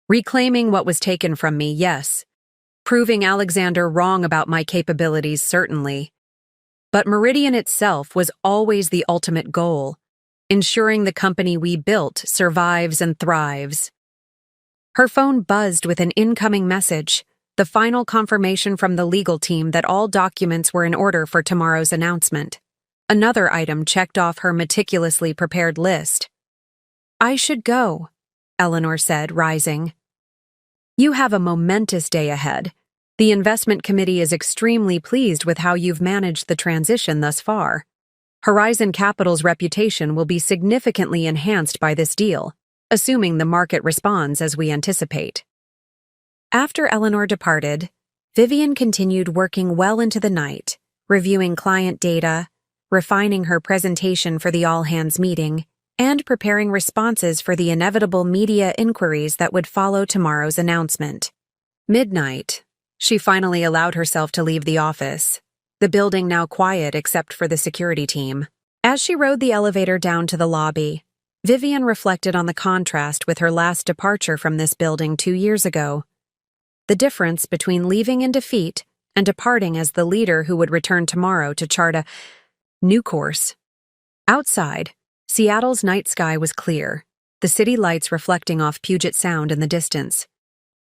Reclaiming what was taken from me, yes. Proving Alexander wrong about my capabilities, certainly. But Meridian itself was always the ultimate goal, ensuring the company we built survives and thrives. Her phone buzzed with an incoming message, the final confirmation from the legal team that all documents were in order for tomorrow's announcement. Another item checked off her meticulously prepared list. I should go, Eleanor said, rising. You have a momentous day ahead. The investment committee is extremely pleased with how you've managed the transition thus far. Horizon Capital's reputation will be significantly enhanced by this deal, assuming the market responds as we anticipate. After Eleanor departed, Vivian continued working well into the night, reviewing client data, refining her presentation for the all-hands meeting, and preparing responses for the inevitable media inquiries that would follow tomorrow's announcement. Midnight, she finally allowed herself to leave the office, the building now quiet except for the security team. As she rode the elevator down to the lobby, Vivian reflected on the contrast with her last departure from this building 2 years ago. The difference between leaving in defeat and departing as the leader who would return tomorrow to chart a new course. Outside, Seattle's night sky was clear, the city lights reflecting off Puget Sound in the distance.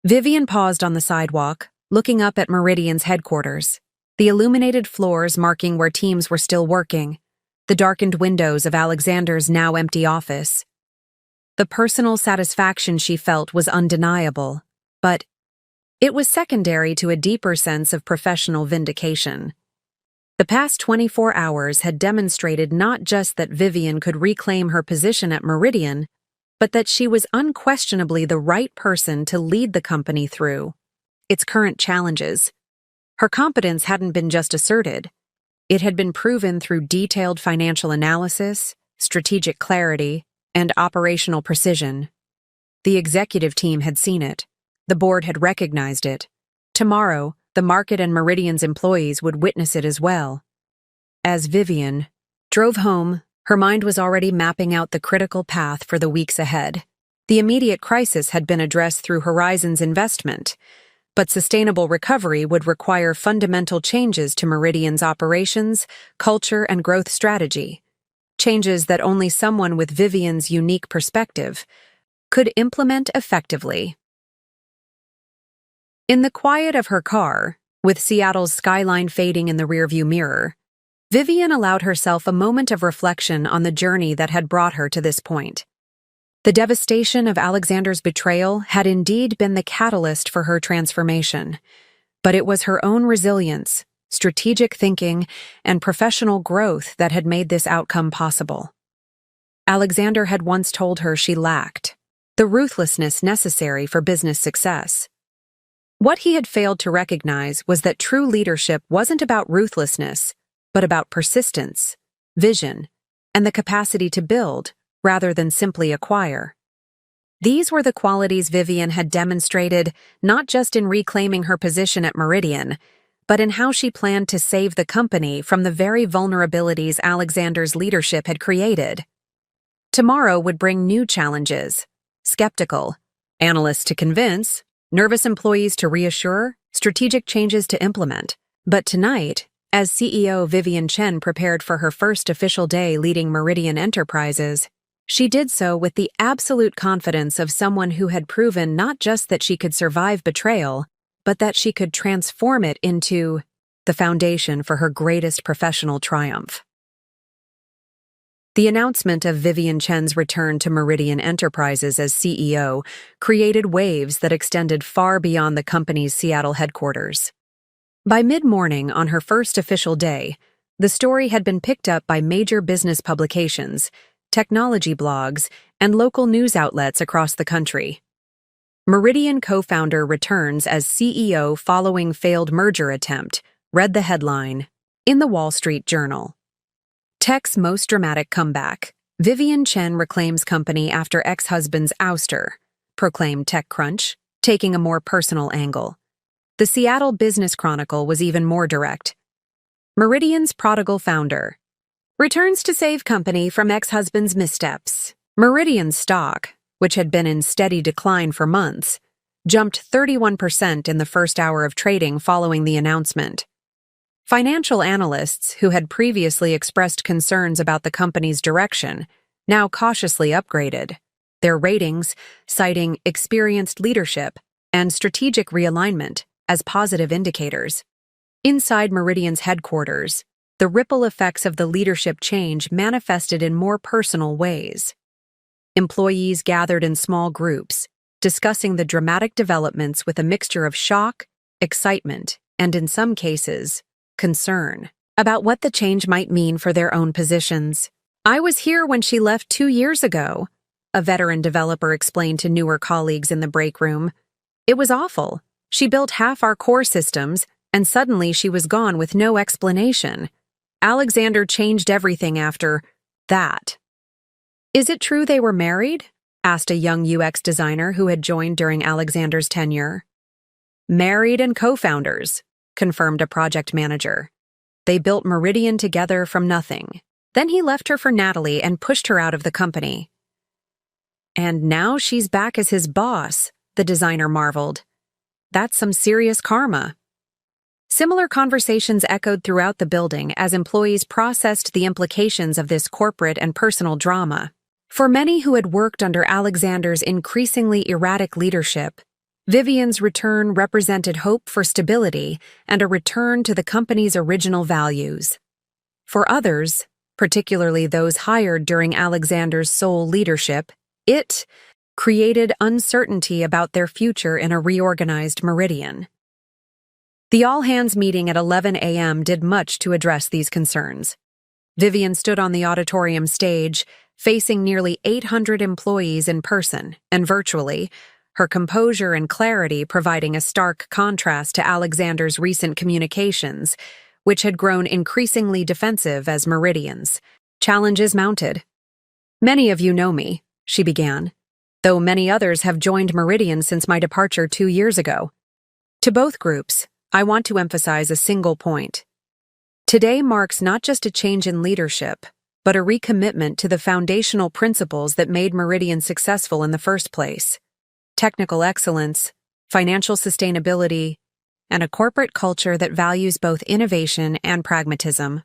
Vivian paused on the sidewalk, looking up at Meridian's headquarters, the illuminated floors marking where teams were still working, the darkened windows of Alexander's now empty office. The personal satisfaction she felt was undeniable, but it was secondary to a deeper sense of professional vindication. The past 24 hours had demonstrated not just that Vivian could reclaim her position at Meridian, but that she was unquestionably the right person to lead the company through its current challenges. Her competence hadn't been just asserted. It had been proven through detailed financial analysis, strategic clarity, and operational precision. The executive team had seen it. The board had recognized it. Tomorrow, the market and Meridian's employees would witness it as well. As Vivian drove home, her mind was already mapping out the critical path for the weeks ahead. The immediate crisis had been addressed through Horizon's investment, but sustainable recovery would require fundamental changes to Meridian's operations, culture, and growth strategy. Changes that only someone with Vivian's unique perspective could implement effectively. In the quiet of her car, with Seattle's skyline fading in the rearview mirror, Vivian allowed herself a moment of reflection on the journey that had brought her to this point. The devastation of Alexander's betrayal had indeed been the catalyst for her transformation, but it was her own resilience, strategic thinking, and professional growth that had made this outcome possible. Alexander had once told her she lacked the ruthlessness necessary for business success. What he had failed to recognize was that true leadership wasn't about ruthlessness, but about persistence, vision, and the capacity to build rather than simply acquire. These were the qualities Vivian had demonstrated not just in reclaiming her position at Meridian, but in how she planned to save the company from the very vulnerabilities Alexander's leadership had created. Tomorrow would bring new challenges: skeptical analysts to convince, nervous employees to reassure, strategic changes to implement. But tonight, as CEO Vivian Chen prepared for her first official day leading Meridian Enterprises, she did so with the absolute confidence of someone who had proven not just that she could survive betrayal, but that she could transform it into the foundation for her greatest professional triumph. The announcement of Vivian Chen's return to Meridian Enterprises as CEO created waves that extended far beyond the company's Seattle headquarters. By mid-morning on her first official day, the story had been picked up by major business publications, technology blogs, and local news outlets across the country. Meridian co-founder returns as CEO following failed merger attempt, read the headline in the Wall Street Journal. Tech's most dramatic comeback. Vivian Chen reclaims company after ex-husband's ouster, proclaimed TechCrunch, taking a more personal angle. The Seattle Business Chronicle was even more direct. Meridian's prodigal founder returns to save company from ex-husband's missteps. Meridian's stock, which had been in steady decline for months, jumped 31% in the first hour of trading following the announcement. Financial analysts who had previously expressed concerns about the company's direction now cautiously upgraded their ratings, citing experienced leadership and strategic realignment as positive indicators. Inside Meridian's headquarters, the ripple effects of the leadership change manifested in more personal ways. Employees gathered in small groups, discussing the dramatic developments with a mixture of shock, excitement, and in some cases, concern about what the change might mean for their own positions. "I was here when she left 2 years ago," a veteran developer explained to newer colleagues in the break room. "It was awful. She built half our core systems, and suddenly she was gone with no explanation. Alexander changed everything after that." "Is it true they were married?" asked a young UX designer who had joined during Alexander's tenure. "Married and co-founders," confirmed a project manager. "They built Meridian together from nothing. Then he left her for Natalie and pushed her out of the company." "And now she's back as his boss," the designer marveled. "That's some serious karma." Similar conversations echoed throughout the building as employees processed the implications of this corporate and personal drama. For many who had worked under Alexander's increasingly erratic leadership, Vivian's return represented hope for stability and a return to the company's original values. For others, particularly those hired during Alexander's sole leadership, it created uncertainty about their future in a reorganized Meridian. The all-hands meeting at 11 a.m. did much to address these concerns. Vivian stood on the auditorium stage, facing nearly 800 employees in person and virtually, her composure and clarity providing a stark contrast to Alexander's recent communications, which had grown increasingly defensive as Meridian's challenges mounted. "Many of you know me," she began, "though many others have joined Meridian since my departure 2 years ago. To both groups, I want to emphasize a single point. Today marks not just a change in leadership, but a recommitment to the foundational principles that made Meridian successful in the first place: technical excellence, financial sustainability, and a corporate culture that values both innovation and pragmatism."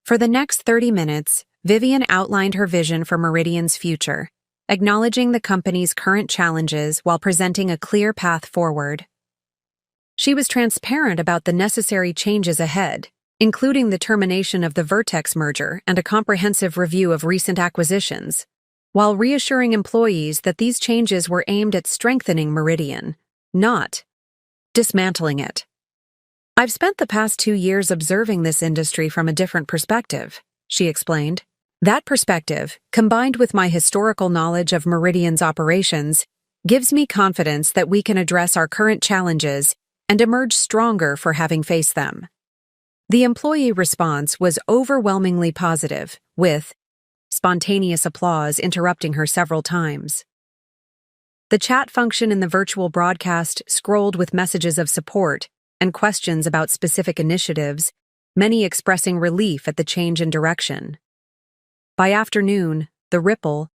For the next 30 minutes, Vivian outlined her vision for Meridian's future, acknowledging the company's current challenges while presenting a clear path forward. She was transparent about the necessary changes ahead, including the termination of the Vertex merger and a comprehensive review of recent acquisitions, while reassuring employees that these changes were aimed at strengthening Meridian, not dismantling it. "I've spent the past 2 years observing this industry from a different perspective," she explained. "That perspective, combined with my historical knowledge of Meridian's operations, gives me confidence that we can address our current challenges and emerge stronger for having faced them." The employee response was overwhelmingly positive, with spontaneous applause interrupting her several times. The chat function in the virtual broadcast scrolled with messages of support and questions about specific initiatives, many expressing relief at the change in direction. By afternoon, the ripple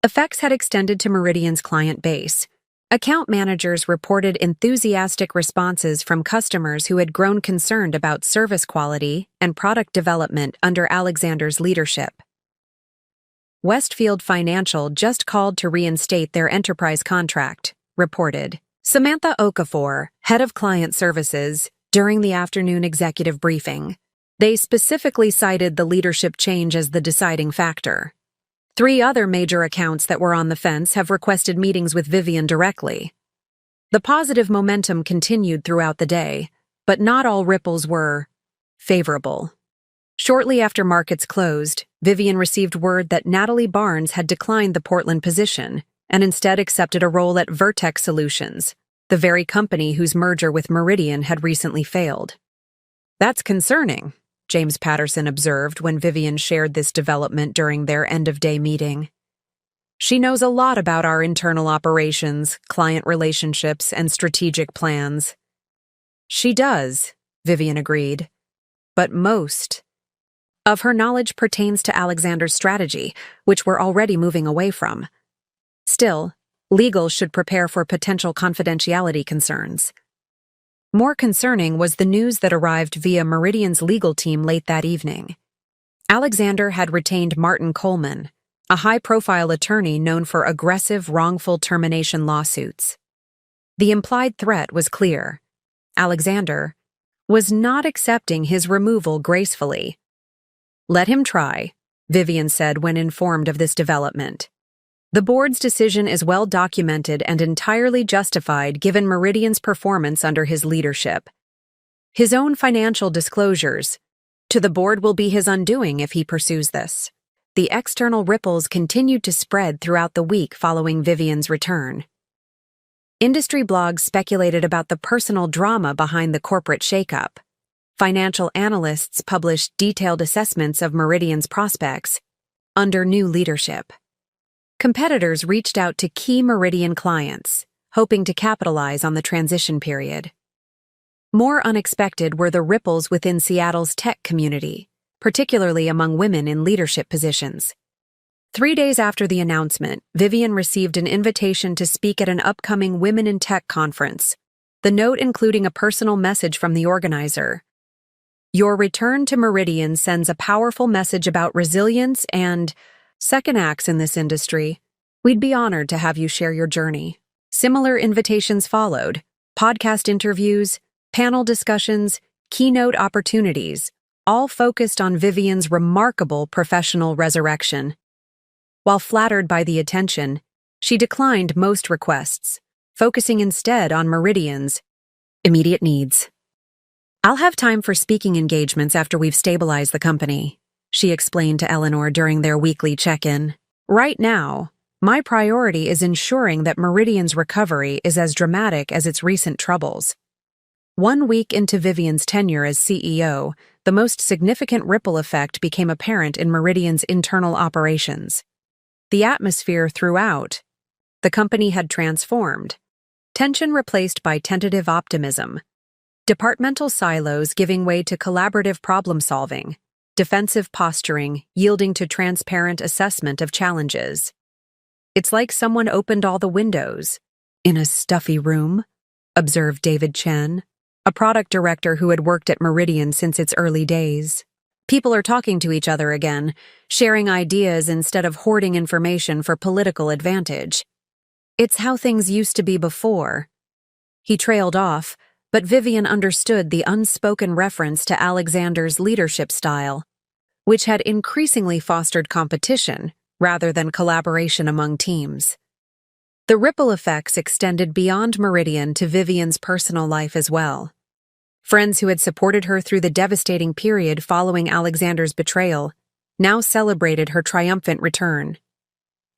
effects had extended to Meridian's client base. Account managers reported enthusiastic responses from customers who had grown concerned about service quality and product development under Alexander's leadership. Westfield Financial just called to reinstate their enterprise contract, reported Samantha Okafor, head of client services, during the afternoon executive briefing. They specifically cited the leadership change as the deciding factor. 3 other major accounts that were on the fence have requested meetings with Vivian directly. The positive momentum continued throughout the day, but not all ripples were favorable. Shortly after markets closed, Vivian received word that Natalie Barnes had declined the Portland position and instead accepted a role at Vertex Solutions, the very company whose merger with Meridian had recently failed. "That's concerning," James Patterson observed when Vivian shared this development during their end-of-day meeting. "She knows a lot about our internal operations, client relationships, and strategic plans." "She does," Vivian agreed. "But most of her knowledge pertains to Alexander's strategy, which we're already moving away from. Still, legal should prepare for potential confidentiality concerns." More concerning was the news that arrived via Meridian's legal team late that evening. Alexander had retained Martin Coleman, a high-profile attorney known for aggressive wrongful termination lawsuits. The implied threat was clear. Alexander was not accepting his removal gracefully. "Let him try," Vivian said when informed of this development. "The board's decision is well documented and entirely justified given Meridian's performance under his leadership. His own financial disclosures to the board will be his undoing if he pursues this." The external ripples continued to spread throughout the week following Vivian's return. Industry blogs speculated about the personal drama behind the corporate shakeup. Financial analysts published detailed assessments of Meridian's prospects under new leadership. Competitors reached out to key Meridian clients, hoping to capitalize on the transition period. More unexpected were the ripples within Seattle's tech community, particularly among women in leadership positions. 3 days after the announcement, Vivian received an invitation to speak at an upcoming Women in Tech conference, the note including a personal message from the organizer. "Your return to Meridian sends a powerful message about resilience and second acts in this industry. We'd be honored to have you share your journey." Similar invitations followed: podcast interviews, panel discussions, keynote opportunities, all focused on Vivian's remarkable professional resurrection. While flattered by the attention, she declined most requests, focusing instead on Meridian's immediate needs. "I'll have time for speaking engagements after we've stabilized the company," she explained to Eleanor during their weekly check-in. "Right now, my priority is ensuring that Meridian's recovery is as dramatic as its recent troubles." 1 week into Vivian's tenure as CEO, the most significant ripple effect became apparent in Meridian's internal operations. The atmosphere throughout the company had transformed, tension replaced by tentative optimism, departmental silos giving way to collaborative problem-solving, defensive posturing yielding to transparent assessment of challenges. "It's like someone opened all the windows in a stuffy room," observed David Chen, a product director who had worked at Meridian since its early days. "People are talking to each other again, sharing ideas instead of hoarding information for political advantage. It's how things used to be before." He trailed off, but Vivian understood the unspoken reference to Alexander's leadership style, which had increasingly fostered competition rather than collaboration among teams. The ripple effects extended beyond Meridian to Vivian's personal life as well. Friends who had supported her through the devastating period following Alexander's betrayal now celebrated her triumphant return.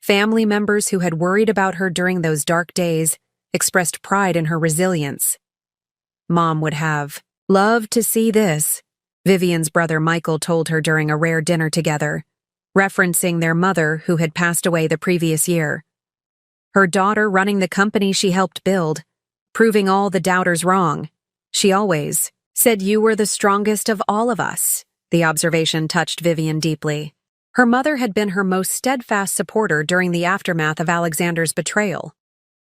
Family members who had worried about her during those dark days expressed pride in her resilience. "Mom would have loved to see this," Vivian's brother Michael told her during a rare dinner together, referencing their mother who had passed away the previous year. Her daughter running the company she helped build, proving all the doubters wrong. "She always said you were the strongest of all of us." The observation touched Vivian deeply. Her mother had been her most steadfast supporter during the aftermath of Alexander's betrayal,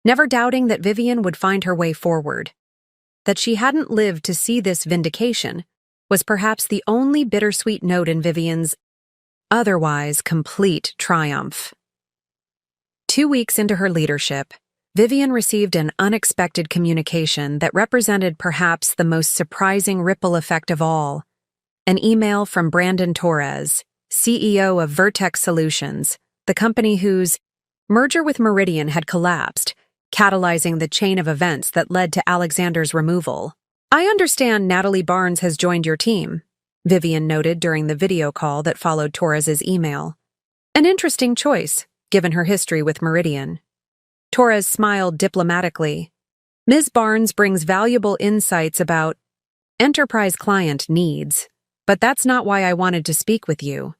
never doubting that Vivian would find her way forward. That she hadn't lived to see this vindication was perhaps the only bittersweet note in Vivian's otherwise complete triumph. 2 weeks into her leadership, Vivian received an unexpected communication that represented perhaps the most surprising ripple effect of all. An email from Brandon Torres, CEO of Vertex Solutions, the company whose merger with Meridian had collapsed, catalyzing the chain of events that led to Alexander's removal. "I understand Natalie Barnes has joined your team. Vivian noted during the video call that followed Torres's email. An interesting choice, given her history with Meridian. Torres smiled diplomatically. Ms. Barnes brings valuable insights about enterprise client needs, but that's not why I wanted to speak with you.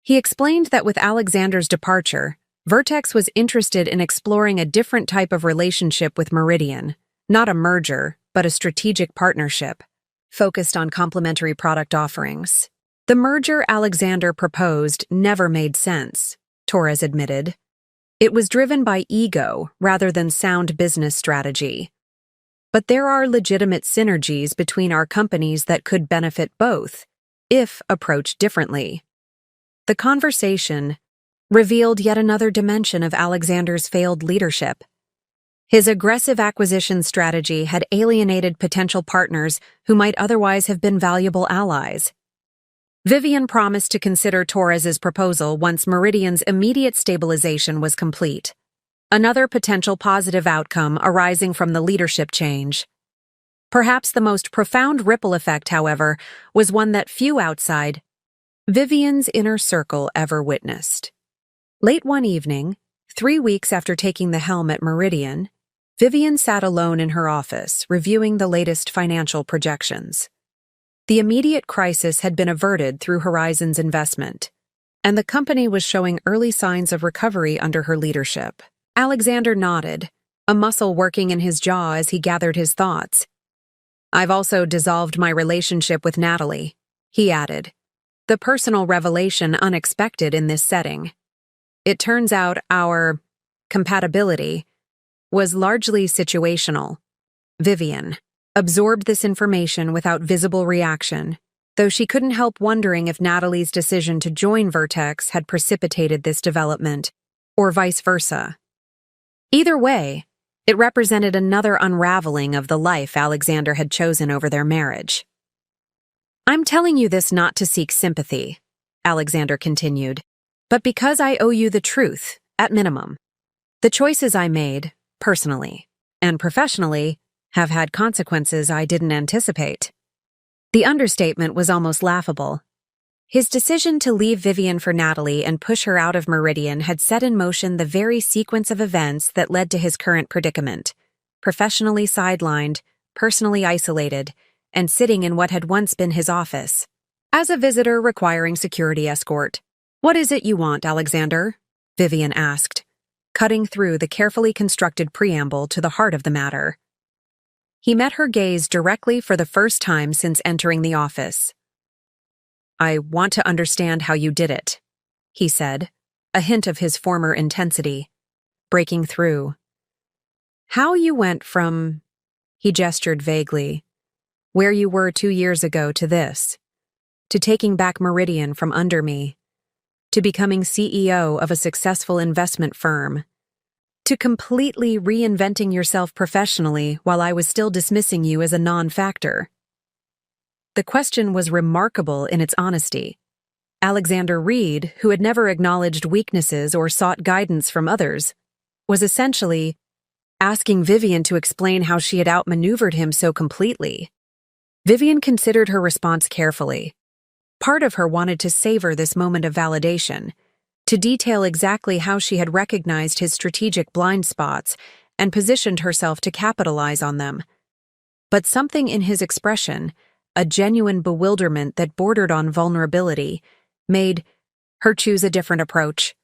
He explained that with Alexander's departure, Vertex was interested in exploring a different type of relationship with Meridian, not a merger, but a strategic partnership, focused on complementary product offerings. The merger Alexander proposed never made sense, Torres admitted. It was driven by ego rather than sound business strategy. But there are legitimate synergies between our companies that could benefit both, if approached differently. The conversation revealed yet another dimension of Alexander's failed leadership. His aggressive acquisition strategy had alienated potential partners who might otherwise have been valuable allies. Vivian promised to consider Torres's proposal once Meridian's immediate stabilization was complete. Another potential positive outcome arising from the leadership change. Perhaps the most profound ripple effect, however, was one that few outside Vivian's inner circle ever witnessed. Late one evening, 3 weeks after taking the helm at Meridian, Vivian sat alone in her office, reviewing the latest financial projections. The immediate crisis had been averted through Horizon's investment, and the company was showing early signs of recovery under her leadership. Alexander nodded, a muscle working in his jaw as he gathered his thoughts. I've also dissolved my relationship with Natalie, he added, the personal revelation unexpected in this setting. It turns out our compatibility was largely situational. Vivian absorbed this information without visible reaction, though she couldn't help wondering if Natalie's decision to join Vertex had precipitated this development, or vice versa. Either way, it represented another unraveling of the life Alexander had chosen over their marriage. I'm telling you this not to seek sympathy, Alexander continued, but because I owe you the truth, at minimum. The choices I made, personally and professionally, have had consequences I didn't anticipate. The understatement was almost laughable. His decision to leave Vivian for Natalie and push her out of Meridian had set in motion the very sequence of events that led to his current predicament. Professionally sidelined, personally isolated, and sitting in what had once been his office. As a visitor requiring security escort. What is it you want, Alexander? Vivian asked, cutting through the carefully constructed preamble to the heart of the matter. He met her gaze directly for the first time since entering the office. I want to understand how you did it, he said, a hint of his former intensity, breaking through. How you went from, he gestured vaguely, where you were 2 years ago to this, to taking back Meridian from under me, to becoming CEO of a successful investment firm, to completely reinventing yourself professionally while I was still dismissing you as a non-factor. The question was remarkable in its honesty. Alexander Reed, who had never acknowledged weaknesses or sought guidance from others, was essentially asking Vivian to explain how she had outmaneuvered him so completely. Vivian considered her response carefully. Part of her wanted to savor this moment of validation, to detail exactly how she had recognized his strategic blind spots and positioned herself to capitalize on them. But something in his expression, a genuine bewilderment that bordered on vulnerability, made her choose a different approach.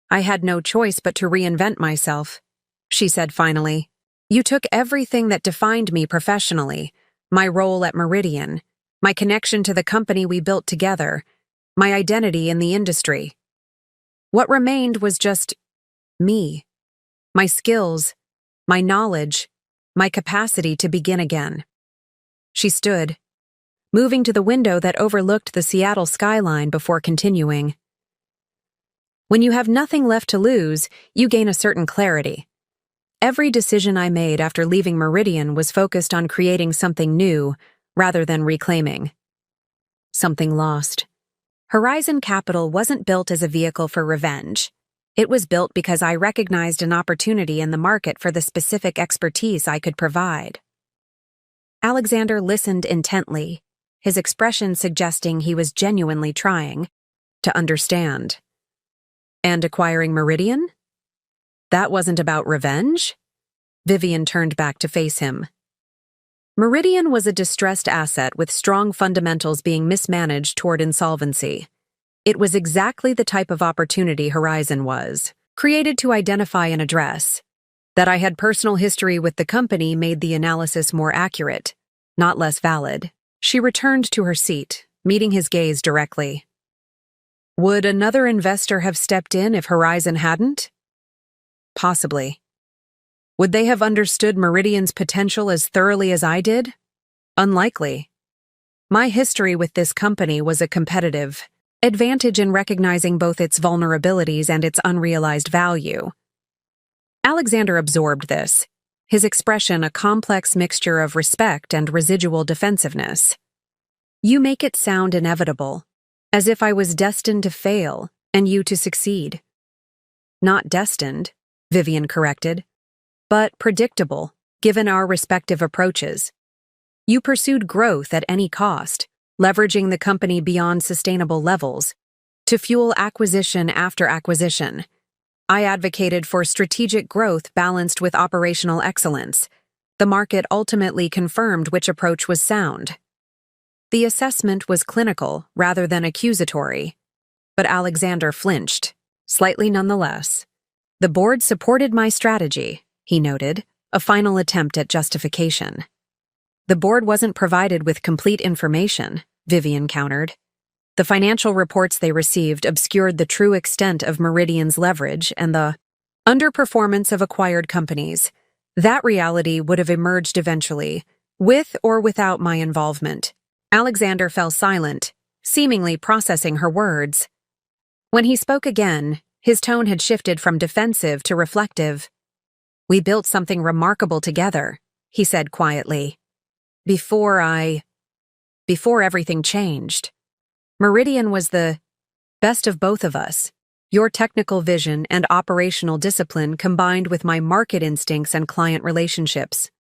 I had no choice but to reinvent myself, she said finally. You took everything that defined me professionally, my role at Meridian, my connection to the company we built together, my identity in the industry. What remained was just me, my skills, my knowledge, my capacity to begin again. She stood, moving to the window that overlooked the Seattle skyline before continuing. When you have nothing left to lose, you gain a certain clarity. Every decision I made after leaving Meridian was focused on creating something new rather than reclaiming something lost. Horizon Capital wasn't built as a vehicle for revenge. It was built because I recognized an opportunity in the market for the specific expertise I could provide. Alexander listened intently, his expression suggesting he was genuinely trying to understand. And acquiring Meridian? That wasn't about revenge? Vivian turned back to face him. Meridian was a distressed asset with strong fundamentals being mismanaged toward insolvency. It was exactly the type of opportunity Horizon was, created to identify and address. That I had personal history with the company made the analysis more accurate, not less valid. She returned to her seat, meeting his gaze directly. Would another investor have stepped in if Horizon hadn't? Possibly. Would they have understood Meridian's potential as thoroughly as I did? Unlikely. My history with this company was a competitive advantage in recognizing both its vulnerabilities and its unrealized value. Alexander absorbed this, his expression a complex mixture of respect and residual defensiveness. You make it sound inevitable, as if I was destined to fail and you to succeed. Not destined, Vivian corrected, but predictable, given our respective approaches. You pursued growth at any cost, leveraging the company beyond sustainable levels, to fuel acquisition after acquisition. I advocated for strategic growth balanced with operational excellence. The market ultimately confirmed which approach was sound. The assessment was clinical rather than accusatory, but Alexander flinched, slightly nonetheless. The board supported my strategy, he noted, a final attempt at justification. The board wasn't provided with complete information, Vivian countered. The financial reports they received obscured the true extent of Meridian's leverage and the underperformance of acquired companies. That reality would have emerged eventually, with or without my involvement. Alexander fell silent, seemingly processing her words. When he spoke again, his tone had shifted from defensive to reflective. We built something remarkable together, he said quietly. Before everything changed. Meridian was the best of both of us. Your technical vision and operational discipline combined with my market instincts and client relationships.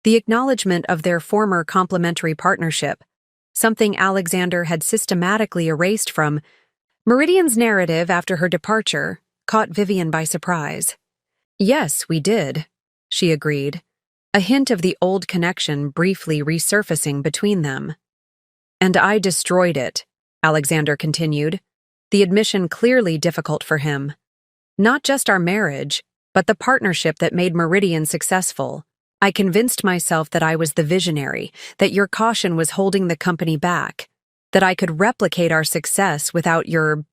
The acknowledgement of their former complementary partnership, something Alexander had systematically erased from Meridian's narrative after her departure, caught Vivian by surprise. Yes, we did, she agreed, a hint of the old connection briefly resurfacing between them. And I destroyed it, Alexander continued, the admission clearly difficult for him. Not just our marriage, but the partnership that made Meridian successful. I convinced myself that I was the visionary, that your caution was holding the company back, that I could replicate our success without your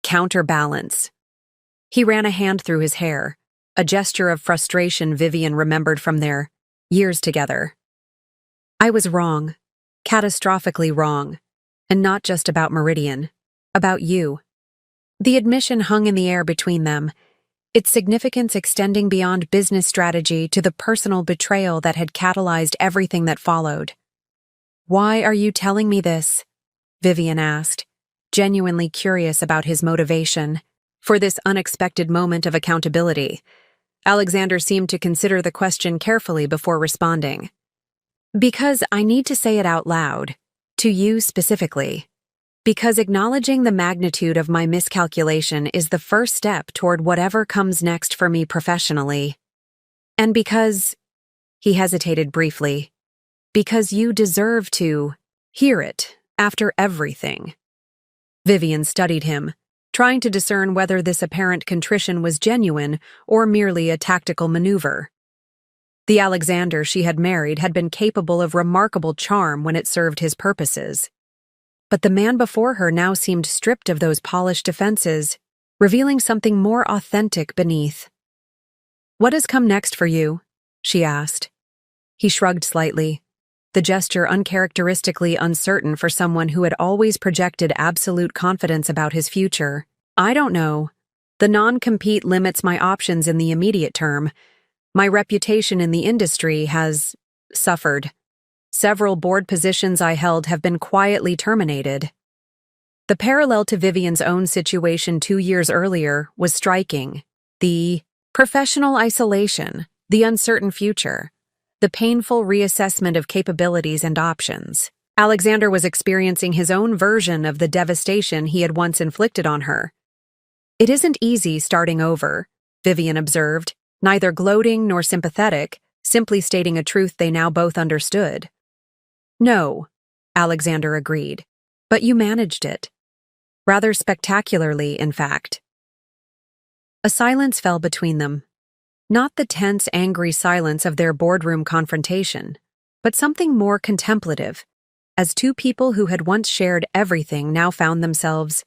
counterbalance. He ran a hand through his hair, a gesture of frustration Vivian remembered from their years together. I was wrong, catastrophically wrong, and not just about Meridian, about you. The admission hung in the air between them, its significance extending beyond business strategy to the personal betrayal that had catalyzed everything that followed. Why are you telling me this? Vivian asked, genuinely curious about his motivation for this unexpected moment of accountability. Alexander seemed to consider the question carefully before responding. Because I need to say it out loud, to you specifically. Because acknowledging the magnitude of my miscalculation is the first step toward whatever comes next for me professionally. And because, he hesitated briefly, because you deserve to hear it after everything. Vivian studied him, trying to discern whether this apparent contrition was genuine or merely a tactical maneuver. The Alexander she had married had been capable of remarkable charm when it served his purposes. But the man before her now seemed stripped of those polished defenses, revealing something more authentic beneath. What has come next for you? She asked. He shrugged slightly, the gesture uncharacteristically uncertain for someone who had always projected absolute confidence about his future. I don't know. The non-compete limits my options in the immediate term. My reputation in the industry has suffered. Several board positions I held have been quietly terminated. The parallel to Vivian's own situation 2 years earlier was striking. The professional isolation, the uncertain future, the painful reassessment of capabilities and options. Alexander was experiencing his own version of the devastation he had once inflicted on her. "It isn't easy starting over," Vivian observed, neither gloating nor sympathetic, simply stating a truth they now both understood. "No," Alexander agreed, "but you managed it. Rather spectacularly, in fact." A silence fell between them. Not the tense, angry silence of their boardroom confrontation, but something more contemplative, as two people who had once shared everything now found themselves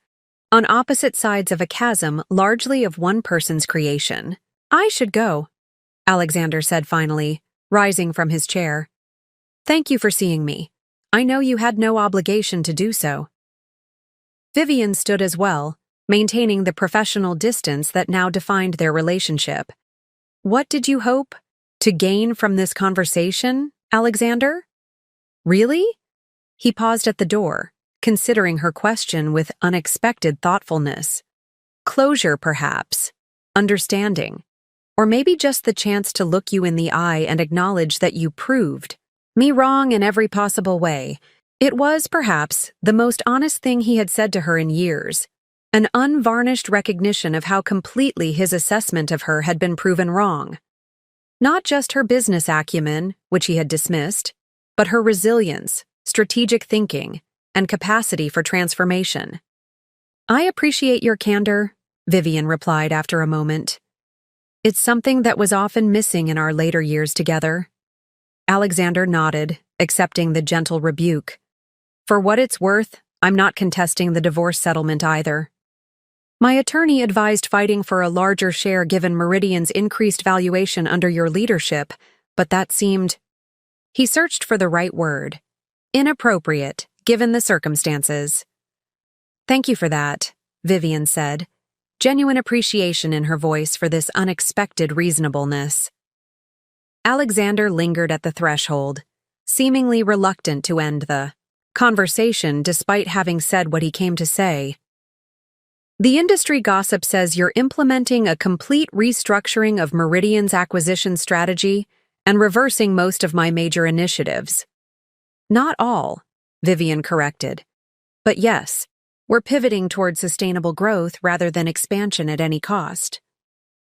on opposite sides of a chasm largely of one person's creation. "I should go," Alexander said finally, rising from his chair. "Thank you for seeing me. I know you had no obligation to do so." Vivian stood as well, maintaining the professional distance that now defined their relationship. "What did you hope to gain from this conversation, Alexander?" "Really?" He paused at the door, considering her question with unexpected thoughtfulness. "Closure, perhaps. Understanding. Or maybe just the chance to look you in the eye and acknowledge that you proved me wrong in every possible way." It was, perhaps, the most honest thing he had said to her in years, an unvarnished recognition of how completely his assessment of her had been proven wrong. Not just her business acumen, which he had dismissed, but her resilience, strategic thinking, and capacity for transformation. "I appreciate your candor," Vivian replied after a moment. "It's something that was often missing in our later years together." Alexander nodded, accepting the gentle rebuke. "For what it's worth, I'm not contesting the divorce settlement either. My attorney advised fighting for a larger share given Meridian's increased valuation under your leadership, but that seemed—" He searched for the right word. "Inappropriate, given the circumstances." "Thank you for that," Vivian said, genuine appreciation in her voice for this unexpected reasonableness. Alexander lingered at the threshold, seemingly reluctant to end the conversation despite having said what he came to say. "The industry gossip says you're implementing a complete restructuring of Meridian's acquisition strategy and reversing most of my major initiatives." "Not all," Vivian corrected. "But yes, we're pivoting toward sustainable growth rather than expansion at any cost.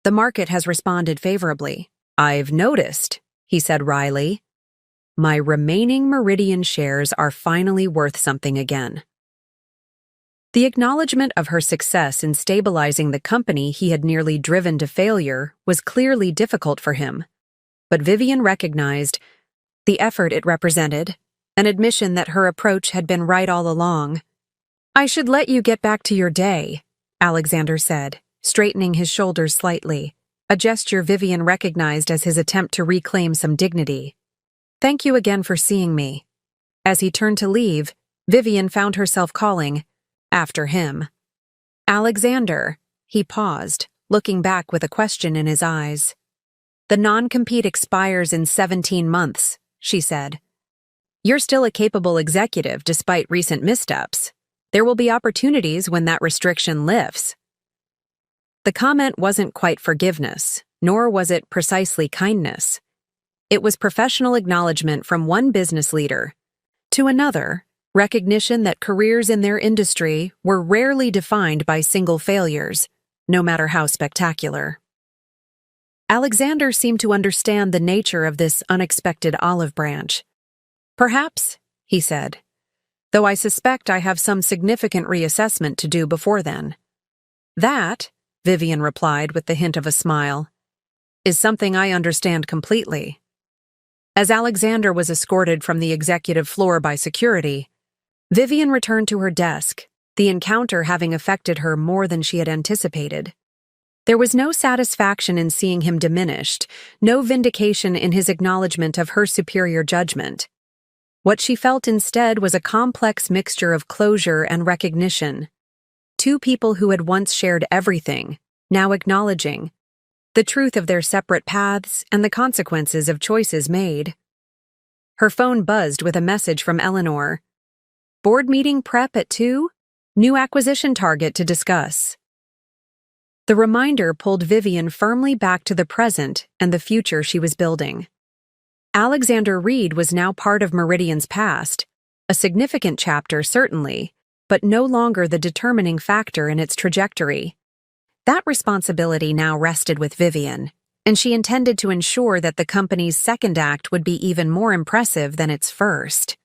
The market has responded favorably." "I've noticed," he said wryly. "My remaining Meridian shares are finally worth something again." The acknowledgement of her success in stabilizing the company he had nearly driven to failure was clearly difficult for him, but Vivian recognized the effort it represented, an admission that her approach had been right all along. "I should let you get back to your day," Alexander said, straightening his shoulders slightly, a gesture Vivian recognized as his attempt to reclaim some dignity. "Thank you again for seeing me." As he turned to leave, Vivian found herself calling after him. "Alexander," he paused, looking back with a question in his eyes. "The non-compete expires in 17 months, she said. You're still a capable executive despite recent missteps. There will be opportunities when that restriction lifts." The comment wasn't quite forgiveness, nor was it precisely kindness. It was professional acknowledgement from one business leader to another, recognition that careers in their industry were rarely defined by single failures, no matter how spectacular. Alexander seemed to understand the nature of this unexpected olive branch. "Perhaps," he said, "though I suspect I have some significant reassessment to do before then." "That," Vivian replied with the hint of a smile, "is something I understand completely." As Alexander was escorted from the executive floor by security, Vivian returned to her desk, the encounter having affected her more than she had anticipated. There was no satisfaction in seeing him diminished, no vindication in his acknowledgement of her superior judgment. What she felt instead was a complex mixture of closure and recognition. Two people who had once shared everything, now acknowledging the truth of their separate paths and the consequences of choices made. Her phone buzzed with a message from Eleanor. "Board meeting prep at 2? New acquisition target to discuss." The reminder pulled Vivian firmly back to the present and the future she was building. Alexander Reed was now part of Meridian's past, A significant chapter, certainly, but no longer the determining factor in its trajectory. That responsibility now rested with Vivian, and she intended to ensure that the company's second act would be even more impressive than its first.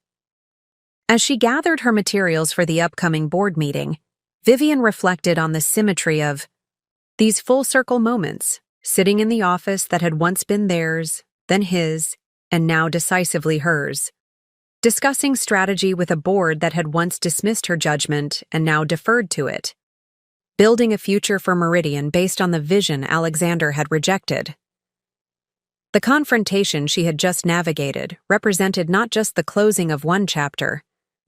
As she gathered her materials for the upcoming board meeting, Vivian reflected on the symmetry of these full-circle moments, sitting in the office that had once been theirs, then his, and now decisively hers. Discussing strategy with a board that had once dismissed her judgment and now deferred to it. Building a future for Meridian based on the vision Alexander had rejected. The confrontation she had just navigated represented not just the closing of one chapter,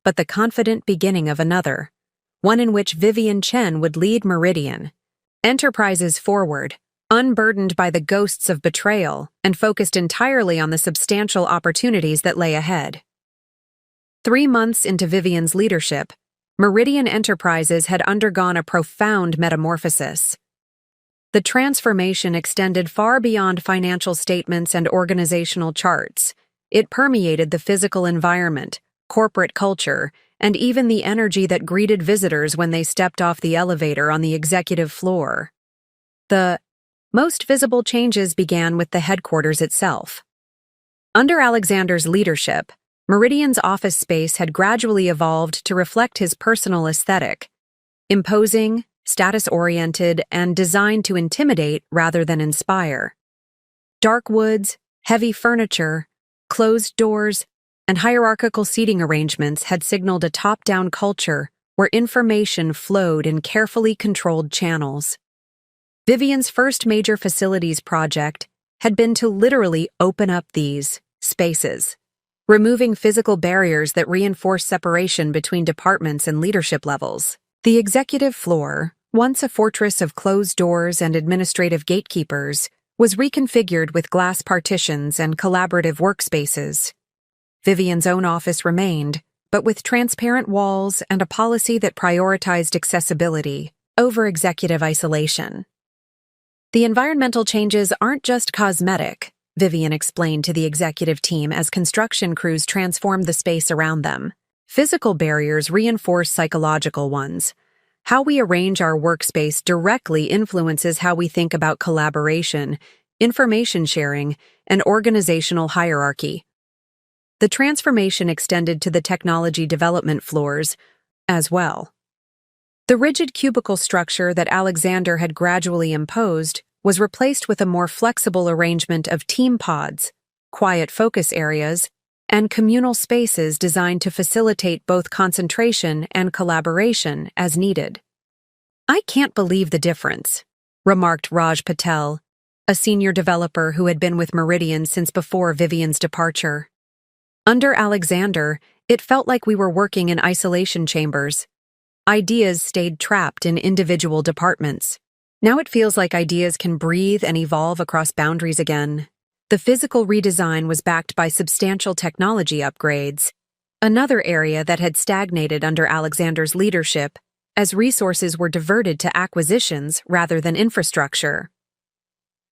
but the confident beginning of another, one in which Vivian Chen would lead Meridian Enterprises forward, unburdened by the ghosts of betrayal and focused entirely on the substantial opportunities that lay ahead. 3 months into Vivian's leadership, Meridian Enterprises had undergone a profound metamorphosis. The transformation extended far beyond financial statements and organizational charts. It permeated the physical environment, corporate culture, and even the energy that greeted visitors when they stepped off the elevator on the executive floor. The most visible changes began with the headquarters itself. Under Alexander's leadership, Meridian's office space had gradually evolved to reflect his personal aesthetic, imposing, status-oriented, and designed to intimidate rather than inspire. Dark woods, heavy furniture, closed doors, and hierarchical seating arrangements had signaled a top-down culture where information flowed in carefully controlled channels. Vivian's first major facilities project had been to literally open up these spaces, removing physical barriers that reinforce separation between departments and leadership levels. The executive floor, once a fortress of closed doors and administrative gatekeepers, was reconfigured with glass partitions and collaborative workspaces. Vivian's own office remained, but with transparent walls and a policy that prioritized accessibility over executive isolation. The environmental changes aren't just cosmetic, Vivian explained to the executive team as construction crews transformed the space around them. Physical barriers reinforce psychological ones. How we arrange our workspace directly influences how we think about collaboration, information sharing, and organizational hierarchy. The transformation extended to the technology development floors as well. The rigid cubicle structure that Alexander had gradually imposed was replaced with a more flexible arrangement of team pods, quiet focus areas, and communal spaces designed to facilitate both concentration and collaboration as needed. "I can't believe the difference," remarked Raj Patel, a senior developer who had been with Meridian since before Vivian's departure. Under Alexander, it felt like we were working in isolation chambers. Ideas stayed trapped in individual departments. Now it feels like ideas can breathe and evolve across boundaries again. The physical redesign was backed by substantial technology upgrades, another area that had stagnated under Alexander's leadership, as resources were diverted to acquisitions rather than infrastructure.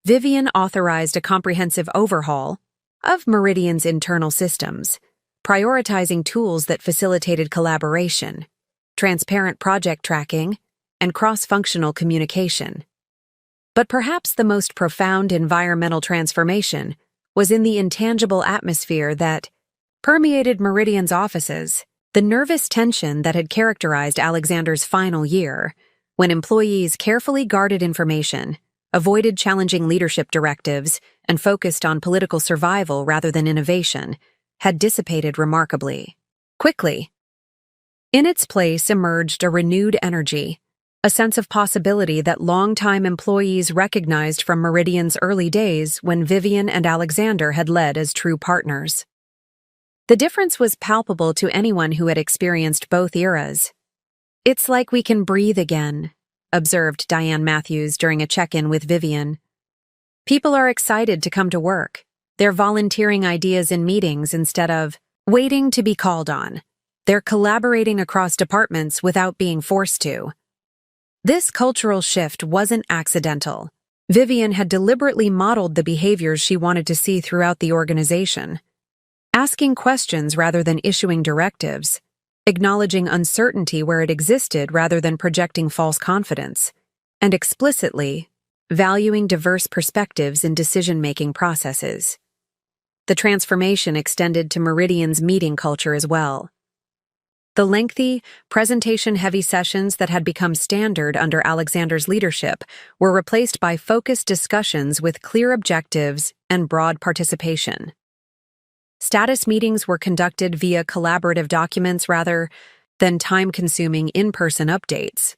Vivian authorized a comprehensive overhaul of Meridian's internal systems, prioritizing tools that facilitated collaboration, transparent project tracking, and cross-functional communication. But perhaps the most profound environmental transformation was in the intangible atmosphere that permeated Meridian's offices, the nervous tension that had characterized Alexander's final year, when employees carefully guarded information, avoided challenging leadership directives, and focused on political survival rather than innovation, had dissipated remarkably quickly. In its place emerged a renewed energy, a sense of possibility that longtime employees recognized from Meridian's early days when Vivian and Alexander had led as true partners. The difference was palpable to anyone who had experienced both eras. "It's like we can breathe again," observed Diane Matthews during a check-in with Vivian. "People are excited to come to work. They're volunteering ideas in meetings instead of waiting to be called on. They're collaborating across departments without being forced to." This cultural shift wasn't accidental. Vivian had deliberately modeled the behaviors she wanted to see throughout the organization. asking questions rather than issuing directives, acknowledging uncertainty where it existed rather than projecting false confidence, and explicitly valuing diverse perspectives in decision-making processes. The transformation extended to Meridian's meeting culture as well. The lengthy, presentation-heavy sessions that had become standard under Alexander's leadership were replaced by focused discussions with clear objectives and broad participation. Status meetings were conducted via collaborative documents rather than time-consuming in-person updates.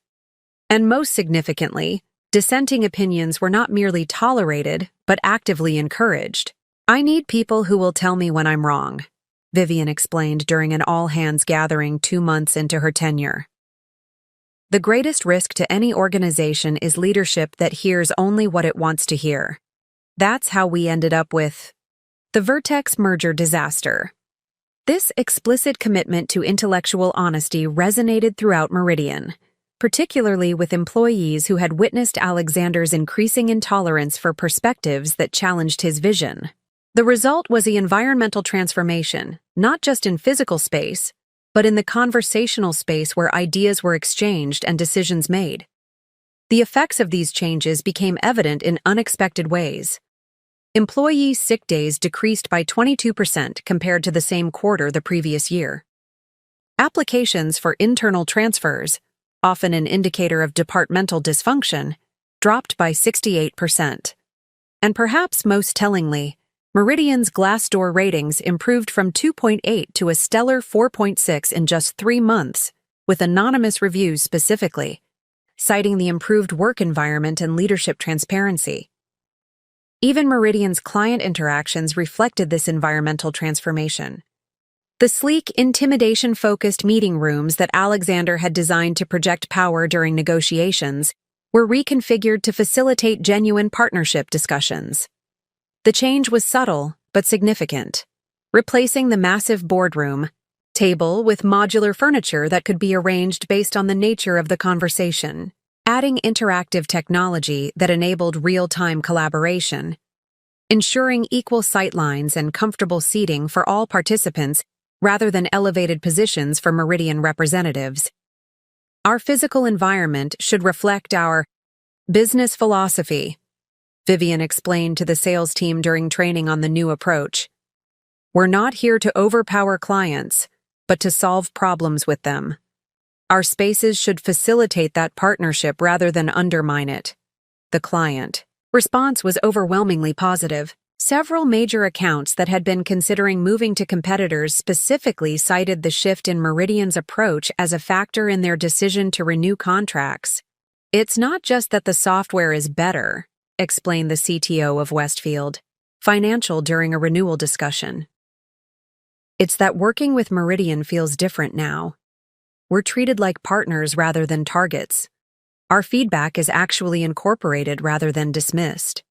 And most significantly, dissenting opinions were not merely tolerated, but actively encouraged. "I need people who will tell me when I'm wrong," Vivian explained during an all-hands gathering 2 months into her tenure. The greatest risk to any organization is leadership that hears only what it wants to hear. That's how we ended up with the Vertex merger disaster. This explicit commitment to intellectual honesty resonated throughout Meridian, particularly with employees who had witnessed Alexander's increasing intolerance for perspectives that challenged his vision. The result was the environmental transformation, not just in physical space, but in the conversational space where ideas were exchanged and decisions made. The effects of these changes became evident in unexpected ways. Employee sick days decreased by 22% compared to the same quarter the previous year. Applications for internal transfers, often an indicator of departmental dysfunction, dropped by 68%. And perhaps most tellingly, Meridian's Glassdoor ratings improved from 2.8 to a stellar 4.6 in just 3 months, with anonymous reviews specifically, citing the improved work environment and leadership transparency. Even Meridian's client interactions reflected this environmental transformation. The sleek, intimidation-focused meeting rooms that Alexander had designed to project power during negotiations were reconfigured to facilitate genuine partnership discussions. The change was subtle but significant, replacing the massive boardroom table with modular furniture that could be arranged based on the nature of the conversation, adding interactive technology that enabled real-time collaboration, ensuring equal sightlines and comfortable seating for all participants rather than elevated positions for Meridian representatives. Our physical environment should reflect our business philosophy, Vivian explained to the sales team during training on the new approach. "We're not here to overpower clients, but to solve problems with them. Our spaces should facilitate that partnership rather than undermine it." The client response was overwhelmingly positive. Several major accounts that had been considering moving to competitors specifically cited the shift in Meridian's approach as a factor in their decision to renew contracts. "It's not just that the software is better," explained the CTO of Westfield Financial during a renewal discussion. "It's that working with Meridian feels different now. We're treated like partners rather than targets. Our feedback is actually incorporated rather than dismissed."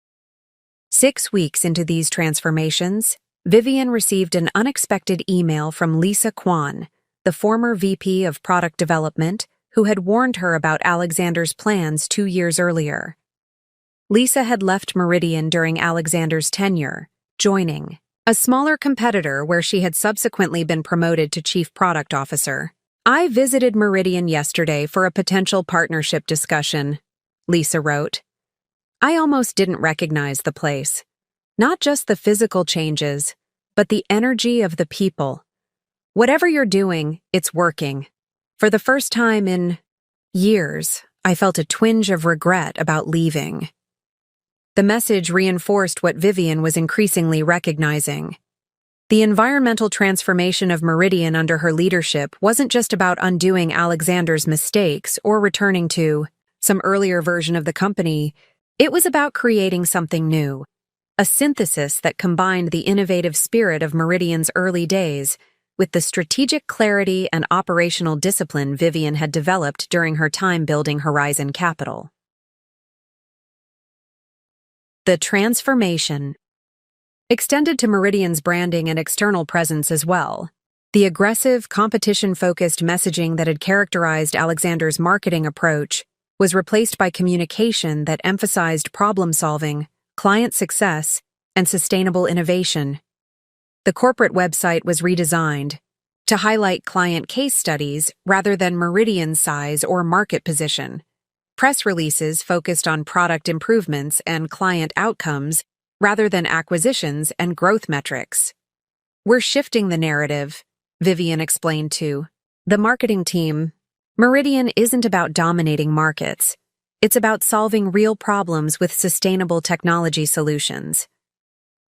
6 weeks into these transformations, Vivian received an unexpected email from Lisa Kwan, the former VP of Product Development, who had warned her about Alexander's plans 2 years earlier. Lisa had left Meridian during Alexander's tenure, joining a smaller competitor where she had subsequently been promoted to Chief Product Officer. "I visited Meridian yesterday for a potential partnership discussion," Lisa wrote. "I almost didn't recognize the place. Not just the physical changes, but the energy of the people. Whatever you're doing, it's working. For the first time in years, I felt a twinge of regret about leaving." The message reinforced what Vivian was increasingly recognizing. The environmental transformation of Meridian under her leadership wasn't just about undoing Alexander's mistakes or returning to some earlier version of the company. It was about creating something new, a synthesis that combined the innovative spirit of Meridian's early days with the strategic clarity and operational discipline Vivian had developed during her time building Horizon Capital. The transformation extended to Meridian's branding and external presence as well. The aggressive, competition-focused messaging that had characterized Alexander's marketing approach was replaced by communication that emphasized problem-solving, client success, and sustainable innovation. The corporate website was redesigned to highlight client case studies rather than Meridian's size or market position. Press releases focused on product improvements and client outcomes rather than acquisitions and growth metrics. "We're shifting the narrative," Vivian explained to the marketing team. "Meridian isn't about dominating markets. It's about solving real problems with sustainable technology solutions.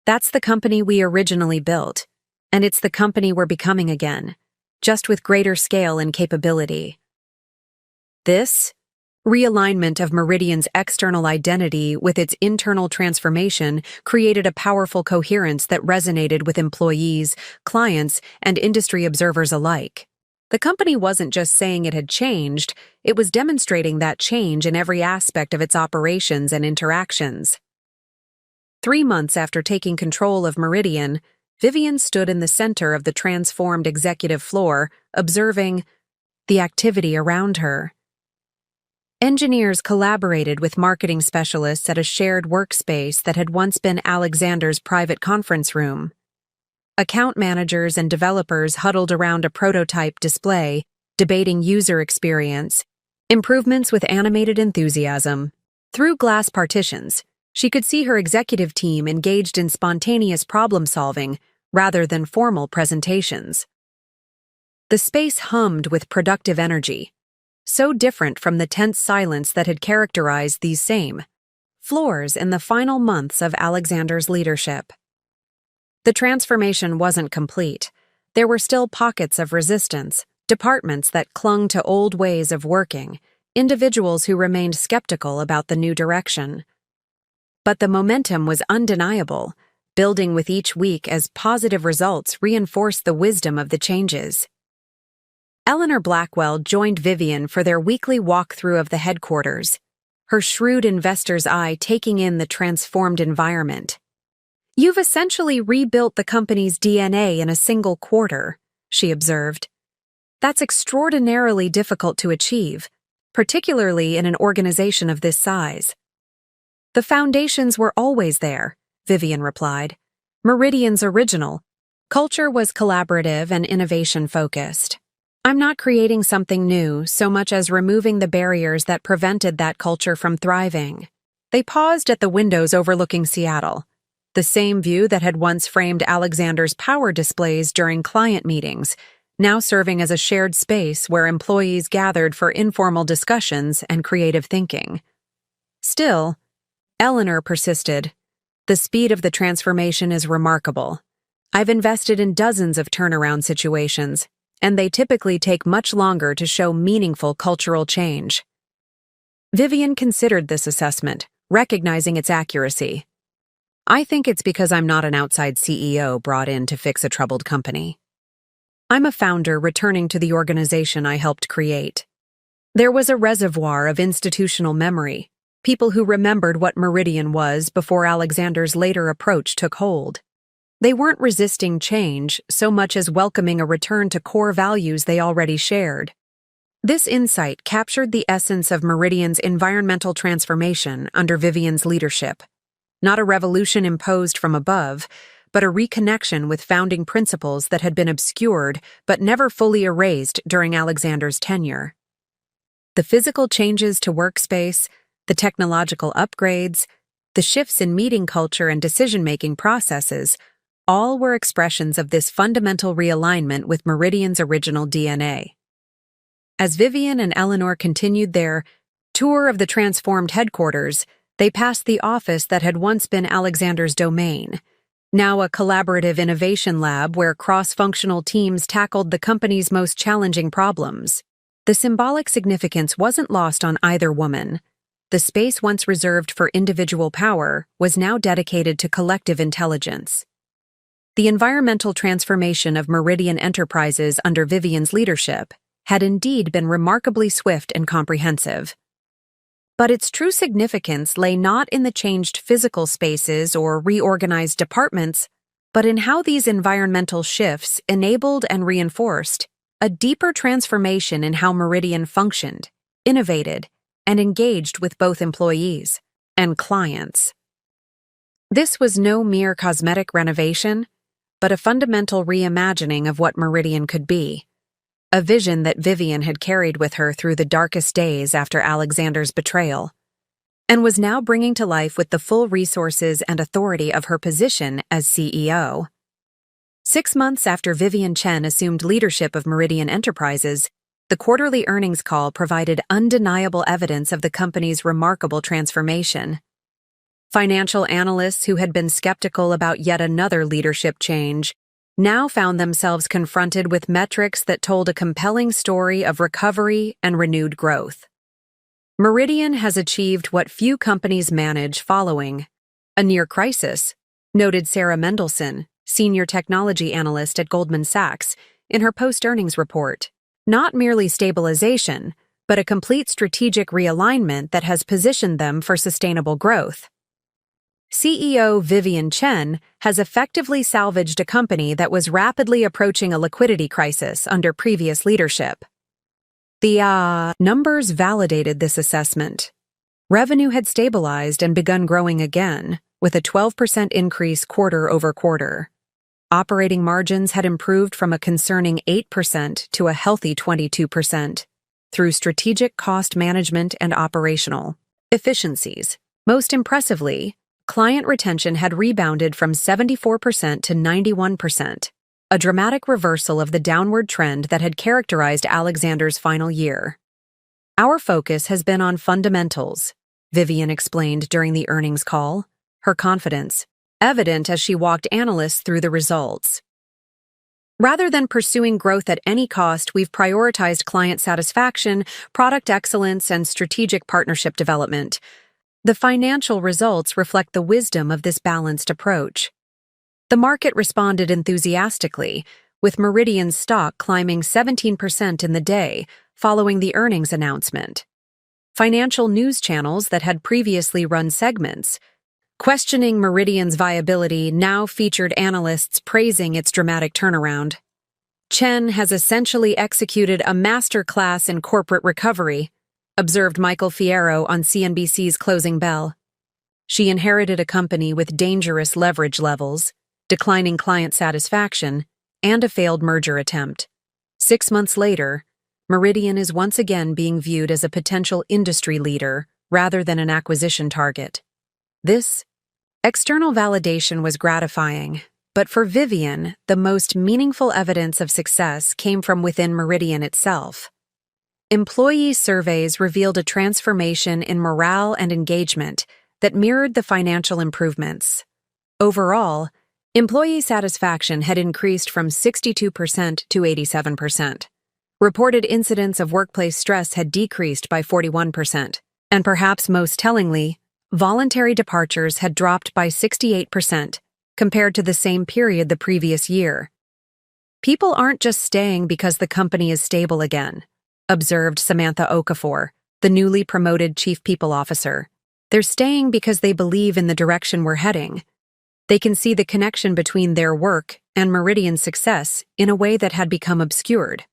That's the company we originally built, and it's the company we're becoming again, just with greater scale and capability." This realignment of Meridian's external identity with its internal transformation created a powerful coherence that resonated with employees, clients, and industry observers alike. The company wasn't just saying it had changed, it was demonstrating that change in every aspect of its operations and interactions. 3 months after taking control of Meridian, Vivian stood in the center of the transformed executive floor, observing the activity around her. Engineers collaborated with marketing specialists at a shared workspace that had once been Alexander's private conference room. Account managers and developers huddled around a prototype display, debating user experience, improvements with animated enthusiasm. Through glass partitions, she could see her executive team engaged in spontaneous problem-solving rather than formal presentations. The space hummed with productive energy, so different from the tense silence that had characterized these same floors in the final months of Alexander's leadership. The transformation wasn't complete. There were still pockets of resistance, departments that clung to old ways of working, individuals who remained skeptical about the new direction. But the momentum was undeniable, building with each week as positive results reinforced the wisdom of the changes. Eleanor Blackwell joined Vivian for their weekly walkthrough of the headquarters, her shrewd investor's eye taking in the transformed environment. "You've essentially rebuilt the company's DNA in a single quarter," she observed. "That's extraordinarily difficult to achieve, particularly in an organization of this size." "The foundations were always there," Vivian replied. "Meridian's original culture was collaborative and innovation-focused. I'm not creating something new so much as removing the barriers that prevented that culture from thriving." They paused at the windows overlooking Seattle, the same view that had once framed Alexander's power displays during client meetings, now serving as a shared space where employees gathered for informal discussions and creative thinking. Still, Eleanor persisted. "The speed of the transformation is remarkable. I've invested in dozens of turnaround situations, and they typically take much longer to show meaningful cultural change." Vivian considered this assessment, recognizing its accuracy. "I think it's because I'm not an outside CEO brought in to fix a troubled company. I'm a founder returning to the organization I helped create. There was a reservoir of institutional memory, people who remembered what Meridian was before Alexander's later approach took hold. They weren't resisting change so much as welcoming a return to core values they already shared." This insight captured the essence of Meridian's environmental transformation under Vivian's leadership. Not a revolution imposed from above, but a reconnection with founding principles that had been obscured but never fully erased during Alexander's tenure. The physical changes to workspace, the technological upgrades, the shifts in meeting culture and decision-making processes all were expressions of this fundamental realignment with Meridian's original DNA. As Vivian and Eleanor continued their tour of the transformed headquarters, they passed the office that had once been Alexander's domain, now a collaborative innovation lab where cross-functional teams tackled the company's most challenging problems. The symbolic significance wasn't lost on either woman. The space once reserved for individual power was now dedicated to collective intelligence. The environmental transformation of Meridian Enterprises under Vivian's leadership had indeed been remarkably swift and comprehensive. But its true significance lay not in the changed physical spaces or reorganized departments, but in how these environmental shifts enabled and reinforced a deeper transformation in how Meridian functioned, innovated, and engaged with both employees and clients. This was no mere cosmetic renovation. but a fundamental reimagining of what Meridian could be. A vision that Vivian had carried with her through the darkest days after Alexander's betrayal, and was now bringing to life with the full resources and authority of her position as CEO. 6 months after Vivian Chen assumed leadership of Meridian Enterprises, the quarterly earnings call provided undeniable evidence of the company's remarkable transformation. Financial analysts who had been skeptical about yet another leadership change now found themselves confronted with metrics that told a compelling story of recovery and renewed growth. Meridian has achieved what few companies manage following a near crisis, noted Sarah Mendelson, senior technology analyst at Goldman Sachs, in her post-earnings report. Not merely stabilization, but a complete strategic realignment that has positioned them for sustainable growth. CEO Vivian Chen has effectively salvaged a company that was rapidly approaching a liquidity crisis under previous leadership. The numbers validated this assessment. Revenue had stabilized and begun growing again, with a 12% increase quarter over quarter. Operating margins had improved from a concerning 8% to a healthy 22% through strategic cost management and operational efficiencies. Most impressively, client retention had rebounded from 74% to 91%, a dramatic reversal of the downward trend that had characterized Alexander's final year. Our focus has been on fundamentals, Vivian explained during the earnings call, her confidence evident as she walked analysts through the results. Rather than pursuing growth at any cost, we've prioritized client satisfaction, product excellence, and strategic partnership development. The financial results reflect the wisdom of this balanced approach. The market responded enthusiastically, with Meridian's stock climbing 17% in the day following the earnings announcement. Financial news channels that had previously run segments questioning Meridian's viability now featured analysts praising its dramatic turnaround. Chen has essentially executed a masterclass in corporate recovery, observed Michael Fierro on CNBC's Closing Bell. She inherited a company with dangerous leverage levels, declining client satisfaction, and a failed merger attempt. 6 months later, Meridian is once again being viewed as a potential industry leader rather than an acquisition target. This external validation was gratifying, but for Vivian, the most meaningful evidence of success came from within Meridian itself. Employee surveys revealed a transformation in morale and engagement that mirrored the financial improvements. Overall, employee satisfaction had increased from 62% to 87%. Reported incidents of workplace stress had decreased by 41%, and perhaps most tellingly, voluntary departures had dropped by 68% compared to the same period the previous year. People aren't just staying because the company is stable again, observed Samantha Okafor, the newly promoted Chief People Officer. They're staying because they believe in the direction we're heading. They can see the connection between their work and Meridian's success in a way that had become obscured.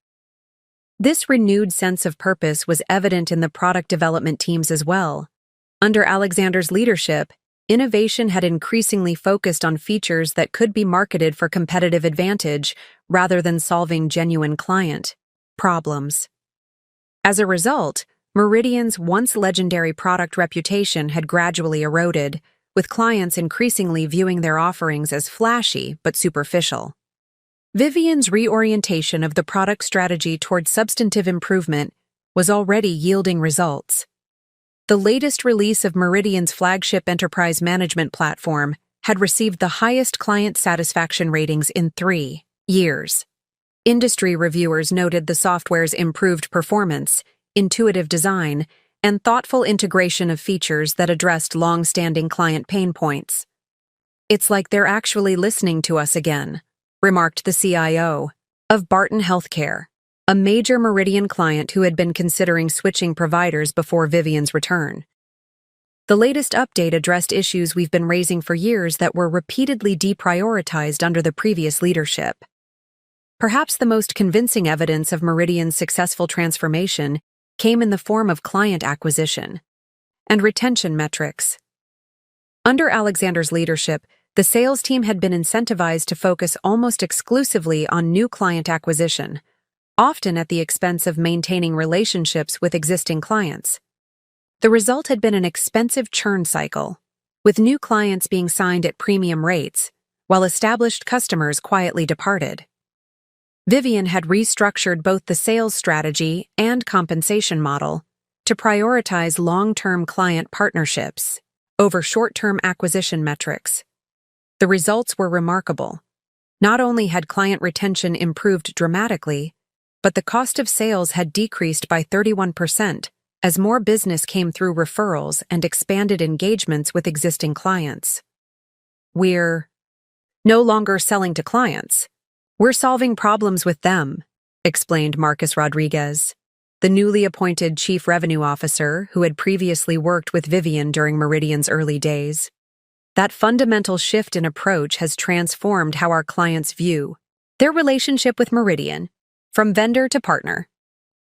This renewed sense of purpose was evident in the product development teams as well. Under Alexander's leadership, innovation had increasingly focused on features that could be marketed for competitive advantage rather than solving genuine client problems. As a result, Meridian's once legendary product reputation had gradually eroded, with clients increasingly viewing their offerings as flashy but superficial. Vivian's reorientation of the product strategy toward substantive improvement was already yielding results. The latest release of Meridian's flagship enterprise management platform had received the highest client satisfaction ratings in 3 years. Industry reviewers noted the software's improved performance, intuitive design, and thoughtful integration of features that addressed long-standing client pain points. "It's like they're actually listening to us again," remarked the CIO of Barton Healthcare, a major Meridian client who had been considering switching providers before Vivian's return. The latest update addressed issues we've been raising for years that were repeatedly deprioritized under the previous leadership. Perhaps the most convincing evidence of Meridian's successful transformation came in the form of client acquisition and retention metrics. Under Alexander's leadership, The sales team had been incentivized to focus almost exclusively on new client acquisition, often at the expense of maintaining relationships with existing clients. The result had been an expensive churn cycle, with new clients being signed at premium rates, while established customers quietly departed. Vivian had restructured both the sales strategy and compensation model to prioritize long-term client partnerships over short-term acquisition metrics. The results were remarkable. Not only had client retention improved dramatically, but the cost of sales had decreased by 31% as more business came through referrals and expanded engagements with existing clients. We're no longer selling to clients. We're solving problems with them, explained Marcus Rodriguez, the newly appointed Chief Revenue Officer who had previously worked with Vivian during Meridian's early days. That fundamental shift in approach has transformed how our clients view their relationship with Meridian, from vendor to partner.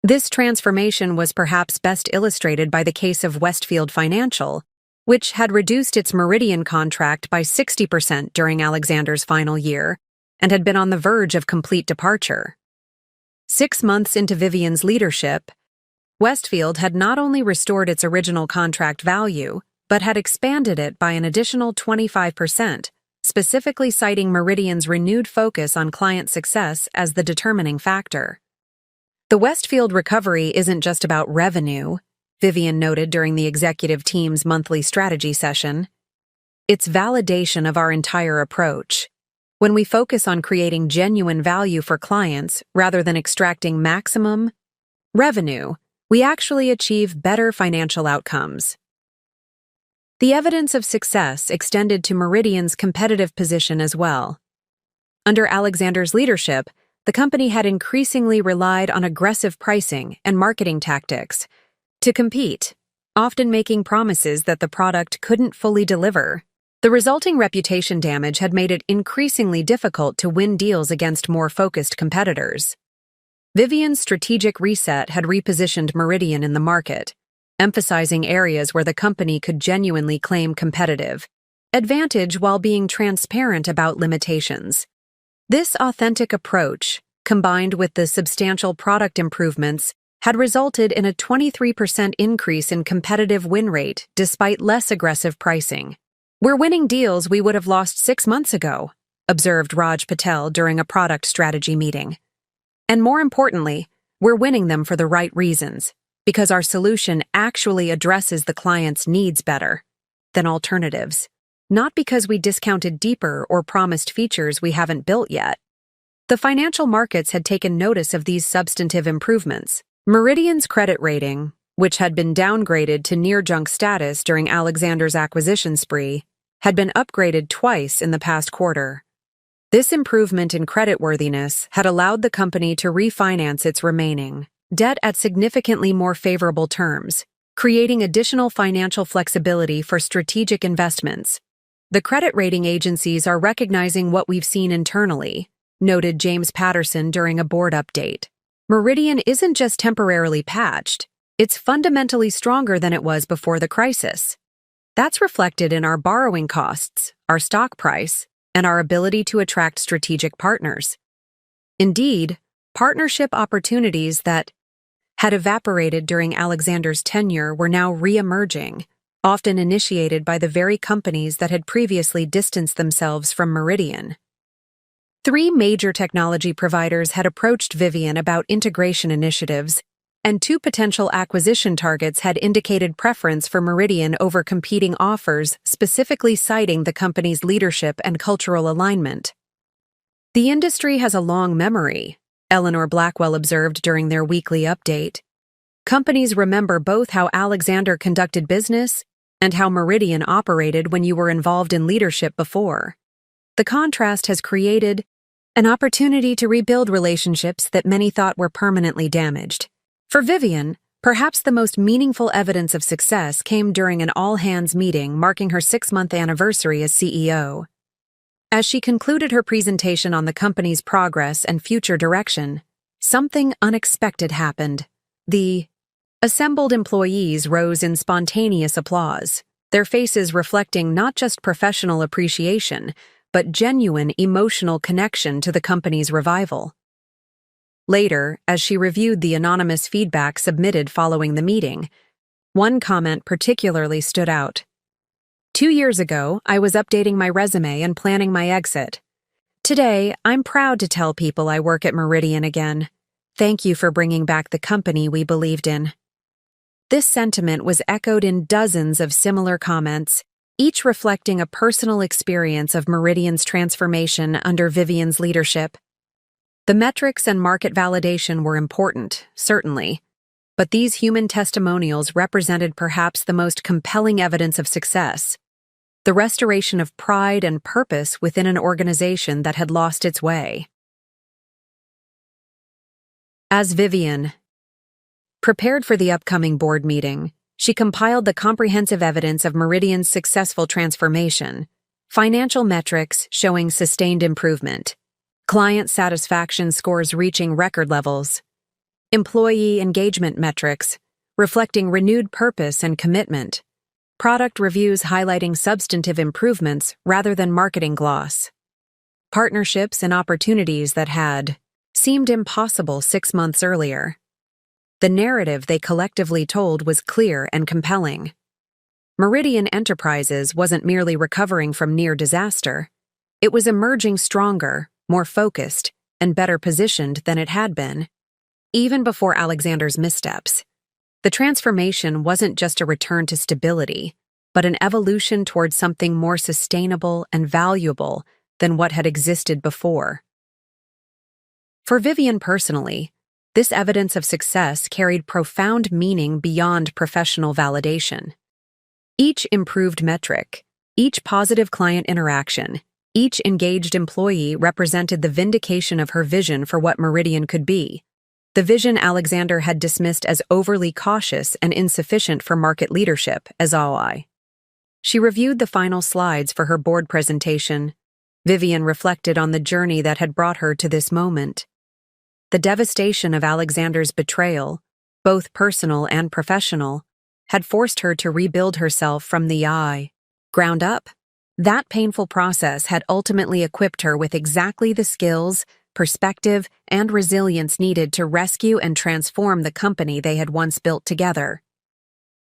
This transformation was perhaps best illustrated by the case of Westfield Financial, which had reduced its Meridian contract by 60% during Alexander's final year and had been on the verge of complete departure. 6 months into Vivian's leadership, Westfield had not only restored its original contract value, but had expanded it by an additional 25%, specifically citing Meridian's renewed focus on client success as the determining factor. The Westfield recovery isn't just about revenue, Vivian noted during the executive team's monthly strategy session. It's validation of our entire approach. When we focus on creating genuine value for clients rather than extracting maximum revenue, we actually achieve better financial outcomes. The evidence of success extended to Meridian's competitive position as well. Under Alexander's leadership, the company had increasingly relied on aggressive pricing and marketing tactics to compete, often making promises that the product couldn't fully deliver. The resulting reputation damage had made it increasingly difficult to win deals against more focused competitors. Vivian's strategic reset had repositioned Meridian in the market, emphasizing areas where the company could genuinely claim competitive advantage while being transparent about limitations. This authentic approach, combined with the substantial product improvements, had resulted in a 23% increase in competitive win rate despite less aggressive pricing. We're winning deals we would have lost 6 months ago, observed Raj Patel during a product strategy meeting. And more importantly, we're winning them for the right reasons, because our solution actually addresses the client's needs better than alternatives, not because we discounted deeper or promised features we haven't built yet. The financial markets had taken notice of these substantive improvements. Meridian's credit rating, which had been downgraded to near-junk status during Alexander's acquisition spree, had been upgraded twice in the past quarter. This improvement in creditworthiness had allowed the company to refinance its remaining debt at significantly more favorable terms, creating additional financial flexibility for strategic investments. The credit rating agencies are recognizing what we've seen internally, noted James Patterson during a board update. Meridian isn't just temporarily patched, it's fundamentally stronger than it was before the crisis. That's reflected in our borrowing costs, our stock price, and our ability to attract strategic partners. Indeed, partnership opportunities that had evaporated during Alexander's tenure were now re-emerging, often initiated by the very companies that had previously distanced themselves from Meridian. 3 major technology providers had approached Vivian about integration initiatives, and 2 potential acquisition targets had indicated preference for Meridian over competing offers, specifically citing the company's leadership and cultural alignment. The industry has a long memory, Eleanor Blackwell observed during their weekly update. Companies remember both how Alexander conducted business and how Meridian operated when you were involved in leadership before. The contrast has created an opportunity to rebuild relationships that many thought were permanently damaged. For Vivian, perhaps the most meaningful evidence of success came during an all-hands meeting marking her 6-month anniversary as CEO. As she concluded her presentation on the company's progress and future direction, something unexpected happened. The assembled employees rose in spontaneous applause, their faces reflecting not just professional appreciation, but genuine emotional connection to the company's revival. Later, as she reviewed the anonymous feedback submitted following the meeting, one comment particularly stood out. 2 years ago, I was updating my resume and planning my exit. Today, I'm proud to tell people I work at Meridian again. Thank you for bringing back the company we believed in. This sentiment was echoed in dozens of similar comments, each reflecting a personal experience of Meridian's transformation under Vivian's leadership. The metrics and market validation were important, certainly, but these human testimonials represented perhaps the most compelling evidence of success: the restoration of pride and purpose within an organization that had lost its way. As Vivian prepared for the upcoming board meeting, she compiled the comprehensive evidence of Meridian's successful transformation: financial metrics showing sustained improvement, client satisfaction scores reaching record levels, employee engagement metrics reflecting renewed purpose and commitment, product reviews highlighting substantive improvements rather than marketing gloss, partnerships and opportunities that had seemed impossible 6 months earlier. The narrative they collectively told was clear and compelling. Meridian Enterprises wasn't merely recovering from near disaster. It was emerging stronger, more focused, and better positioned than it had been. Even before Alexander's missteps, the transformation wasn't just a return to stability, but an evolution towards something more sustainable and valuable than what had existed before. For Vivian personally, this evidence of success carried profound meaning beyond professional validation. Each improved metric, each positive client interaction, each engaged employee represented the vindication of her vision for what Meridian could be, the vision Alexander had dismissed as overly cautious and insufficient for market leadership as ROI. She reviewed the final slides for her board presentation. Vivian reflected on the journey that had brought her to this moment. The devastation of Alexander's betrayal, both personal and professional, had forced her to rebuild herself from the ground up. That painful process had ultimately equipped her with exactly the skills, perspective, and resilience needed to rescue and transform the company they had once built together.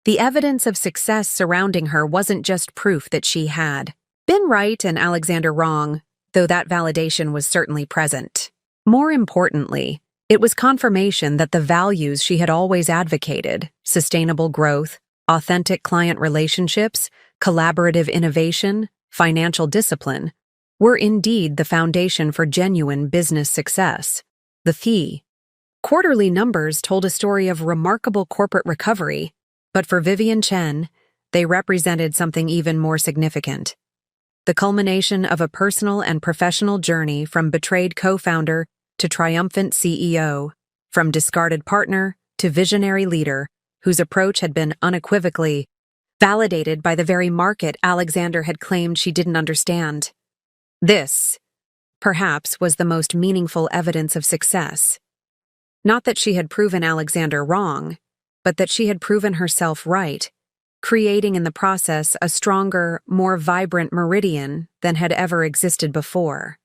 The evidence of success surrounding her wasn't just proof that she had been right and Alexander wrong, though that validation was certainly present. More importantly, it was confirmation that the values she had always advocated, sustainable growth, authentic client relationships, collaborative innovation, financial discipline, were indeed the foundation for genuine business success. The quarterly numbers told a story of remarkable corporate recovery, but for Vivian Chen, they represented something even more significant: the culmination of a personal and professional journey from betrayed co-founder to triumphant CEO, from discarded partner to visionary leader, whose approach had been unequivocally validated by the very market Alexander had claimed she didn't understand. This, perhaps, was the most meaningful evidence of success. Not that she had proven Alexander wrong, but that she had proven herself right, creating in the process a stronger, more vibrant Meridian than had ever existed before.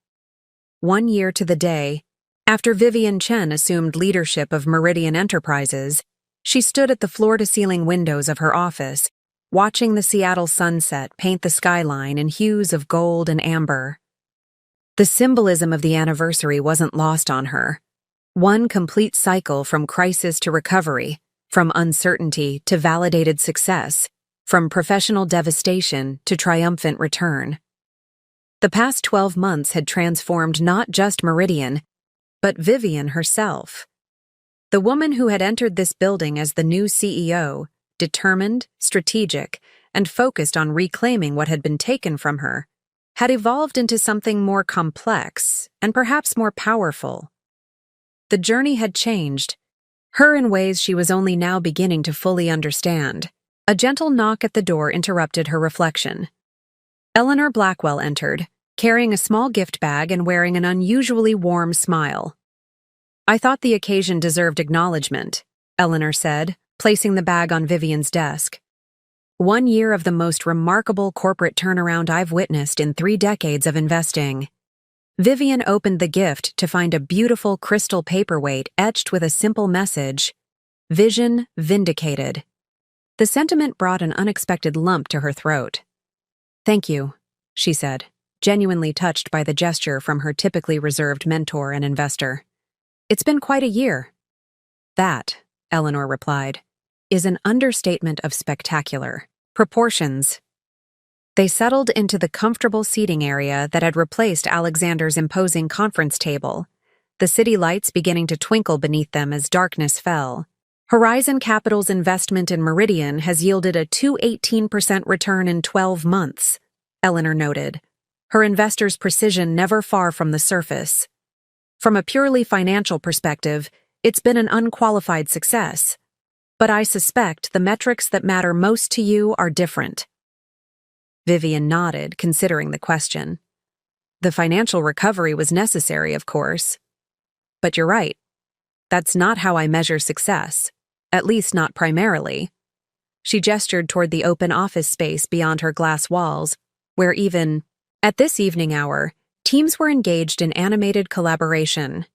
1 year to the day, after Vivian Chen assumed leadership of Meridian Enterprises, she stood at the floor-to-ceiling windows of her office, watching the Seattle sunset paint the skyline in hues of gold and amber. The symbolism of the anniversary wasn't lost on her. One complete cycle from crisis to recovery, from uncertainty to validated success, from professional devastation to triumphant return. The past 12 months had transformed not just Meridian, but Vivian herself. The woman who had entered this building as the new CEO, determined, strategic, and focused on reclaiming what had been taken from her, had evolved into something more complex and perhaps more powerful. The journey had changed, her in ways she was only now beginning to fully understand. A gentle knock at the door interrupted her reflection. Eleanor Blackwell entered, carrying a small gift bag and wearing an unusually warm smile. "I thought the occasion deserved acknowledgement," Eleanor said, placing the bag on Vivian's desk. 1 year of the most remarkable corporate turnaround I've witnessed in 3 decades of investing. Vivian opened the gift to find a beautiful crystal paperweight etched with a simple message: Vision vindicated. The sentiment brought an unexpected lump to her throat. "Thank you," she said, genuinely touched by the gesture from her typically reserved mentor and investor. "It's been quite a year." "That," Eleanor replied, "is an understatement of spectacular proportions." They settled into the comfortable seating area that had replaced Alexander's imposing conference table, the city lights beginning to twinkle beneath them as darkness fell. Horizon Capital's investment in Meridian has yielded a 218% return in 12 months, Eleanor noted, her investors' precision never far from the surface. "From a purely financial perspective, it's been an unqualified success. But I suspect the metrics that matter most to you are different." Vivian nodded, considering the question. "The financial recovery was necessary, of course. But you're right. That's not how I measure success, at least not primarily." She gestured toward the open office space beyond her glass walls, where even, at this evening hour, teams were engaged in animated collaboration.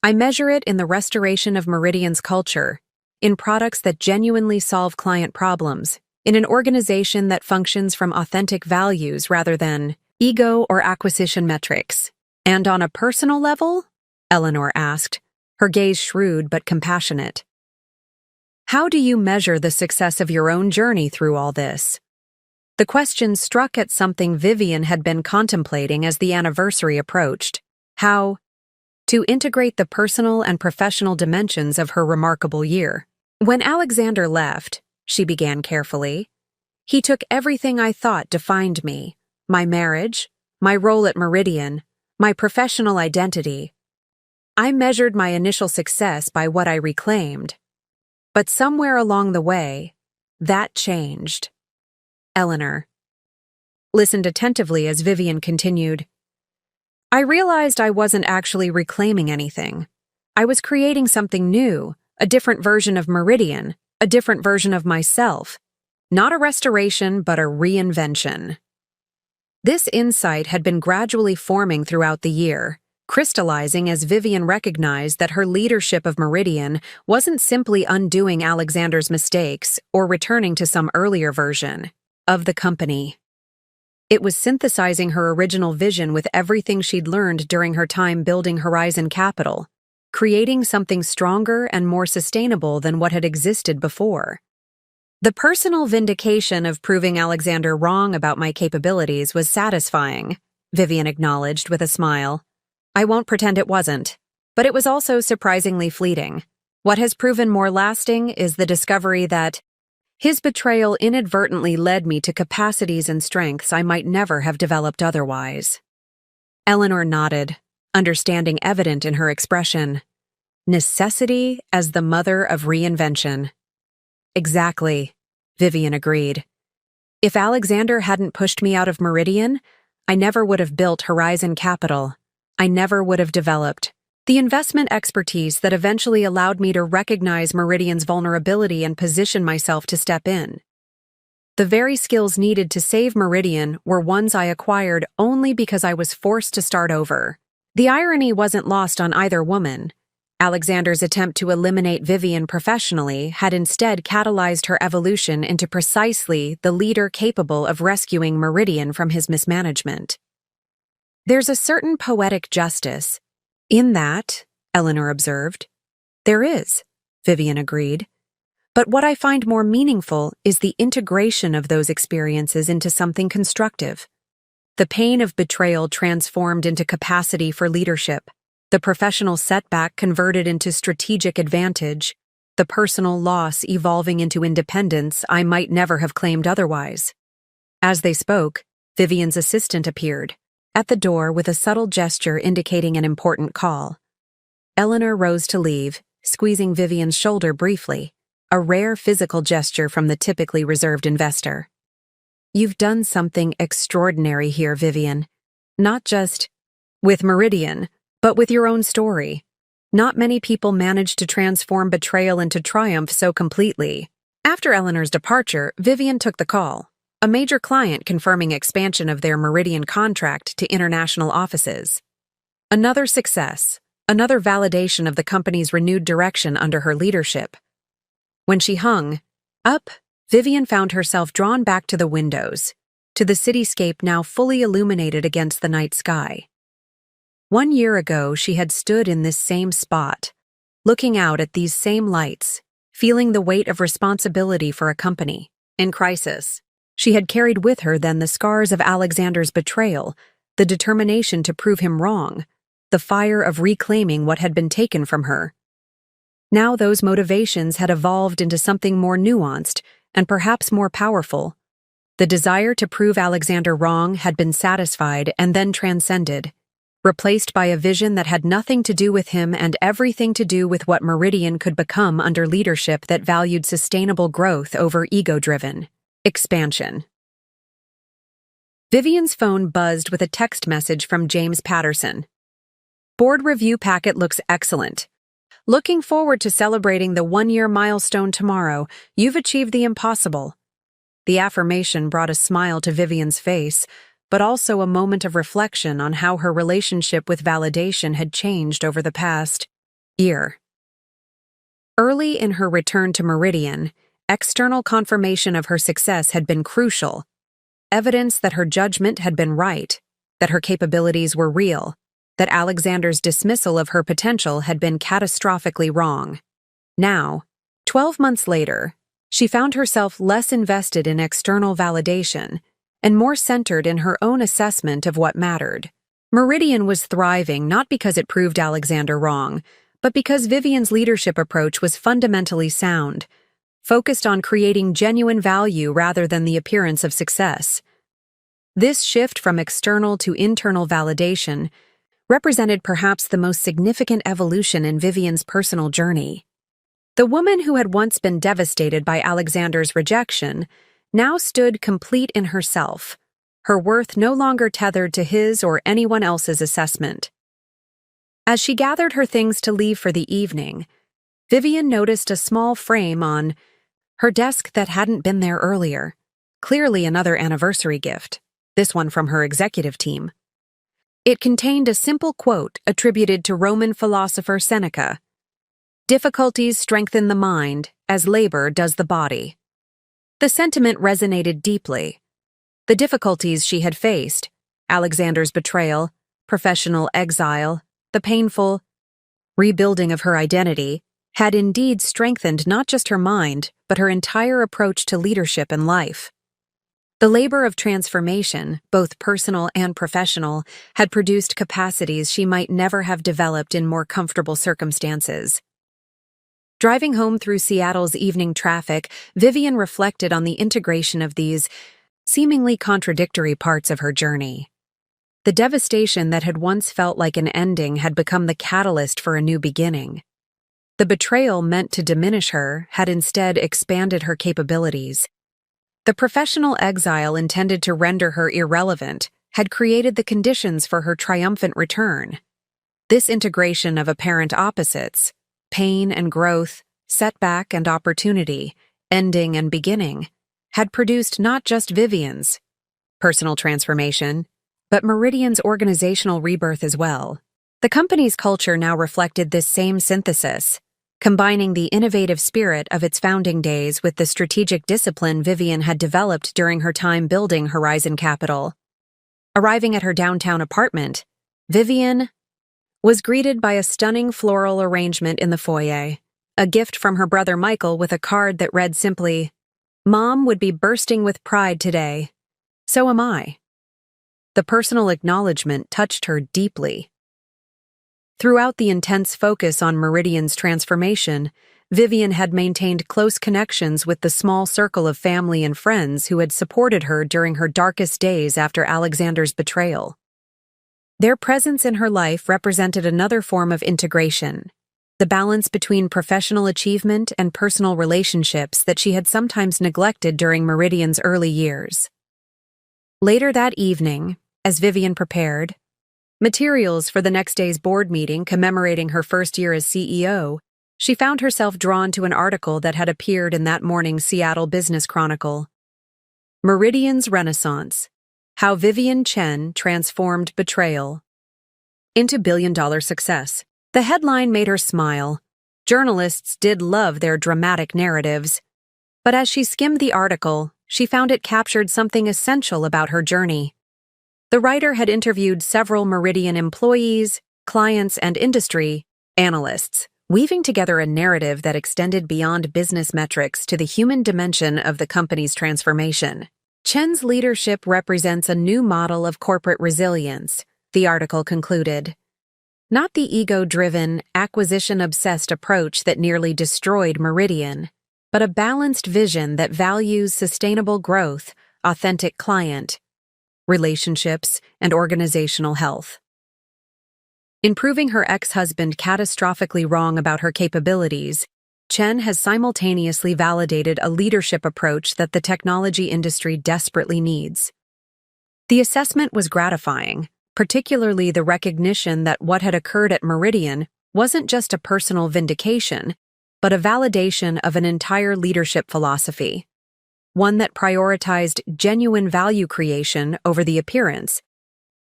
"I measure it in the restoration of Meridian's culture, in products that genuinely solve client problems, in an organization that functions from authentic values rather than ego or acquisition metrics. And on a personal level?" Eleanor asked, her gaze shrewd but compassionate. "How do you measure the success of your own journey through all this?" The question struck at something Vivian had been contemplating as the anniversary approached: how to integrate the personal and professional dimensions of her remarkable year. "When Alexander left," she began carefully, "he took everything I thought defined me: my marriage, my role at Meridian, my professional identity. I measured my initial success by what I reclaimed. But somewhere along the way, that changed." Eleanor listened attentively as Vivian continued. "I realized I wasn't actually reclaiming anything. I was creating something new, a different version of Meridian, a different version of myself. Not a restoration, but a reinvention." This insight had been gradually forming throughout the year, crystallizing as Vivian recognized that her leadership of Meridian wasn't simply undoing Alexander's mistakes or returning to some earlier version of the company. It was synthesizing her original vision with everything she'd learned during her time building Horizon Capital, creating something stronger and more sustainable than what had existed before. "The personal vindication of proving Alexander wrong about my capabilities was satisfying," Vivian acknowledged with a smile. "I won't pretend it wasn't, but it was also surprisingly fleeting. What has proven more lasting is the discovery that his betrayal inadvertently led me to capacities and strengths I might never have developed otherwise." Eleanor nodded, understanding evident in her expression. Necessity as the mother of reinvention. "Exactly," Vivian agreed. "If Alexander hadn't pushed me out of Meridian, I never would have built Horizon Capital. I never would have developed the investment expertise that eventually allowed me to recognize Meridian's vulnerability and position myself to step in. The very skills needed to save Meridian were ones I acquired only because I was forced to start over." The irony wasn't lost on either woman. Alexander's attempt to eliminate Vivian professionally had instead catalyzed her evolution into precisely the leader capable of rescuing Meridian from his mismanagement. "There's a certain poetic justice in that," Eleanor observed. "There is," Vivian agreed. "But what I find more meaningful is the integration of those experiences into something constructive. The pain of betrayal transformed into capacity for leadership, the professional setback converted into strategic advantage, the personal loss evolving into independence I might never have claimed otherwise." As they spoke, Vivian's assistant appeared, at the door with a subtle gesture indicating an important call. Eleanor rose to leave, squeezing Vivian's shoulder briefly, a rare physical gesture from the typically reserved investor. "You've done something extraordinary here, Vivian. Not just with Meridian, but with your own story. Not many people manage to transform betrayal into triumph so completely." After Eleanor's departure, Vivian took the call, a major client confirming expansion of their Meridian contract to international offices. Another success, another validation of the company's renewed direction under her leadership. When she hung up, Vivian found herself drawn back to the windows, to the cityscape now fully illuminated against the night sky. 1 year ago, she had stood in this same spot, looking out at these same lights, feeling the weight of responsibility for a company in crisis. She had carried with her then the scars of Alexander's betrayal, the determination to prove him wrong, the fire of reclaiming what had been taken from her. Now those motivations had evolved into something more nuanced and perhaps more powerful. The desire to prove Alexander wrong had been satisfied and then transcended, replaced by a vision that had nothing to do with him and everything to do with what Meridian could become under leadership that valued sustainable growth over ego-driven expansion. Vivian's phone buzzed with a text message from James Patterson. Board review packet looks excellent. Looking forward to celebrating the 1-year milestone tomorrow. You've achieved the impossible. The affirmation brought a smile to Vivian's face, but also a moment of reflection on how her relationship with validation had changed over the past year. Early in her return to Meridian, external confirmation of her success had been crucial, evidence that her judgment had been right, that her capabilities were real, that Alexander's dismissal of her potential had been catastrophically wrong. Now, 12 months later, she found herself less invested in external validation and more centered in her own assessment of what mattered. Meridian was thriving not because it proved Alexander wrong, but because Vivian's leadership approach was fundamentally sound, focused on creating genuine value rather than the appearance of success. This shift from external to internal validation represented perhaps the most significant evolution in Vivian's personal journey. The woman who had once been devastated by Alexander's rejection now stood complete in herself, her worth no longer tethered to his or anyone else's assessment. As she gathered her things to leave for the evening, Vivian noticed a small frame on her desk that hadn't been there earlier, clearly another anniversary gift, this one from her executive team. It contained a simple quote attributed to Roman philosopher Seneca: "Difficulties strengthen the mind as labor does the body." The sentiment resonated deeply. The difficulties she had faced, Alexander's betrayal, professional exile, the painful rebuilding of her identity, had indeed strengthened not just her mind, but her entire approach to leadership and life. The labor of transformation, both personal and professional, had produced capacities she might never have developed in more comfortable circumstances. Driving home through Seattle's evening traffic, Vivian reflected on the integration of these seemingly contradictory parts of her journey. The devastation that had once felt like an ending had become the catalyst for a new beginning. The betrayal meant to diminish her had instead expanded her capabilities. The professional exile intended to render her irrelevant had created the conditions for her triumphant return. This integration of apparent opposites, pain and growth, setback and opportunity, ending and beginning, had produced not just Vivian's personal transformation, but Meridian's organizational rebirth as well. The company's culture now reflected this same synthesis, combining the innovative spirit of its founding days with the strategic discipline Vivian had developed during her time building Horizon Capital. Arriving at her downtown apartment, Vivian was greeted by a stunning floral arrangement in the foyer, a gift from her brother Michael with a card that read simply, "Mom would be bursting with pride today. So am I." The personal acknowledgement touched her deeply. Throughout the intense focus on Meridian's transformation, Vivian had maintained close connections with the small circle of family and friends who had supported her during her darkest days after Alexander's betrayal. Their presence in her life represented another form of integration, the balance between professional achievement and personal relationships that she had sometimes neglected during Meridian's early years. Later that evening, as Vivian prepared materials for the next day's board meeting commemorating her first year as CEO, she found herself drawn to an article that had appeared in that morning's Seattle Business Chronicle. Meridian's Renaissance: How Vivian Chen Transformed Betrayal into Billion-Dollar Success. The headline made her smile. Journalists did love their dramatic narratives. But as she skimmed the article, she found it captured something essential about her journey. The writer had interviewed several Meridian employees, clients, and industry analysts, weaving together a narrative that extended beyond business metrics to the human dimension of the company's transformation. Chen's leadership represents a new model of corporate resilience, the article concluded. Not the ego-driven, acquisition-obsessed approach that nearly destroyed Meridian, but a balanced vision that values sustainable growth, authentic client relationships, and organizational health. In proving her ex-husband catastrophically wrong about her capabilities, Chen has simultaneously validated a leadership approach that the technology industry desperately needs. The assessment was gratifying, particularly the recognition that what had occurred at Meridian wasn't just a personal vindication, but a validation of an entire leadership philosophy, one that prioritized genuine value creation over the appearance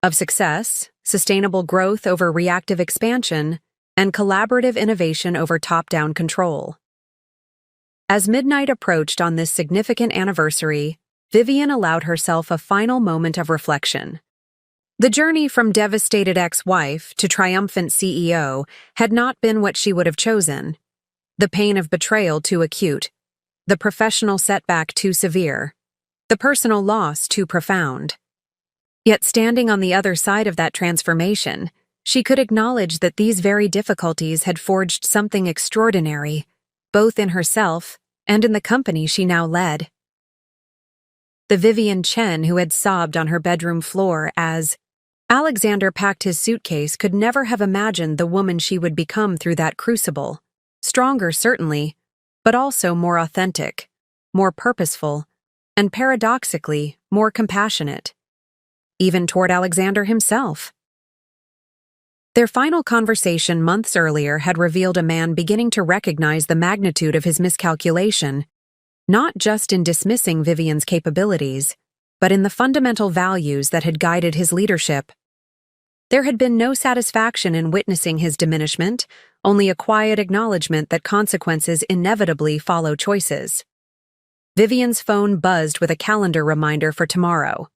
of success, sustainable growth over reactive expansion, and collaborative innovation over top-down control. As midnight approached on this significant anniversary, Vivian allowed herself a final moment of reflection. The journey from devastated ex-wife to triumphant CEO had not been what she would have chosen. The pain of betrayal too acute, the professional setback too severe, the personal loss too profound. Yet standing on the other side of that transformation, she could acknowledge that these very difficulties had forged something extraordinary, both in herself and in the company she now led. The Vivian Chen who had sobbed on her bedroom floor as Alexander packed his suitcase could never have imagined the woman she would become through that crucible. Stronger, certainly, but also more authentic, more purposeful, and paradoxically, more compassionate, even toward Alexander himself. Their final conversation months earlier had revealed a man beginning to recognize the magnitude of his miscalculation, not just in dismissing Vivian's capabilities, but in the fundamental values that had guided his leadership. There had been no satisfaction in witnessing his diminishment, only a quiet acknowledgement that consequences inevitably follow choices. Vivian's phone buzzed with a calendar reminder for tomorrow.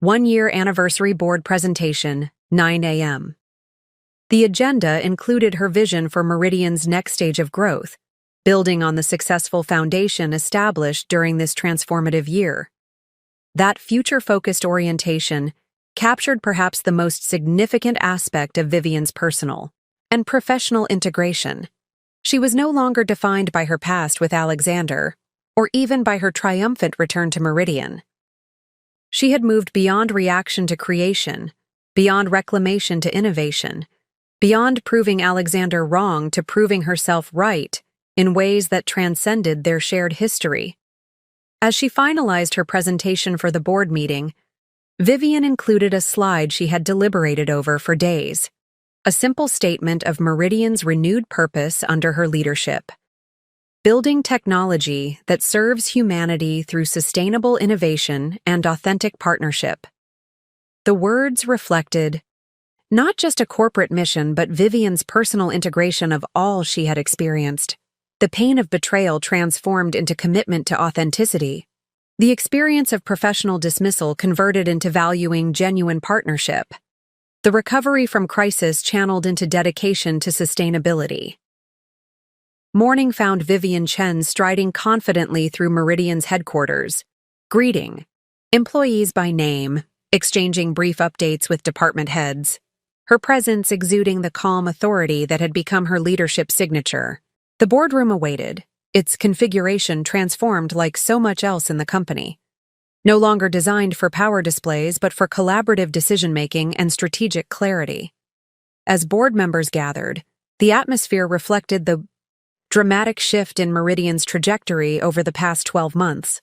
1-year anniversary board presentation, 9 a.m. The agenda included her vision for Meridian's next stage of growth, building on the successful foundation established during this transformative year. That future-focused orientation captured perhaps the most significant aspect of Vivian's personal and professional integration. She was no longer defined by her past with Alexander, or even by her triumphant return to Meridian. She had moved beyond reaction to creation, beyond reclamation to innovation, beyond proving Alexander wrong to proving herself right in ways that transcended their shared history. As she finalized her presentation for the board meeting, Vivian included a slide she had deliberated over for days, a simple statement of Meridian's renewed purpose under her leadership. Building technology that serves humanity through sustainable innovation and authentic partnership. The words reflected not just a corporate mission but Vivian's personal integration of all she had experienced. The pain of betrayal transformed into commitment to authenticity. The experience of professional dismissal converted into valuing genuine partnership. The recovery from crisis channeled into dedication to sustainability. Morning found Vivian Chen striding confidently through Meridian's headquarters, greeting employees by name, exchanging brief updates with department heads, her presence exuding the calm authority that had become her leadership signature. The boardroom awaited, its configuration transformed like so much else in the company. No longer designed for power displays but for collaborative decision-making and strategic clarity. As board members gathered, the atmosphere reflected the dramatic shift in Meridian's trajectory over the past 12 months.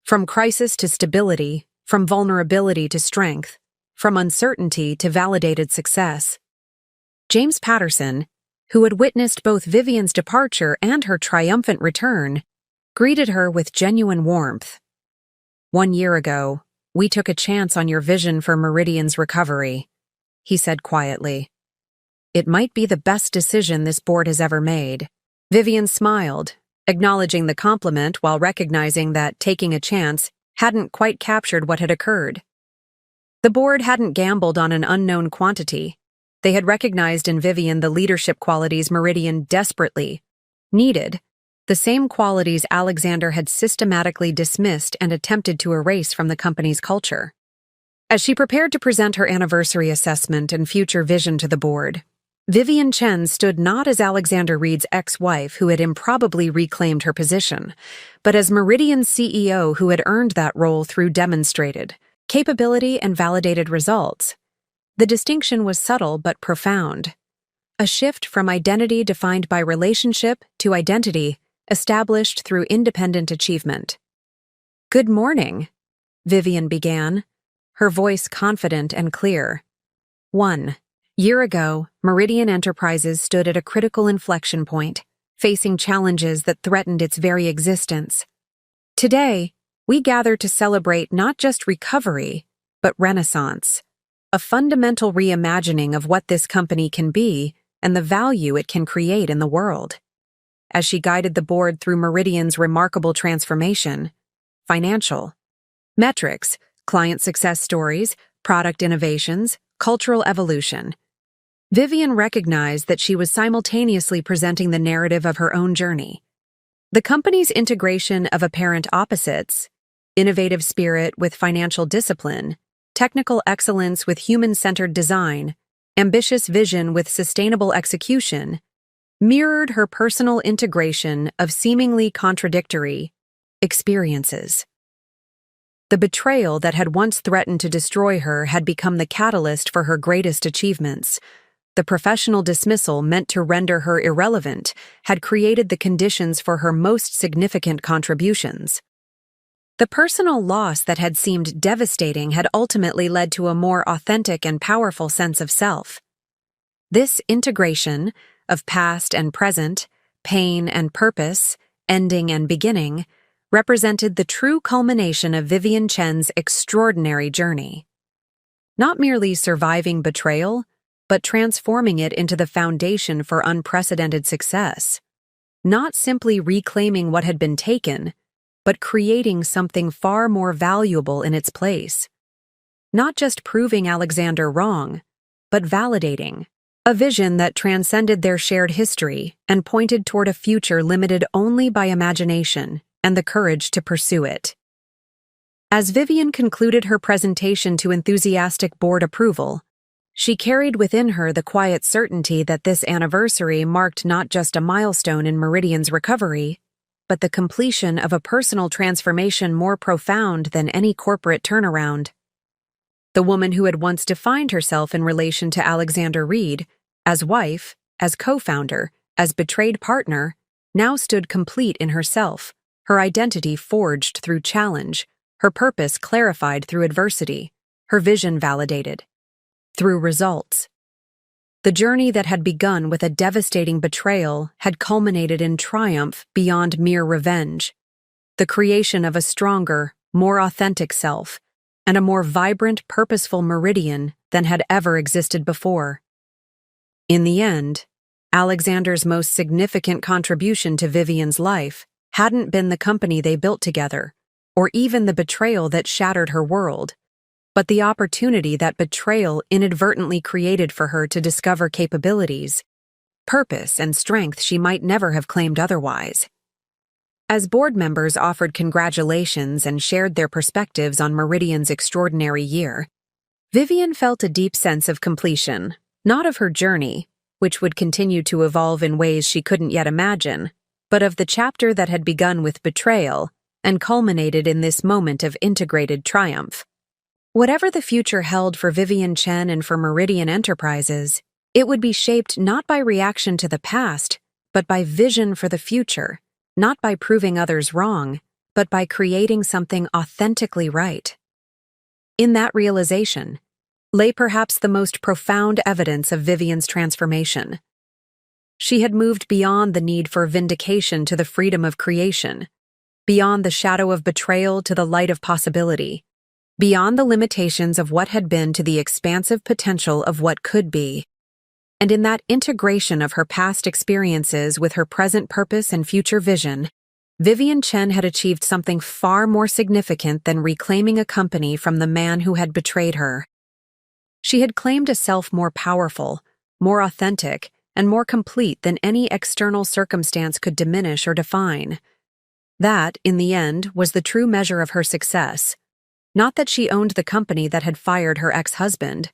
From crisis to stability, from vulnerability to strength, from uncertainty to validated success. James Patterson, who had witnessed both Vivian's departure and her triumphant return, greeted her with genuine warmth. "1 year ago, we took a chance on your vision for Meridian's recovery," he said quietly. "It might be the best decision this board has ever made." Vivian smiled, acknowledging the compliment while recognizing that taking a chance hadn't quite captured what had occurred. The board hadn't gambled on an unknown quantity. They had recognized in Vivian the leadership qualities Meridian desperately needed, the same qualities Alexander had systematically dismissed and attempted to erase from the company's culture. As she prepared to present her anniversary assessment and future vision to the board, Vivian Chen stood not as Alexander Reed's ex-wife who had improbably reclaimed her position, but as Meridian's CEO who had earned that role through demonstrated capability and validated results. The distinction was subtle but profound. A shift from identity defined by relationship to identity established through independent achievement. "Good morning," Vivian began, her voice confident and clear. 1 year ago, Meridian Enterprises stood at a critical inflection point, facing challenges that threatened its very existence. Today, we gather to celebrate not just recovery, but renaissance, a fundamental reimagining of what this company can be and the value it can create in the world. As she guided the board through Meridian's remarkable transformation, financial, metrics, client success stories, product innovations, cultural evolution, Vivian recognized that she was simultaneously presenting the narrative of her own journey. The company's integration of apparent opposites, innovative spirit with financial discipline, technical excellence with human-centered design, ambitious vision with sustainable execution, mirrored her personal integration of seemingly contradictory experiences. The betrayal that had once threatened to destroy her had become the catalyst for her greatest achievements. The professional dismissal meant to render her irrelevant had created the conditions for her most significant contributions. The personal loss that had seemed devastating had ultimately led to a more authentic and powerful sense of self. This integration of past and present, pain and purpose, ending and beginning, represented the true culmination of Vivian Chen's extraordinary journey. Not merely surviving betrayal, but transforming it into the foundation for unprecedented success. Not simply reclaiming what had been taken, but creating something far more valuable in its place. Not just proving Alexander wrong, but validating a vision that transcended their shared history and pointed toward a future limited only by imagination and the courage to pursue it. As Vivian concluded her presentation to enthusiastic board approval, she carried within her the quiet certainty that this anniversary marked not just a milestone in Meridian's recovery, but the completion of a personal transformation more profound than any corporate turnaround. The woman who had once defined herself in relation to Alexander Reed, as wife, as co-founder, as betrayed partner, now stood complete in herself, her identity forged through challenge, her purpose clarified through adversity, her vision validated through results. The journey that had begun with a devastating betrayal had culminated in triumph beyond mere revenge, the creation of a stronger, more authentic self, and a more vibrant, purposeful Meridian than had ever existed before. In the end, Alexander's most significant contribution to Vivian's life hadn't been the company they built together, or even the betrayal that shattered her world, but the opportunity that betrayal inadvertently created for her to discover capabilities, purpose, and strength she might never have claimed otherwise. As board members offered congratulations and shared their perspectives on Meridian's extraordinary year, Vivian felt a deep sense of completion, not of her journey, which would continue to evolve in ways she couldn't yet imagine, but of the chapter that had begun with betrayal and culminated in this moment of integrated triumph. Whatever the future held for Vivian Chen and for Meridian Enterprises, it would be shaped not by reaction to the past, but by vision for the future, not by proving others wrong, but by creating something authentically right. In that realization lay perhaps the most profound evidence of Vivian's transformation. She had moved beyond the need for vindication to the freedom of creation, beyond the shadow of betrayal to the light of possibility, beyond the limitations of what had been to the expansive potential of what could be. And in that integration of her past experiences with her present purpose and future vision, Vivian Chen had achieved something far more significant than reclaiming a company from the man who had betrayed her. She had claimed a self more powerful, more authentic, and more complete than any external circumstance could diminish or define. That, in the end, was the true measure of her success. Not that she owned the company that had fired her ex-husband,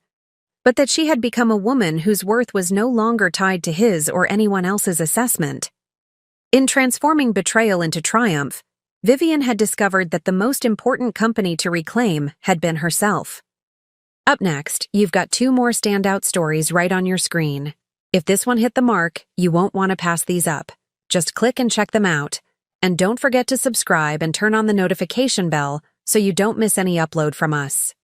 but that she had become a woman whose worth was no longer tied to his or anyone else's assessment. In transforming betrayal into triumph, Vivian had discovered that the most important company to reclaim had been herself. Up next, you've got 2 more standout stories right on your screen. If this one hit the mark, you won't want to pass these up. Just click and check them out. And don't forget to subscribe and turn on the notification bell so you don't miss any upload from us.